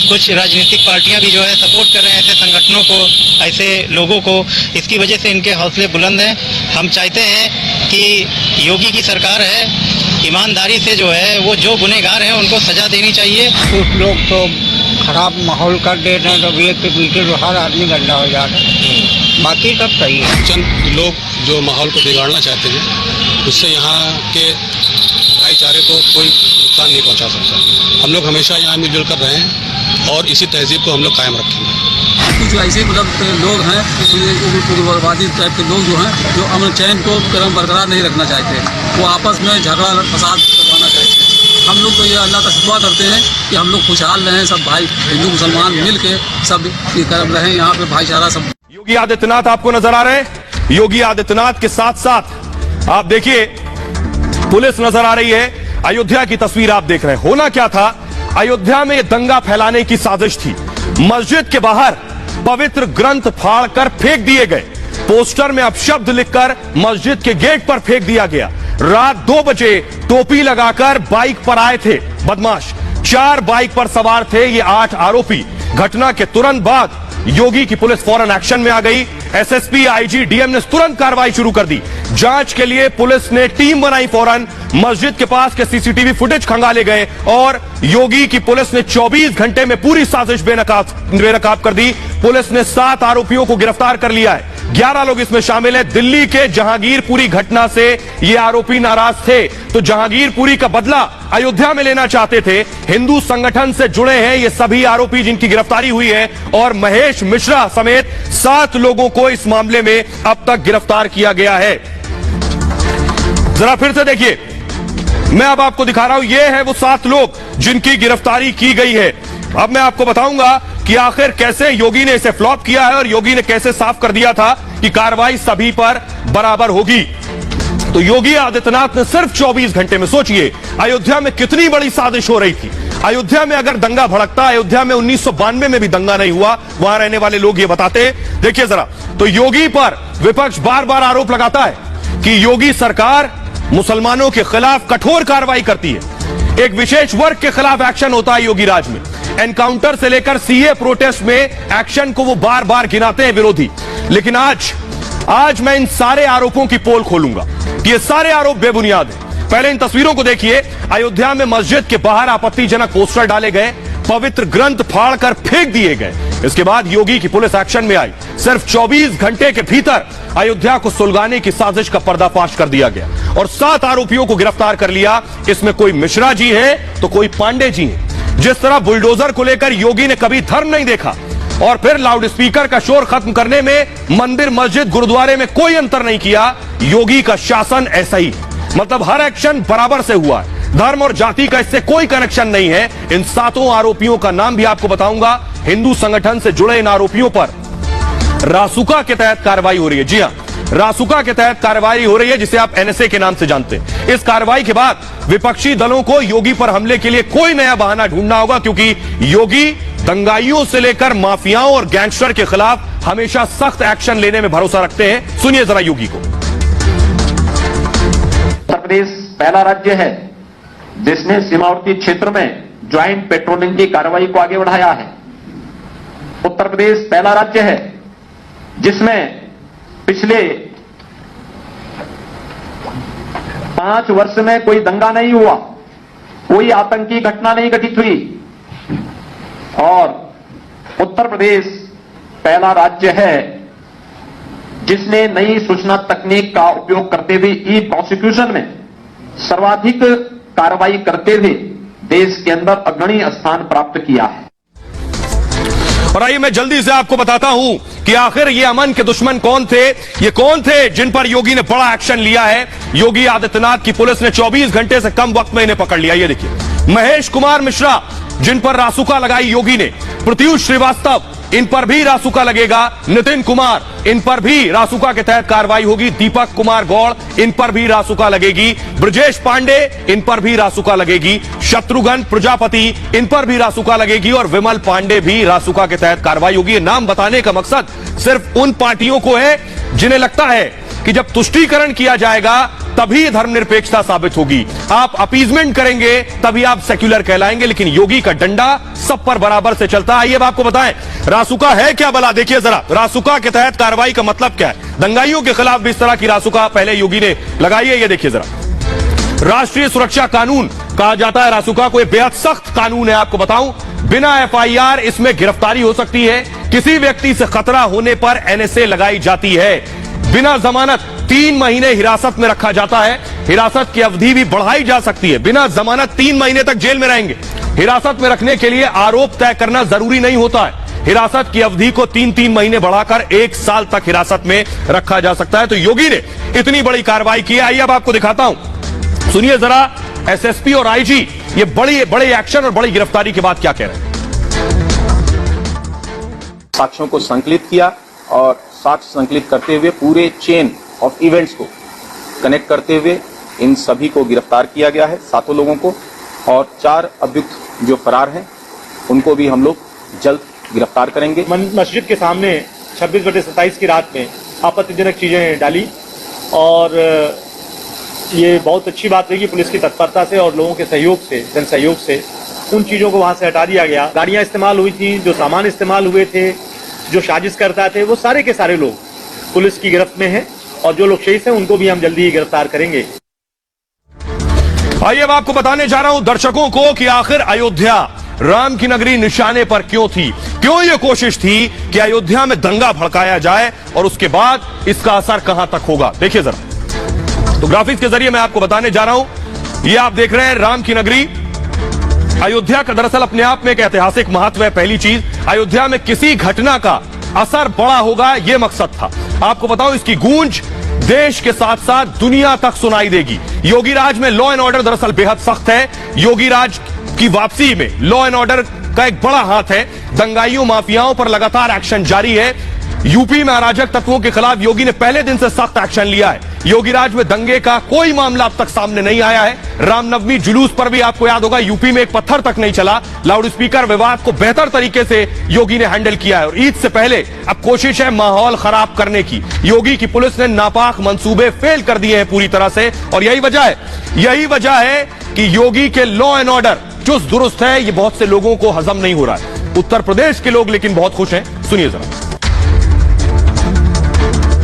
कुछ राजनीतिक पार्टियां भी जो है सपोर्ट कर रहे हैं ऐसे संगठनों को, ऐसे लोगों को। इसकी वजह से इनके हौसले बुलंद हैं। हम चाहते हैं कि योगी की सरकार है, ईमानदारी से जो है वो जो गुनहगार हैं उनको सजा देनी चाहिए। कुछ लोग तो खराब माहौल कर दे रहे हैं, तो एक के पीछे तो हर आदमी गंदा हो जा रहा है। बाकी सब सही है। चंद लोग जो माहौल को बिगाड़ना चाहते हैं उससे यहाँ के भाईचारे को कोई नुकसान नहीं पहुँचा सकता। हम लोग हमेशा यहाँ मिलजुल कर रहे हैं और इसी तहजीब को हम लोग कायम रखेंगे। कुछ ऐसे मतलब लोग हैं, उग्रवादी टाइप के लोग जो हैं, जो अमन चैन को बरकरार नहीं रखना चाहते, वो आपस में झगड़ा फसाद करवाना चाहते हैं। हम लोग तो ये अल्लाह का शुक्र करते हैं कि हम लोग खुशहाल रहें, सब भाई हिंदू मुसलमान मिल के सब रहें, यहाँ पे भाईचारा सब। योगी आदित्यनाथ आपको नजर आ रहे हैं। योगी आदित्यनाथ के साथ साथ आप देखिए पुलिस नजर आ रही है। अयोध्या की तस्वीर आप देख रहे हैं। होना क्या था, अयोध्या में दंगा फैलाने की साजिश थी। मस्जिद के बाहर पवित्र ग्रंथ फाड़कर फेंक दिए गए। पोस्टर में अपशब्द लिखकर मस्जिद के गेट पर फेंक दिया गया। रात 2 बजे टोपी लगाकर बाइक पर आए थे बदमाश। 4 बाइक पर सवार थे ये 8 आरोपी। घटना के तुरंत बाद योगी की पुलिस फौरन एक्शन में आ गई। एसएसपी, आईजी, डीएम ने तुरंत कार्रवाई शुरू कर दी। जांच के लिए पुलिस ने टीम बनाई। फौरन मस्जिद के पास के सीसीटीवी फुटेज खंगाले गए और योगी की पुलिस ने 24 घंटे में पूरी साजिश बेनकाब कर दी। पुलिस ने 7 आरोपियों को गिरफ्तार कर लिया है। 11 लोग इसमें शामिल हैं। दिल्ली के जहांगीरपुरी घटना से ये आरोपी नाराज थे, तो जहांगीरपुरी का बदला अयोध्या में लेना चाहते थे। हिंदू संगठन से जुड़े हैं ये सभी आरोपी जिनकी गिरफ्तारी हुई है और महेश मिश्रा समेत 7 लोगों को इस मामले में अब तक गिरफ्तार किया गया है। जरा फिर से देखिए, मैं अब आपको दिखा रहा हूं, ये है वो 7 लोग जिनकी गिरफ्तारी की गई है। अब मैं आपको बताऊंगा कि आखिर कैसे योगी ने इसे फ्लॉप किया है और योगी ने कैसे साफ कर दिया था कि कार्रवाई सभी पर बराबर होगी। तो योगी आदित्यनाथ ने सिर्फ 24 घंटे में, सोचिए अयोध्या में कितनी बड़ी साजिश हो रही थी। अयोध्या में अगर दंगा भड़कता, अयोध्या में 1992 में भी दंगा नहीं हुआ, वहां रहने वाले लोग ये बताते। देखिए जरा, तो योगी पर विपक्ष बार बार आरोप लगाता है कि योगी सरकार मुसलमानों के खिलाफ कठोर कार्रवाई करती है। एक विशेष वर्ग के खिलाफ एक्शन होता है योगी राज में। एनकाउंटर से लेकर सीए प्रोटेस्ट में एक्शन को वो बार बार गिनाते हैं विरोधी। लेकिन आज मैं इन सारे आरोपों की पोल खोलूंगा। ये सारे आरोप बेबुनियाद हैं। पहले इन तस्वीरों को देखिए। अयोध्या में मस्जिद के बाहर आपत्तिजनक पोस्टर डाले गए। पवित्र ग्रंथ फाड़कर फेंक दिए गए। इसके बाद योगी की पुलिस एक्शन में आई। सिर्फ 24 घंटे के भीतर अयोध्या को सुलगाने की साजिश का पर्दाफाश कर दिया गया और 7 आरोपियों को गिरफ्तार कर लिया। इसमें कोई मिश्रा जी है तो कोई पांडे जी है। जिस तरह बुलडोजर को लेकर योगी ने कभी धर्म नहीं देखा और फिर लाउडस्पीकर का शोर खत्म करने में मंदिर, मस्जिद, गुरुद्वारे में कोई अंतर नहीं किया, योगी का शासन ऐसा ही। मतलब हर एक्शन बराबर से हुआ है। धर्म और जाति का इससे कोई कनेक्शन नहीं है। इन 7 आरोपियों का नाम भी आपको बताऊंगा। हिंदू संगठन से जुड़े इन आरोपियों पर रासुका के तहत कार्रवाई हो रही है। जी हां, रासुका के तहत कार्रवाई हो रही है, जिसे आप एनएसए के नाम से जानते हैं। इस कार्रवाई के बाद विपक्षी दलों को योगी पर हमले के लिए कोई नया बहाना ढूंढना होगा, क्योंकि योगी दंगाइयों से लेकर माफियाओं और गैंगस्टर के खिलाफ हमेशा सख्त एक्शन लेने में भरोसा रखते हैं। सुनिए जरा योगी को। उत्तर प्रदेश पहला राज्य है जिसने सीमावर्ती क्षेत्र में ज्वाइंट पेट्रोलिंग की कार्रवाई को आगे बढ़ाया है। उत्तर प्रदेश पहला राज्य है जिसमें पिछले 5 वर्ष में कोई दंगा नहीं हुआ, कोई आतंकी घटना नहीं घटित हुई और उत्तर प्रदेश पहला राज्य है जिसने नई सूचना तकनीक का उपयोग करते हुए ई प्रोसिक्यूशन में सर्वाधिक कार्रवाई करते हुए देश के अंदर अग्रणी स्थान प्राप्त किया है। और आइए मैं जल्दी से आपको बताता हूं कि आखिर ये अमन के दुश्मन कौन थे, ये कौन थे जिन पर योगी ने बड़ा एक्शन लिया है। योगी आदित्यनाथ की पुलिस ने 24 घंटे से कम वक्त में इन्हें पकड़ लिया। ये देखिए, महेश कुमार मिश्रा जिन पर रासुका लगाई योगी ने, प्रत्युष श्रीवास्तव इन पर भी रासुका लगेगा, नितिन कुमार इन पर भी रासुका के तहत कार्रवाई होगी, दीपक कुमार गौड़ इन पर भी रासुका लगेगी, ब्रजेश पांडे इन पर भी रासुका लगेगी, शत्रुघ्न प्रजापति इन पर भी रासुका लगेगी और विमल पांडे भी रासुका के तहत कार्रवाई होगी। ये नाम बताने का मकसद सिर्फ उन पार्टियों को है जिन्हें लगता है कि जब तुष्टीकरण किया जाएगा तभी धर्मनिरपेक्षता साबित होगी, आप अपीजमेंट करेंगे तभी आप सेक्युलर कहलाएंगे। लेकिन योगी का डंडा सब पर बराबर से चलता है। आइए अब आपको बताएं रासुका है क्या भला। देखिए जरा, रासुका के तहत कार्रवाई का मतलब क्या है। दंगाइयों के खिलाफ भी इस तरह की रासुका पहले योगी ने लगाई है। ये देखिए जरा, राष्ट्रीय सुरक्षा कानून कहा जाता है रासुका को। यह बेहद सख्त कानून है। आपको बताऊं, बिना एफआईआर इसमें गिरफ्तारी हो सकती है। किसी व्यक्ति से खतरा होने पर एनएसए लगाई जाती है। बिना जमानत 3 महीने हिरासत में रखा जाता है। हिरासत की अवधि भी बढ़ाई जा सकती है। बिना जमानत 3 महीने तक जेल में रहेंगे। हिरासत में रखने के लिए आरोप तय करना जरूरी नहीं होता है। हिरासत की अवधि को 3-3 महीने बढ़ाकर 1 साल तक हिरासत में रखा जा सकता है। तो योगी ने इतनी बड़ी कार्रवाई की है। आइए अब आपको दिखाता हूं, सुनिए जरा एसएसपी और आईजी ये बड़े एक्शन और बड़ी गिरफ्तारी के बाद क्या कह रहे हैं। साक्ष्यों को संकलित किया और साक्ष्य संकलित करते हुए पूरे चेन ऑफ इवेंट्स को कनेक्ट करते हुए इन सभी को गिरफ्तार किया गया है, 7 लोगों को, और 4 अभियुक्त जो फरार हैं उनको भी हम लोग जल्द गिरफ्तार करेंगे। मस्जिद के सामने 26/27 की रात में आपत्तिजनक चीजें डाली और ये बहुत अच्छी बात रही कि पुलिस की तत्परता से और लोगों के सहयोग से, जन सहयोग से उन चीजों को वहां से हटा दिया गया। गाड़ियां इस्तेमाल हुई थी, जो सामान इस्तेमाल हुए थे, जो साजिश करता थे, वो सारे के सारे लोग पुलिस की गिरफ्त में हैं और जो लोग शहीद हैं उनको भी हम जल्दी ही गिरफ्तार करेंगे। आइए अब आपको बताने जा रहा हूं दर्शकों को कि आखिर अयोध्या राम की नगरी निशाने पर क्यों थी, क्यों यह कोशिश थी कि अयोध्या में दंगा भड़काया जाए और उसके बाद इसका असर कहां तक होगा। देखिए जरा, तो ग्राफिक्स के जरिए मैं आपको बताने जा रहा हूं। ये आप देख रहे हैं राम की नगरी अयोध्या का दरअसल अपने आप में एक ऐतिहासिक महत्व है। पहली चीज, अयोध्या में किसी घटना का असर बड़ा होगा, यह मकसद था। आपको बताऊं, इसकी गूंज देश के साथ साथ दुनिया तक सुनाई देगी। योगी राज में लॉ एंड ऑर्डर दरअसल बेहद सख्त है। योगी राज की वापसी में लॉ एंड ऑर्डर का एक बड़ा हाथ है। दंगाइयों, माफियाओं पर लगातार एक्शन जारी है। यूपी में अराजक तत्वों के खिलाफ योगी ने पहले दिन से सख्त एक्शन लिया है। योगी राज में दंगे का कोई मामला अब तक सामने नहीं आया है। रामनवमी जुलूस पर भी आपको याद होगा यूपी में एक पत्थर तक नहीं चला। लाउडस्पीकर विवाद को बेहतर तरीके से योगी ने हैंडल किया है और ईद से पहले अब कोशिश है माहौल खराब करने की। योगी की पुलिस ने नापाक मंसूबे फेल कर दिए हैं पूरी तरह से और यही वजह है कि योगी के लॉ एंड ऑर्डर चुस्त दुरुस्त है। ये बहुत से लोगों को हजम नहीं हो रहा है। उत्तर प्रदेश के लोग लेकिन बहुत खुश हैं। सुनिए जरा।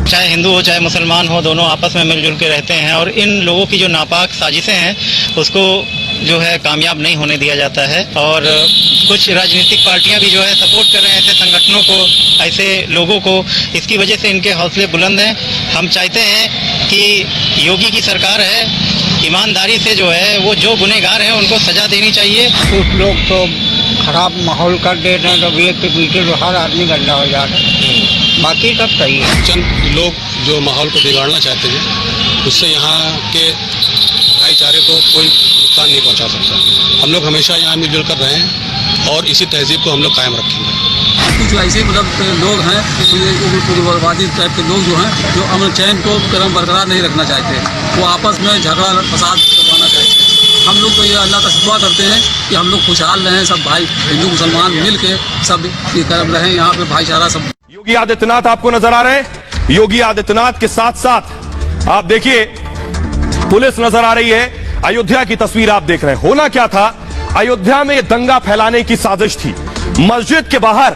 चाहे हिंदू हो चाहे मुसलमान हो, दोनों आपस में मिलजुल के रहते हैं और इन लोगों की जो नापाक साजिशें हैं उसको जो है कामयाब नहीं होने दिया जाता है। और कुछ राजनीतिक पार्टियां भी जो है सपोर्ट कर रहे हैं ऐसे संगठनों को, ऐसे लोगों को। इसकी वजह से इनके हौसले बुलंद हैं। हम चाहते हैं कि योगी की सरकार है, ईमानदारी से जो है वो जो गुनहगार हैं उनको सजा देनी चाहिए। कुछ लोग तो खराब माहौल कर दे रहे हैं, तो एक के पीछे तो हर आदमी गंदा हो जा रहा है। बाकी सब सही है। चंद लोग जो माहौल को बिगाड़ना चाहते हैं, उससे यहाँ के भाईचारे को कोई नुकसान नहीं पहुँचा सकता। हम लोग हमेशा यहाँ मिलजुल कर रहे हैं और इसी तहजीब को हम लोग कायम रखेंगे। कुछ ऐसे मतलब लोग हैं, उग्रवादी टाइप के लोग जो हैं, जो अमन चैन को क्रम बरकरार नहीं रखना चाहते। वो आपस में झगड़ा फसाद करवाना चाहते हैं। हम लोग तो ये अल्लाह का शुक्र करते हैं कि हम लोग खुशहाल रहें, सब भाई हिंदू मुसलमान मिल के सब ये कर रहे हैं। यहाँ पे भाईचारा सब। योगी आदित्यनाथ आपको नजर आ रहे हैं। योगी आदित्यनाथ के साथ साथ आप देखिए पुलिस नजर आ रही है। अयोध्या की तस्वीर आप देख रहे हैं। होना क्या था, अयोध्या में यह दंगा फैलाने की साजिश थी। मस्जिद के बाहर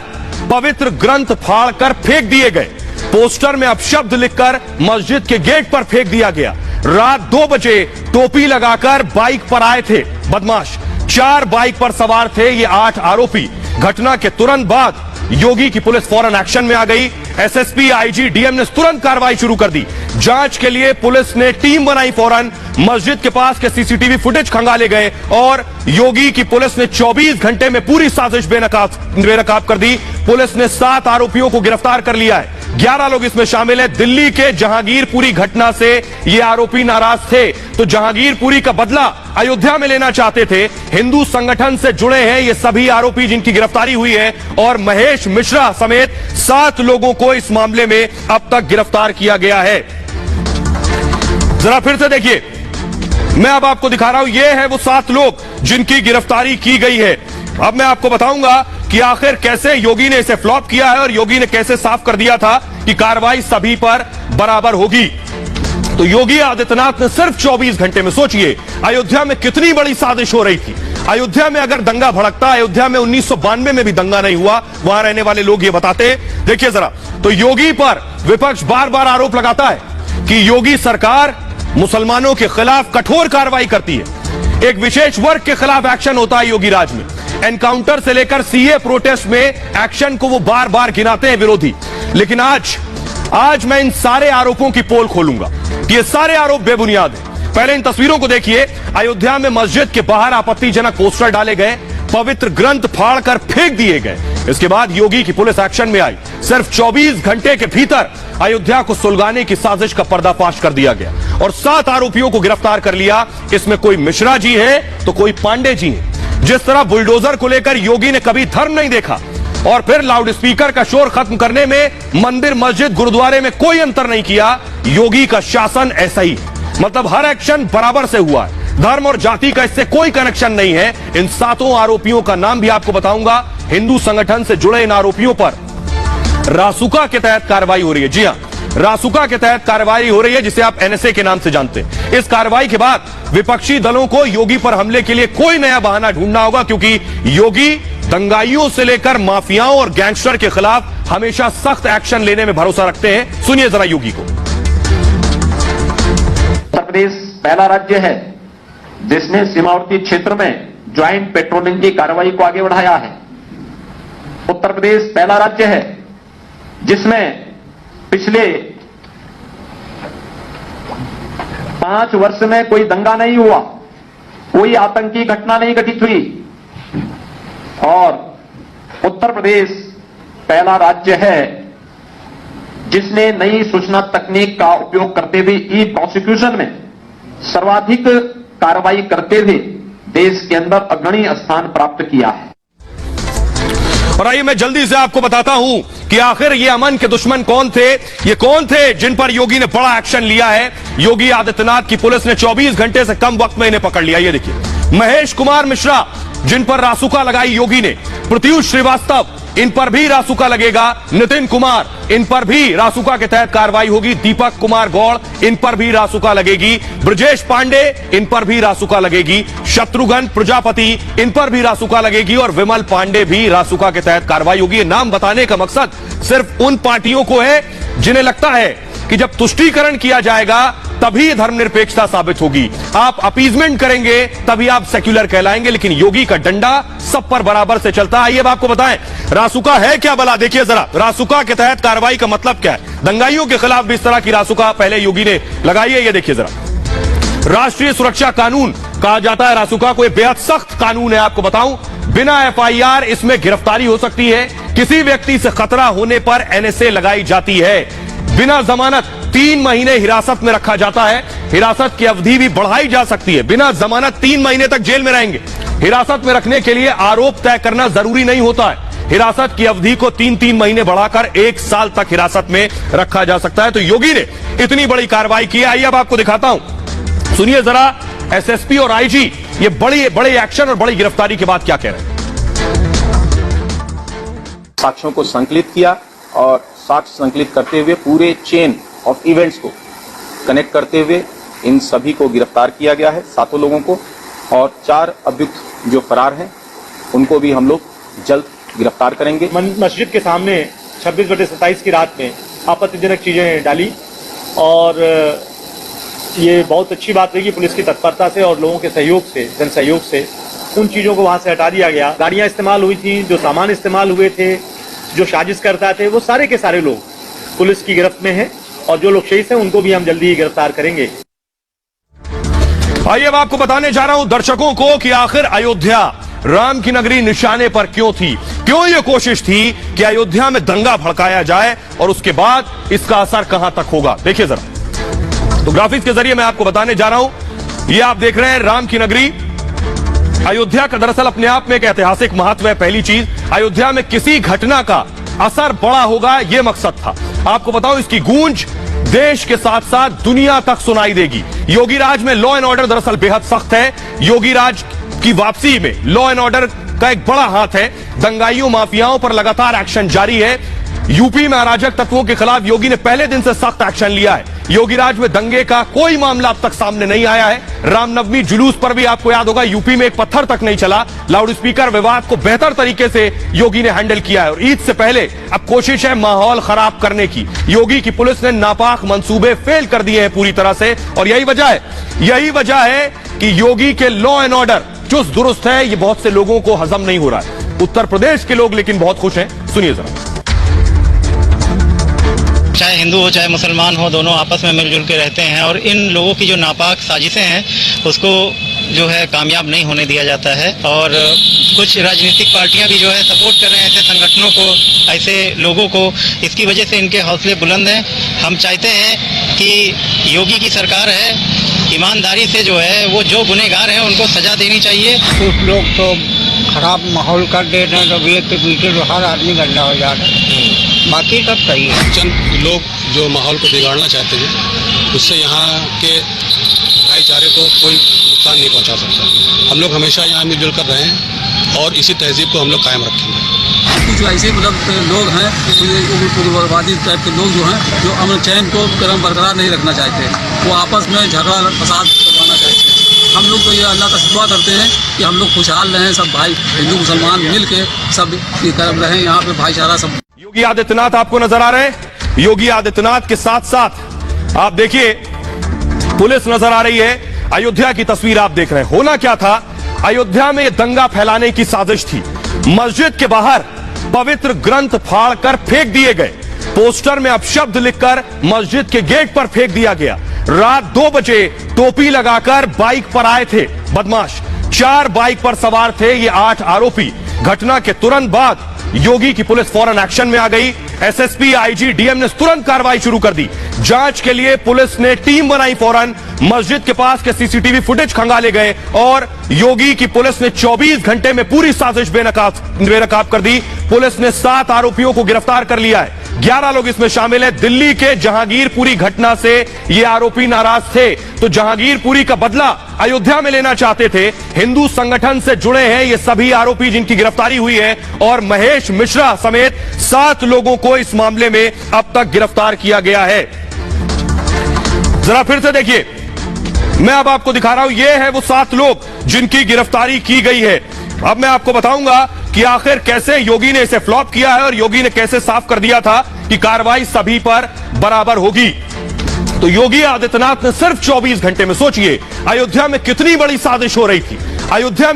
पवित्र ग्रंथ फाड़कर फेंक दिए गए। पोस्टर में अपशब्द लिखकर मस्जिद के गेट पर फेंक दिया गया। रात 2 बजे टोपी लगाकर बाइक पर आए थे बदमाश। 4 बाइक पर सवार थे ये 8 आरोपी। घटना के तुरंत बाद योगी की पुलिस फौरन एक्शन में आ गई। एसएसपी, आईजी, डीएम ने तुरंत कार्रवाई शुरू कर दी। जांच के लिए पुलिस ने टीम बनाई। फौरन मस्जिद के पास के सीसीटीवी फुटेज खंगाले गए और योगी की पुलिस ने 24 घंटे में पूरी साजिश बेनकाब कर दी। पुलिस ने 7 आरोपियों को गिरफ्तार कर लिया है। 11 लोग इसमें शामिल हैं। दिल्ली के जहांगीरपुरी घटना से ये आरोपी नाराज थे, तो जहांगीरपुरी का बदला अयोध्या में लेना चाहते थे। हिंदू संगठन से जुड़े हैं ये सभी आरोपी जिनकी गिरफ्तारी हुई है, और महेश मिश्रा समेत 7 लोगों को इस मामले में अब तक गिरफ्तार किया गया है। जरा फिर से देखिए, मैं अब आपको दिखा रहा हूं, ये है वो 7 लोग जिनकी गिरफ्तारी की गई है। अब मैं आपको बताऊंगा कि आखिर कैसे योगी ने इसे फ्लॉप किया है और योगी ने कैसे साफ कर दिया था कि कार्रवाई सभी पर बराबर होगी। तो योगी आदित्यनाथ ने सिर्फ 24 घंटे में, सोचिए अयोध्या में कितनी बड़ी साजिश हो रही थी। अयोध्या में अगर दंगा भड़कता, अयोध्या में 1992 में भी दंगा नहीं हुआ, वहां रहने वाले लोग ये बताते। देखिए जरा, तो योगी पर विपक्ष बार बार आरोप लगाता है कि योगी सरकार मुसलमानों के खिलाफ कठोर कार्रवाई करती है। एक विशेष वर्ग के खिलाफ एक्शन होता है योगी राज में। एनकाउंटर से लेकर सीए प्रोटेस्ट में एक्शन को वो बार बार गिनाते हैं विरोधी। लेकिन आज मैं इन सारे आरोपों की पोल खोलूंगा कि ये सारे आरोप बेबुनियाद हैं। पहले इन तस्वीरों को देखिए। अयोध्या में मस्जिद के बाहर आपत्तिजनक पोस्टर डाले गए, पवित्र ग्रंथ फाड़कर फेंक दिए गए। इसके बाद योगी की पुलिस एक्शन में आई। सिर्फ 24 घंटे के भीतर अयोध्या को सुलगाने की साजिश का पर्दाफाश कर दिया गया और 7 आरोपियों को गिरफ्तार कर लिया। इसमें कोई मिश्रा जी है तो कोई पांडे जी हैं। जिस तरह बुलडोजर को लेकर योगी ने कभी धर्म नहीं देखा और फिर लाउडस्पीकर का शोर खत्म करने में मंदिर, मस्जिद, गुरुद्वारे में कोई अंतर नहीं किया, योगी का शासन ऐसा ही। मतलब हर एक्शन बराबर से हुआ है। धर्म और जाति का इससे कोई कनेक्शन नहीं है। इन 7 आरोपियों का नाम भी आपको बताऊंगा। हिंदू संगठन से जुड़े इन आरोपियों पर रासुका के तहत कार्रवाई हो रही है। जी हां, रासुका के तहत कार्रवाई हो रही है, जिसे आप एनएसए के नाम से जानते हैं। इस कार्रवाई के बाद विपक्षी दलों को योगी पर हमले के लिए कोई नया बहाना ढूंढना होगा, क्योंकि योगी दंगाइयों से लेकर माफियाओं और गैंगस्टर के खिलाफ हमेशा सख्त एक्शन लेने में भरोसा रखते हैं। सुनिए जरा योगी को। उत्तर प्रदेश पहला राज्य है जिसने सीमावर्ती क्षेत्र में ज्वाइंट पेट्रोलिंग की कार्रवाई को आगे बढ़ाया है। उत्तर प्रदेश पहला राज्य है जिसमें पिछले 5 वर्ष में कोई दंगा नहीं हुआ, कोई आतंकी घटना नहीं घटित हुई, और उत्तर प्रदेश पहला राज्य है जिसने नई सूचना तकनीक का उपयोग करते हुए ई प्रोसिक्यूशन में सर्वाधिक कार्रवाई करते हुए देश के अंदर अग्रणी स्थान प्राप्त किया है। और आइए मैं जल्दी से आपको बताता हूं कि आखिर ये अमन के दुश्मन कौन थे, ये कौन थे जिन पर योगी ने बड़ा एक्शन लिया है। योगी आदित्यनाथ की पुलिस ने 24 घंटे से कम वक्त में इन्हें पकड़ लिया। ये देखिए, महेश कुमार मिश्रा जिन पर रासुका लगाई योगी ने, प्रत्युष श्रीवास्तव इन पर भी रासुका लगेगा, नितिन कुमार इन पर भी रासुका के तहत कार्रवाई होगी, दीपक कुमार गौड़ इन पर भी रासुका लगेगी, ब्रजेश पांडे इन पर भी रासुका लगेगी, शत्रुघ्न प्रजापति इन पर भी रासुका लगेगी और विमल पांडे भी रासुका के तहत कार्रवाई होगी। ये नाम बताने का मकसद सिर्फ उन पार्टियों को है जिन्हें लगता है कि जब तुष्टीकरण किया जाएगा तभी धर्मनिरपेक्षता साबित होगी। आप अपीजमेंट करेंगे तभी आप सेक्युलर कहलाएंगे, लेकिन योगी का डंडा सब पर बराबर से चलता है। आइए अब आपको बताएं रासुका है क्या भला। देखिए जरा रासुका के तहत कार्रवाई का मतलब क्या है। दंगाइयों के खिलाफ भी इस तरह की रासुका पहले योगी ने लगाई है। ये देखिए जरा, राष्ट्रीय सुरक्षा कानून कहा जाता है रासुका को। बेहद सख्त कानून है। आपको बताऊं, बिना एफआईआर इसमें गिरफ्तारी हो सकती है। किसी व्यक्ति से खतरा होने पर एनएसए लगाई जाती है। बिना जमानत 3 महीने हिरासत में रखा जाता है। हिरासत की अवधि भी बढ़ाई जा सकती है। बिना जमानत 3 महीने तक जेल में रहेंगे। हिरासत में रखने के लिए आरोप तय करना जरूरी नहीं होता है। हिरासत की अवधि को 3-3 महीने बढ़ाकर 1 साल तक हिरासत में रखा जा सकता है। तो योगी ने इतनी बड़ी कार्रवाई की है। आइए अब आपको दिखाता हूं, सुनिए जरा एसएसपी और आईजी ये बड़े एक्शन और बड़ी गिरफ्तारी के बाद क्या कह रहे हैं। साक्ष्यों को संकलित किया और साक्ष्य संकलित करते हुए पूरे चेन ऑफ इवेंट्स को कनेक्ट करते हुए इन सभी को गिरफ्तार किया गया है, 7 लोगों को, और 4 अभियुक्त जो फरार हैं उनको भी हम लोग जल्द गिरफ्तार करेंगे। मस्जिद के सामने 26/27 की रात में आपत्तिजनक चीजें डाली और ये बहुत अच्छी बात रही पुलिस की तत्परता से और लोगों के सहयोग से, जन सहयोग से उन चीजों को वहां से हटा दिया गया। गाड़ियां इस्तेमाल हुई थी, जो सामान इस्तेमाल हुए थे, जो साजिश करता थे, वो सारे के सारे लोग पुलिस की गिरफ्त में हैं और जो लोग शहीद हैं उनको भी हम जल्दी ही गिरफ्तार करेंगे। आइए अब आपको बताने जा रहा हूं दर्शकों को कि आखिर अयोध्या राम की नगरी निशाने पर क्यों थी। क्यों यह कोशिश थी कि अयोध्या में दंगा भड़काया जाए और उसके बाद इसका असर कहां तक होगा। देखिए जरा, तो ग्राफिक्स के जरिए मैं आपको बताने जा रहा हूं। ये आप देख रहे हैं राम की नगरी अयोध्या का दरअसल अपने आप में एक ऐतिहासिक महत्व है। पहली चीज, अयोध्या में किसी घटना का असर बड़ा होगा, यह मकसद था। आपको बताऊं, इसकी गूंज देश के साथ साथ दुनिया तक सुनाई देगी। योगी राज में लॉ एंड ऑर्डर दरअसल बेहद सख्त है। योगी राज की वापसी में लॉ एंड ऑर्डर का एक बड़ा हाथ है। दंगाइयों माफियाओं पर लगातार एक्शन जारी है। यूपी में अराजक तत्वों के खिलाफ योगी ने पहले दिन से सख्त एक्शन लिया है। योगी राज में दंगे का कोई मामला अब तक सामने नहीं आया है। रामनवमी जुलूस पर भी आपको याद होगा यूपी में एक पत्थर तक नहीं चला। लाउड स्पीकर विवाद को बेहतर तरीके से योगी ने हैंडल किया है और ईद से पहले अब कोशिश है माहौल खराब करने की। योगी की पुलिस ने नापाक मंसूबे फेल कर दिए हैं पूरी तरह से और यही वजह है कि योगी के लॉ एंड ऑर्डर चुस्त दुरुस्त है। ये बहुत से लोगों को हजम नहीं हो रहा है। उत्तर प्रदेश के लोग लेकिन बहुत खुश हैं। सुनिए जरा। चाहे हिंदू हो चाहे मुसलमान हो, दोनों आपस में मिलजुल के रहते हैं और इन लोगों की जो नापाक साजिशें हैं उसको जो है कामयाब नहीं होने दिया जाता है। और कुछ राजनीतिक पार्टियां भी जो है सपोर्ट कर रहे हैं ऐसे संगठनों को, ऐसे लोगों को। इसकी वजह से इनके हौसले बुलंद हैं। हम चाहते हैं कि योगी की सरकार है, ईमानदारी से जो है वो जो गुनहगार हैं उनको सजा देनी चाहिए। कुछ लोग तो खराब माहौल कर दे रहे हैं, तो एक के पीछे तो हर आदमी गंदा हो जा रहा है। बाकी सब सही है। चंद लोग जो माहौल को बिगाड़ना चाहते हैं, उससे यहाँ के भाईचारे को कोई नुकसान नहीं पहुँचा सकता। हम लोग हमेशा यहाँ मिलजुल कर रहे हैं और इसी तहजीब को हम लोग कायम रखेंगे। कुछ ऐसे लोग हैं, उग्रवादी टाइप के लोग जो हैं, जो अमन चैन को क्रम बरकरार नहीं रखना चाहते। वो आपस में झगड़ा फसाद करवाना चाहते हैं। हम लोग तो ये अल्लाह का दुआ करते हैं कि हम लोग खुशहाल रहें, सब भाई हिंदू मुसलमान मिल के सब रहें, यहाँ पे भाईचारा सब। योगी आदित्यनाथ आपको नजर आ रहे हैं। योगी आदित्यनाथ के साथ साथ आप देखिए पुलिस नजर आ रही है। अयोध्या की तस्वीर आप देख रहे हैं। होना क्या था, अयोध्या में दंगा फैलाने की साजिश थी। मस्जिद के बाहर पवित्र ग्रंथ फाड़कर फेंक दिए गए। पोस्टर में अपशब्द लिखकर मस्जिद के गेट पर फेंक दिया गया। रात 2 बजे टोपी लगाकर बाइक पर आए थे बदमाश। 4 बाइक पर सवार थे ये 8 आरोपी। घटना के तुरंत बाद योगी की पुलिस फौरन एक्शन में आ गई। एसएसपी, आईजी, डीएम ने तुरंत कार्रवाई शुरू कर दी। जांच के लिए पुलिस ने टीम बनाई। फौरन मस्जिद के पास के सीसीटीवी फुटेज खंगाले गए और योगी की पुलिस ने 24 घंटे में पूरी साजिश बेनकाब कर दी। पुलिस ने 7 आरोपियों को गिरफ्तार कर लिया है। 11 लोग इसमें शामिल हैं। दिल्ली के जहांगीरपुरी घटना से ये आरोपी नाराज थे, तो जहांगीरपुरी का बदला अयोध्या में लेना चाहते थे। हिंदू संगठन से जुड़े हैं ये सभी आरोपी जिनकी गिरफ्तारी हुई है और महेश मिश्रा समेत 7 लोगों को इस मामले में अब तक गिरफ्तार किया गया है। जरा फिर से देखिए, मैं अब आपको दिखा रहा हूं, ये है वो 7 लोग जिनकी गिरफ्तारी की गई है। अब मैं आपको बताऊंगा कि आखिर कैसे योगी ने इसे फ्लॉप किया है और योगी ने कैसे साफ कर दिया था कि कार्रवाई सभी पर बराबर होगी। तो योगी आदित्यनाथ ने सिर्फ 24 घंटे में, सोचिए अयोध्या में कितनी बड़ी साजिश हो रही थी। अयोध्या में